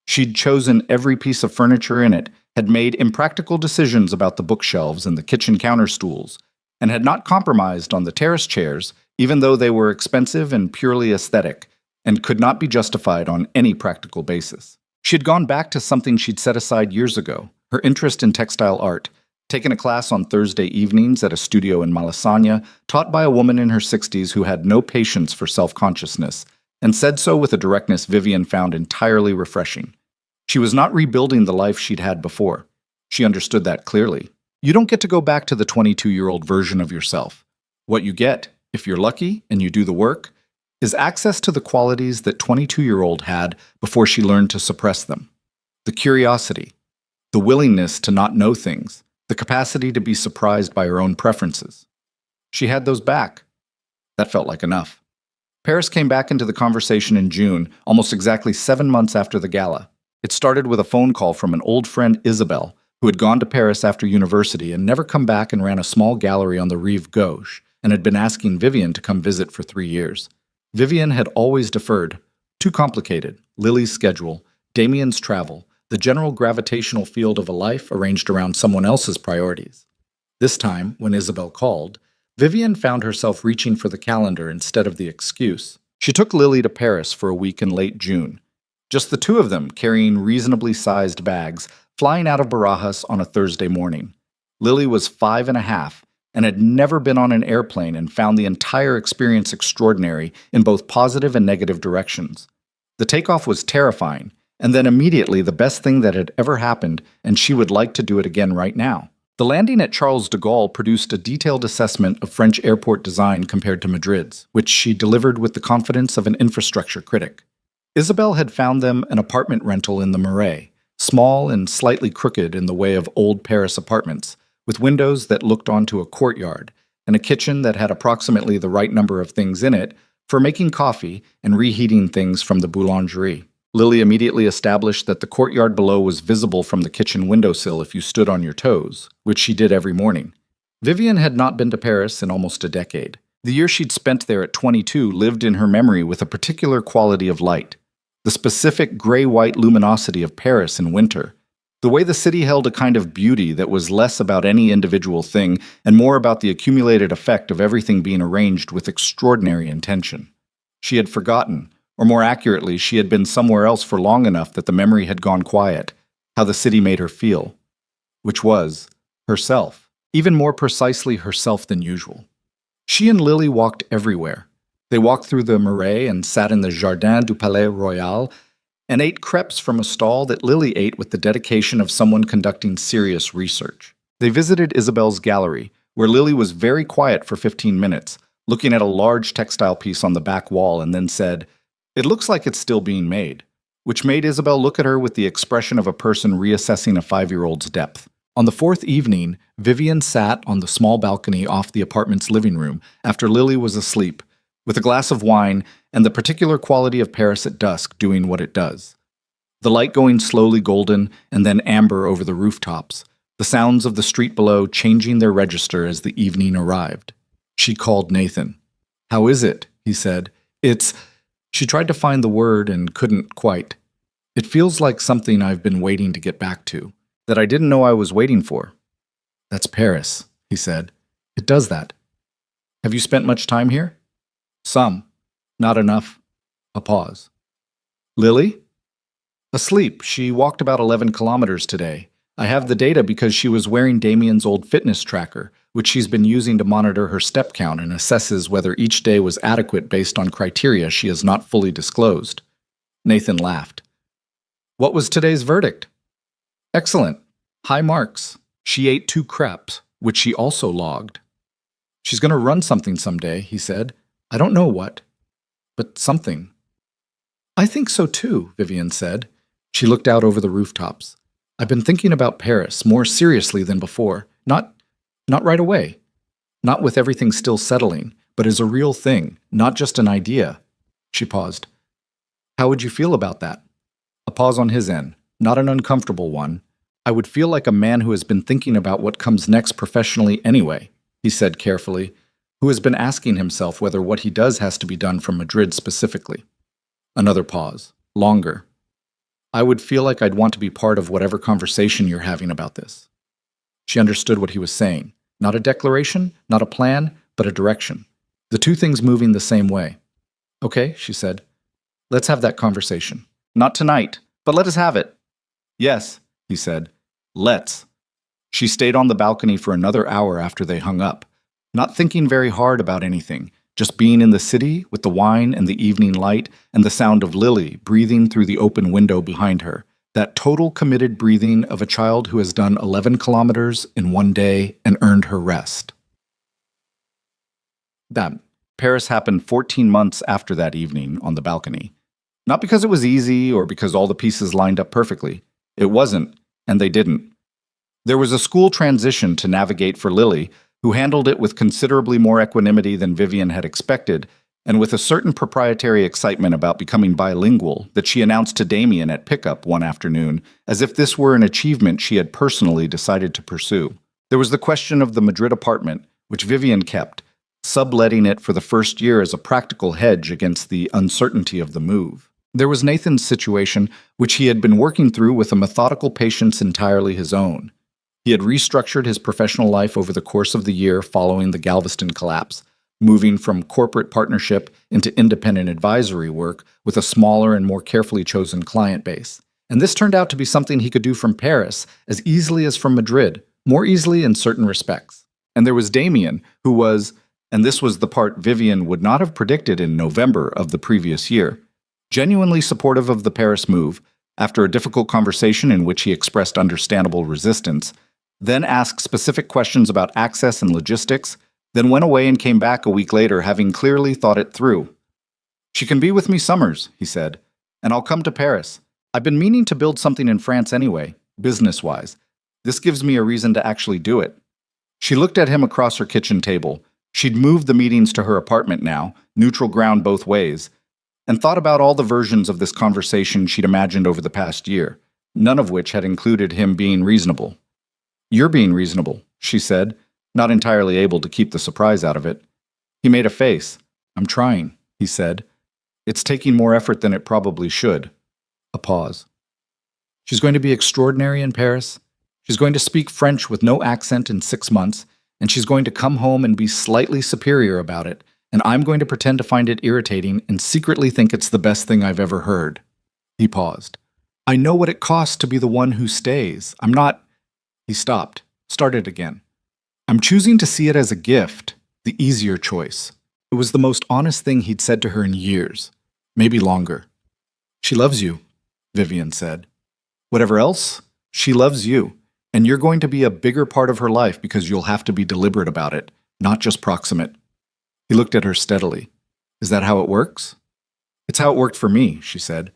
She'd chosen every piece of furniture in it, had made impractical decisions about the bookshelves and the kitchen counter stools, and had not compromised on the terrace chairs, even though they were expensive and purely aesthetic, and could not be justified on any practical basis. She had gone back to something she'd set aside years ago, her interest in textile art, taken a class on Thursday evenings at a studio in Malasaña, taught by a woman in her 60s who had no patience for self-consciousness, and said so with a directness Vivian found entirely refreshing. She was not rebuilding the life she'd had before. She understood that clearly. You don't get to go back to the 22-year-old version of yourself. What you get, if you're lucky and you do the work, is access to the qualities that 22-year-old had before she learned to suppress them. The curiosity, the willingness to not know things, the capacity to be surprised by her own preferences. She had those back. That felt like enough. Paris came back into the conversation in June, almost exactly 7 months after the gala. It started with a phone call from an old friend, Isabelle, who had gone to Paris after university and never come back and ran a small gallery on the Rive Gauche, and had been asking Vivian to come visit for 3 years. Vivian had always deferred. Too complicated. Lily's schedule, Damien's travel, the general gravitational field of a life arranged around someone else's priorities. This time, when Isabelle called, Vivian found herself reaching for the calendar instead of the excuse. She took Lily to Paris for a week in late June. Just the two of them, carrying reasonably sized bags, flying out of Barajas on a Thursday morning. Lily was 5.5 and had never been on an airplane and found the entire experience extraordinary in both positive and negative directions. The takeoff was terrifying, and then immediately the best thing that had ever happened, and she would like to do it again right now. The landing at Charles de Gaulle produced a detailed assessment of French airport design compared to Madrid's, which she delivered with the confidence of an infrastructure critic. Isabelle had found them an apartment rental in the Marais, small and slightly crooked in the way of old Paris apartments, with windows that looked onto a courtyard, and a kitchen that had approximately the right number of things in it for making coffee and reheating things from the boulangerie. Lily immediately established that the courtyard below was visible from the kitchen windowsill if you stood on your toes, which she did every morning. Vivian had not been to Paris in almost a decade. The year she'd spent there at 22 lived in her memory with a particular quality of light, the specific gray-white luminosity of Paris in winter, the way the city held a kind of beauty that was less about any individual thing and more about the accumulated effect of everything being arranged with extraordinary intention. She had forgotten, or more accurately, she had been somewhere else for long enough that the memory had gone quiet, how the city made her feel, which was herself, even more precisely herself than usual. She and Lily walked everywhere. They walked through the Marais and sat in the Jardin du Palais Royal and ate crepes from a stall that Lily ate with the dedication of someone conducting serious research. They visited Isabel's gallery, where Lily was very quiet for 15 minutes, looking at a large textile piece on the back wall, and then said, "It looks like it's still being made," which made Isabel look at her with the expression of a person reassessing a 5-year-old's depth. On the fourth evening, Vivian sat on the small balcony off the apartment's living room after Lily was asleep, with a glass of wine and the particular quality of Paris at dusk doing what it does. The light going slowly golden and then amber over the rooftops, the sounds of the street below changing their register as the evening arrived. She called Nathan. "How is it?" he said. "It's—" She tried to find the word and couldn't quite. "It feels like something I've been waiting to get back to, that I didn't know I was waiting for." "That's Paris," he said. "It does that." "Have you spent much time here?" "Some. Not enough." A pause. "Lily?" "Asleep. She walked about 11 kilometers today. I have the data because she was wearing Damien's old fitness tracker, which she's been using to monitor her step count and assesses whether each day was adequate based on criteria she has not fully disclosed." Nathan laughed. "What was today's verdict?" "Excellent. High marks. She ate 2 crepes, which she also logged." "She's going to run something someday," he said. "I don't know what, but something." "I think so too," Vivian said. She looked out over the rooftops. "I've been thinking about Paris more seriously than before. Not right away. Not with everything still settling, but as a real thing, not just an idea." She paused. "How would you feel about that?" A pause on his end, not an uncomfortable one. "I would feel like a man who has been thinking about what comes next professionally anyway," he said carefully, who has been asking himself whether what he does has to be done from Madrid specifically. Another pause, longer. "I would feel like I'd want to be part of whatever conversation you're having about this." She understood what he was saying. Not a declaration, not a plan, but a direction. The two things moving the same way. "Okay," she said. "Let's have that conversation. Not tonight, but let us have it." "Yes," he said. "Let's." She stayed on the balcony for another hour after they hung up, not thinking very hard about anything, just being in the city with the wine and the evening light and the sound of Lily breathing through the open window behind her, that total committed breathing of a child who has done 11 kilometers in one day and earned her rest. Paris happened 14 months after that evening on the balcony. Not because it was easy or because all the pieces lined up perfectly. It wasn't, and they didn't. There was a school transition to navigate for Lily, who handled it with considerably more equanimity than Vivian had expected, and with a certain proprietary excitement about becoming bilingual that she announced to Damien at pickup one afternoon, as if this were an achievement she had personally decided to pursue. There was the question of the Madrid apartment, which Vivian kept, subletting it for the first year as a practical hedge against the uncertainty of the move. There was Nathan's situation, which he had been working through with a methodical patience entirely his own. He had restructured his professional life over the course of the year following the Galveston collapse, moving from corporate partnership into independent advisory work with a smaller and more carefully chosen client base. And this turned out to be something he could do from Paris as easily as from Madrid, more easily in certain respects. And there was Damien, who was, and this was the part Vivian would not have predicted in November of the previous year, genuinely supportive of the Paris move, after a difficult conversation in which he expressed understandable resistance, then asked specific questions about access and logistics, then went away and came back a week later having clearly thought it through. "She can be with me summers," he said, "and I'll come to Paris. I've been meaning to build something in France anyway, business-wise. This gives me a reason to actually do it." She looked at him across her kitchen table. She'd moved the meetings to her apartment now, neutral ground both ways, and thought about all the versions of this conversation she'd imagined over the past year, none of which had included him being reasonable. "You're being reasonable," she said, not entirely able to keep the surprise out of it. He made a face. "I'm trying," he said. "It's taking more effort than it probably should." A pause. "She's going to be extraordinary in Paris. She's going to speak French with no accent in 6 months, and she's going to come home and be slightly superior about it, and I'm going to pretend to find it irritating and secretly think it's the best thing I've ever heard." He paused. "I know what it costs to be the one who stays. I'm not—" He stopped, started again. "I'm choosing to see it as a gift, the easier choice." It was the most honest thing he'd said to her in years, maybe longer. "She loves you," Vivian said. "Whatever else, she loves you, and you're going to be a bigger part of her life because you'll have to be deliberate about it, not just proximate." He looked at her steadily. "Is that how it works?" "It's how it worked for me," she said.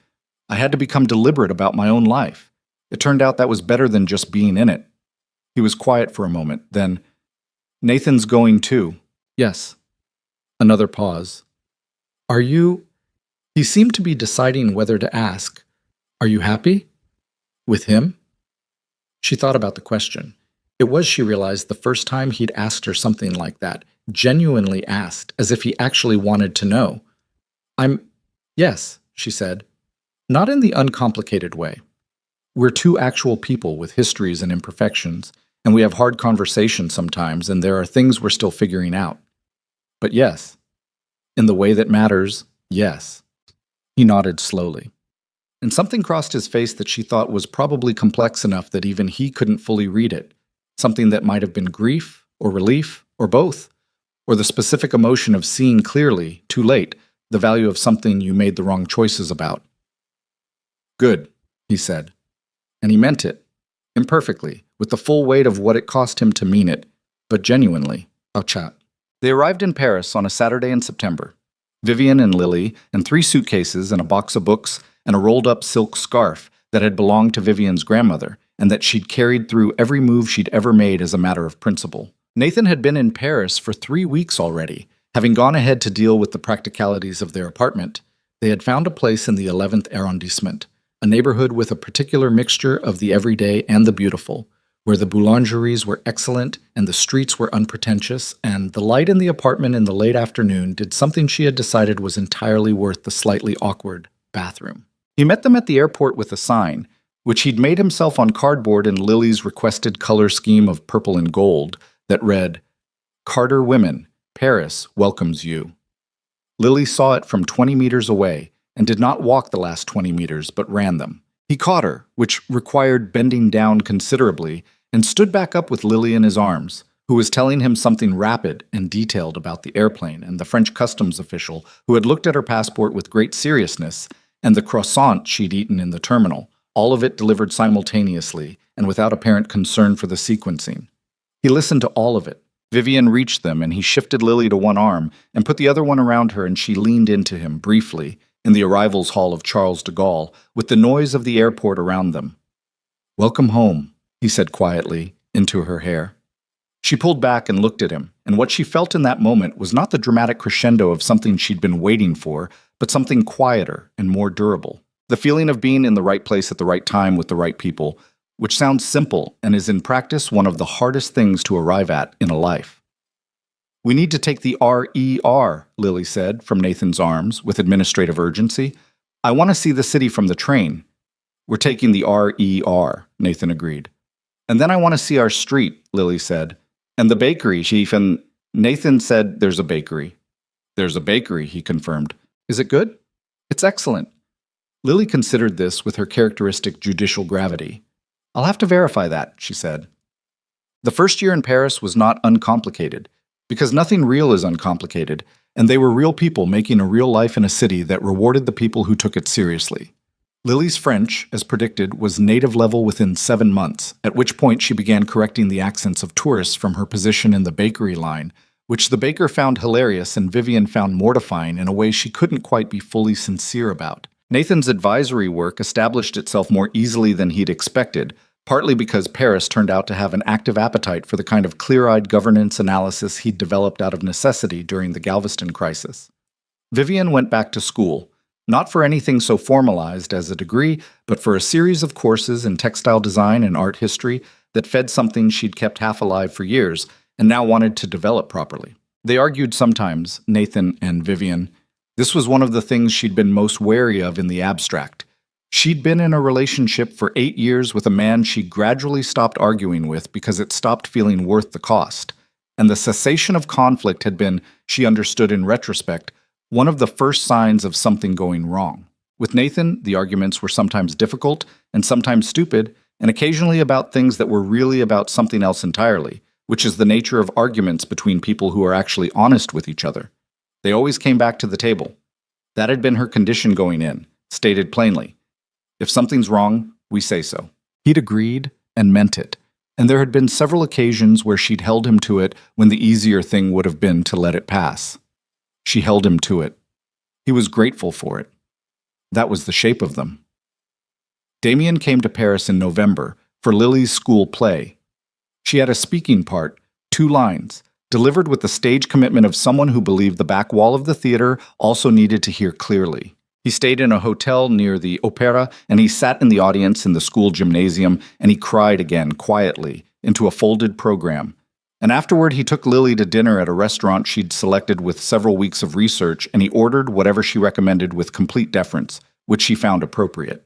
"I had to become deliberate about my own life. It turned out that was better than just being in it." He was quiet for a moment, then, "Nathan's going too." "Yes." Another pause. "Are you—" He seemed to be deciding whether to ask, "Are you happy? With him?" She thought about the question. It was, she realized, the first time he'd asked her something like that, genuinely asked, as if he actually wanted to know. Yes, she said. Not in the uncomplicated way. We're two actual people with histories and imperfections, and we have hard conversations sometimes, and there are things we're still figuring out. But yes, in the way that matters, yes." He nodded slowly. And something crossed his face that she thought was probably complex enough that even he couldn't fully read it. Something that might have been grief, or relief, or both, or the specific emotion of seeing clearly, too late, the value of something you made the wrong choices about. "Good," he said. And he meant it, imperfectly, with the full weight of what it cost him to mean it, but genuinely. I'll chat. They arrived in Paris on a Saturday in September. Vivian and Lily, and 3 suitcases and a box of books and a rolled-up silk scarf that had belonged to Vivian's grandmother, and that she'd carried through every move she'd ever made as a matter of principle. Nathan had been in Paris for 3 weeks already. Having gone ahead to deal with the practicalities of their apartment, they had found a place in the 11th arrondissement, a neighborhood with a particular mixture of the everyday and the beautiful, where the boulangeries were excellent and the streets were unpretentious, and the light in the apartment in the late afternoon did something she had decided was entirely worth the slightly awkward bathroom. He met them at the airport with a sign, which he'd made himself on cardboard in Lily's requested color scheme of purple and gold, that read, "Carter Women, Paris welcomes you." Lily saw it from 20 meters away and did not walk the last 20 meters but ran them. He caught her, which required bending down considerably, and stood back up with Lily in his arms, who was telling him something rapid and detailed about the airplane and the French customs official who had looked at her passport with great seriousness, and the croissant she'd eaten in the terminal, all of it delivered simultaneously and without apparent concern for the sequencing. He listened to all of it. Vivian reached them, and he shifted Lily to one arm and put the other one around her, and she leaned into him briefly, in the arrivals hall of Charles de Gaulle, with the noise of the airport around them. "Welcome home," he said quietly, into her hair. She pulled back and looked at him, and what she felt in that moment was not the dramatic crescendo of something she'd been waiting for, but something quieter and more durable. The feeling of being in the right place at the right time with the right people, which sounds simple and is in practice one of the hardest things to arrive at in a life. "We need to take the RER, Lily said, from Nathan's arms, with administrative urgency. "I want to see the city from the train." "We're taking the RER, Nathan agreed. "And then I want to see our street," Lily said. "And the bakery, Chief, and—" Nathan said, "There's a bakery." "There's a bakery," he confirmed. "Is it good?" "It's excellent." Lily considered this with her characteristic judicial gravity. "I'll have to verify that," she said. The first year in Paris was not uncomplicated, because nothing real is uncomplicated, and they were real people making a real life in a city that rewarded the people who took it seriously. Lily's French, as predicted, was native level within 7 months, at which point she began correcting the accents of tourists from her position in the bakery line, which the baker found hilarious and Vivian found mortifying in a way she couldn't quite be fully sincere about. Nathan's advisory work established itself more easily than he'd expected, partly because Paris turned out to have an active appetite for the kind of clear-eyed governance analysis he'd developed out of necessity during the Galveston crisis. Vivian went back to school, not for anything so formalized as a degree, but for a series of courses in textile design and art history that fed something she'd kept half alive for years, and now wanted to develop properly. They argued sometimes, Nathan and Vivian. This was one of the things she'd been most wary of in the abstract. She'd been in a relationship for 8 years with a man she gradually stopped arguing with because it stopped feeling worth the cost. And the cessation of conflict had been, she understood in retrospect, one of the first signs of something going wrong. With Nathan, the arguments were sometimes difficult and sometimes stupid, and occasionally about things that were really about something else entirely, which is the nature of arguments between people who are actually honest with each other. They always came back to the table. That had been her condition going in, stated plainly. If something's wrong, we say so. He'd agreed and meant it, and there had been several occasions where she'd held him to it when the easier thing would have been to let it pass. She held him to it. He was grateful for it. That was the shape of them. Damien came to Paris in November for Lily's school play. She had a speaking part, 2 lines, delivered with the stage commitment of someone who believed the back wall of the theater also needed to hear clearly. He stayed in a hotel near the Opera, and he sat in the audience in the school gymnasium, and he cried again, quietly, into a folded program. And afterward, he took Lily to dinner at a restaurant she'd selected with several weeks of research, and he ordered whatever she recommended with complete deference, which she found appropriate.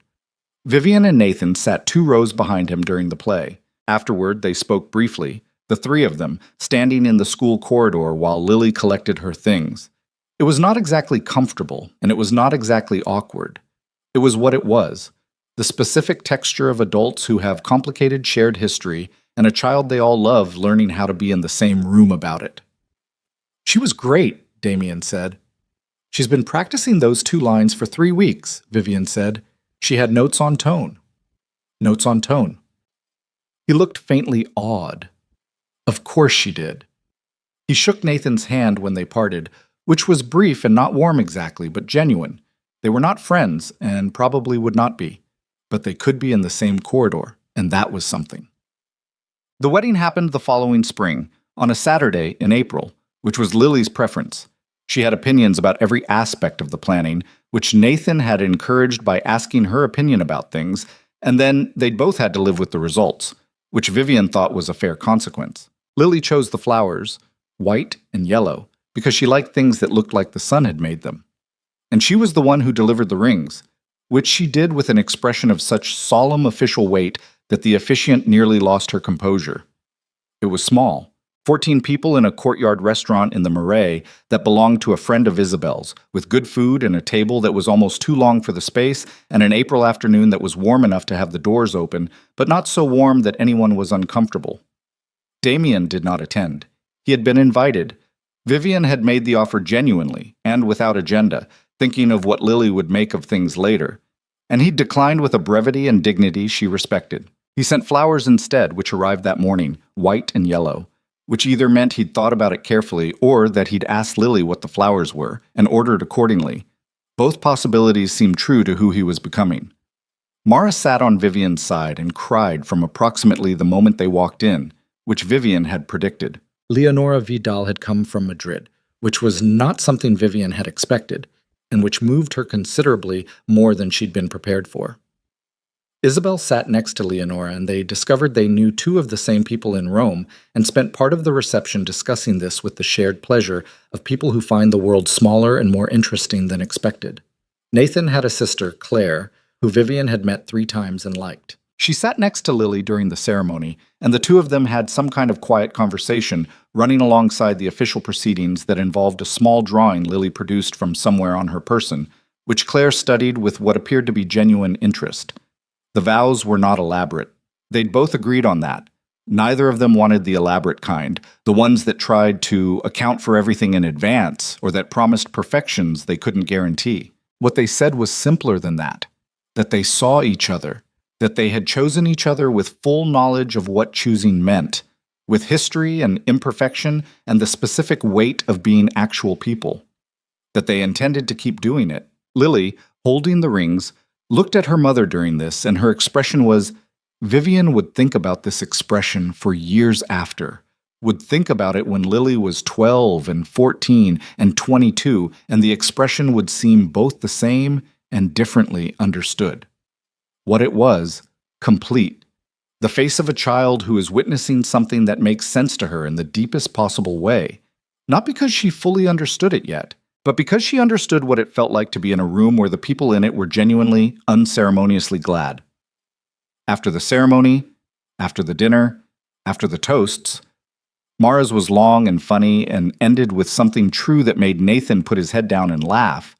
Vivian and Nathan sat 2 rows behind him during the play. Afterward, they spoke briefly, the 3 of them, standing in the school corridor while Lily collected her things. It was not exactly comfortable, and it was not exactly awkward. It was what it was, the specific texture of adults who have complicated shared history and a child they all love learning how to be in the same room about it. She was great, Damien said. She's been practicing those 2 lines for 3 weeks, Vivian said. She had notes on tone. Notes on tone. He looked faintly awed. Of course she did. He shook Nathan's hand when they parted, which was brief and not warm exactly, but genuine. They were not friends, and probably would not be, but they could be in the same corridor, and that was something. The wedding happened the following spring, on a Saturday in April, which was Lily's preference. She had opinions about every aspect of the planning, which Nathan had encouraged by asking her opinion about things, and then they'd both had to live with the results, which Vivian thought was a fair consequence. Lily chose the flowers, white and yellow, because she liked things that looked like the sun had made them. And she was the one who delivered the rings, which she did with an expression of such solemn official weight that the officiant nearly lost her composure. It was small, 14 people in a courtyard restaurant in the Marais that belonged to a friend of Isabel's, with good food and a table that was almost too long for the space, and an April afternoon that was warm enough to have the doors open, but not so warm that anyone was uncomfortable. Damien did not attend. He had been invited. Vivian had made the offer genuinely, and without agenda, thinking of what Lily would make of things later, and he declined with a brevity and dignity she respected. He sent flowers instead, which arrived that morning, white and yellow, which either meant he'd thought about it carefully or that he'd asked Lily what the flowers were, and ordered accordingly. Both possibilities seemed true to who he was becoming. Mara sat on Vivian's side and cried from approximately the moment they walked in, which Vivian had predicted. Leonora Vidal had come from Madrid, which was not something Vivian had expected, and which moved her considerably more than she'd been prepared for. Isabel sat next to Leonora, and they discovered they knew 2 of the same people in Rome, and spent part of the reception discussing this with the shared pleasure of people who find the world smaller and more interesting than expected. Nathan had a sister, Claire, who Vivian had met 3 times and liked. She sat next to Lily during the ceremony, and the 2 of them had some kind of quiet conversation running alongside the official proceedings that involved a small drawing Lily produced from somewhere on her person, which Claire studied with what appeared to be genuine interest. The vows were not elaborate. They'd both agreed on that. Neither of them wanted the elaborate kind, the ones that tried to account for everything in advance or that promised perfections they couldn't guarantee. What they said was simpler than that they saw each other, that they had chosen each other with full knowledge of what choosing meant, with history and imperfection and the specific weight of being actual people, that they intended to keep doing it. Lily, holding the rings, looked at her mother during this, and her expression was, Vivian would think about this expression for years after, would think about it when Lily was 12 and 14 and 22, and the expression would seem both the same and differently understood. What it was, complete. The face of a child who is witnessing something that makes sense to her in the deepest possible way, not because she fully understood it yet, but because she understood what it felt like to be in a room where the people in it were genuinely, unceremoniously glad. After the ceremony, after the dinner, after the toasts, Mara's was long and funny and ended with something true that made Nathan put his head down and laugh.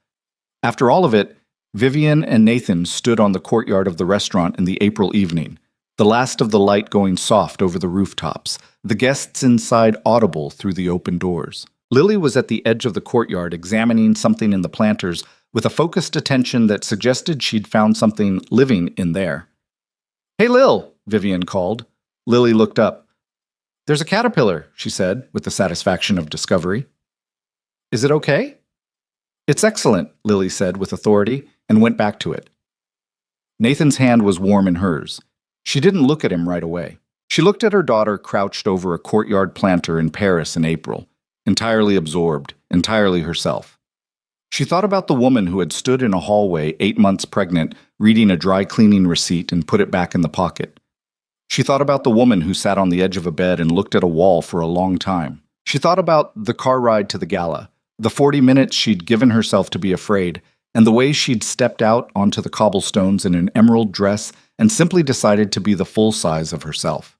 After all of it, Vivian and Nathan stood on the courtyard of the restaurant in the April evening, the last of the light going soft over the rooftops, the guests inside audible through the open doors. Lily was at the edge of the courtyard examining something in the planters with a focused attention that suggested she'd found something living in there. "Hey, Lil," Vivian called. Lily looked up. "There's a caterpillar," she said, with the satisfaction of discovery. "Is it okay?" "It's excellent," Lily said with authority, and went back to it. Nathan's hand was warm in hers. She didn't look at him right away. She looked at her daughter crouched over a courtyard planter in Paris in April, entirely absorbed, entirely herself. She thought about the woman who had stood in a hallway 8 months pregnant, reading a dry cleaning receipt and put it back in the pocket. She thought about the woman who sat on the edge of a bed and looked at a wall for a long time. She thought about the car ride to the gala, the 40 minutes she'd given herself to be afraid, and the way she'd stepped out onto the cobblestones in an emerald dress and simply decided to be the full size of herself.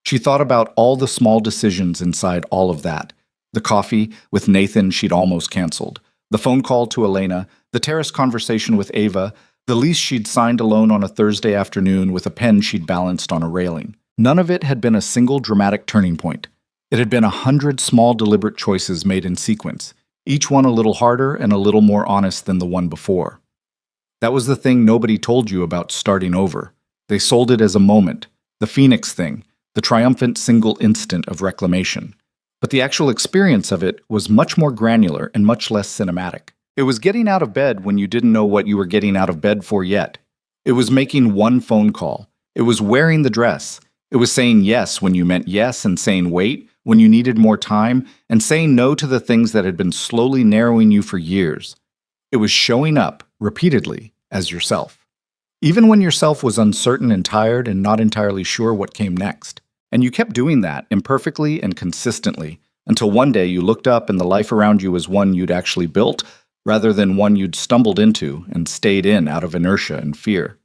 She thought about all the small decisions inside all of that. The coffee with Nathan she'd almost canceled, the phone call to Elena, the terrace conversation with Ava, the lease she'd signed alone on a Thursday afternoon with a pen she'd balanced on a railing. None of it had been a single dramatic turning point. It had been 100 small deliberate choices made in sequence, each one a little harder and a little more honest than the one before. That was the thing nobody told you about starting over. They sold it as a moment, the Phoenix thing, the triumphant single instant of reclamation. But the actual experience of it was much more granular and much less cinematic. It was getting out of bed when you didn't know what you were getting out of bed for yet. It was making one phone call. It was wearing the dress. It was saying yes when you meant yes and saying wait when you needed more time and saying no to the things that had been slowly narrowing you for years. It was showing up, repeatedly, as yourself. Even when yourself was uncertain and tired and not entirely sure what came next. And you kept doing that imperfectly and consistently until one day you looked up and the life around you was one you'd actually built rather than one you'd stumbled into and stayed in out of inertia and fear.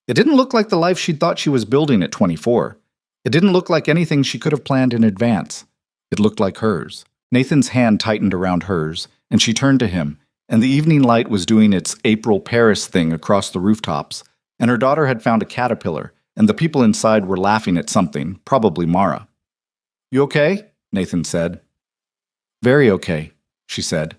It didn't look like the life she'd thought she was building at 24. It didn't look like anything she could have planned in advance. It looked like hers. Nathan's hand tightened around hers, and she turned to him, and the evening light was doing its April Paris thing across the rooftops, and her daughter had found a caterpillar, and the people inside were laughing at something, probably Mara. "You okay?" Nathan said. "Very okay," she said.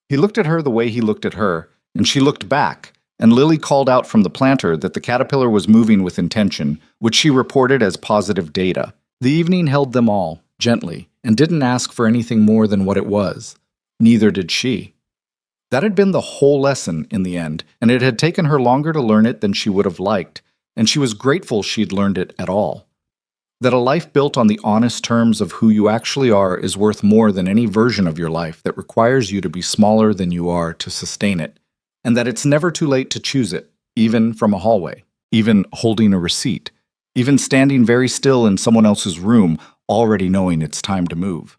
He looked at her the way he looked at her, and she looked back, and Lily called out from the planter that the caterpillar was moving with intention, which she reported as positive data. The evening held them all, gently, and didn't ask for anything more than what it was. Neither did she. That had been the whole lesson in the end, and it had taken her longer to learn it than she would have liked, and she was grateful she'd learned it at all. That a life built on the honest terms of who you actually are is worth more than any version of your life that requires you to be smaller than you are to sustain it, and that it's never too late to choose it, even from a hallway, even holding a receipt, even standing very still in someone else's room, already knowing it's time to move.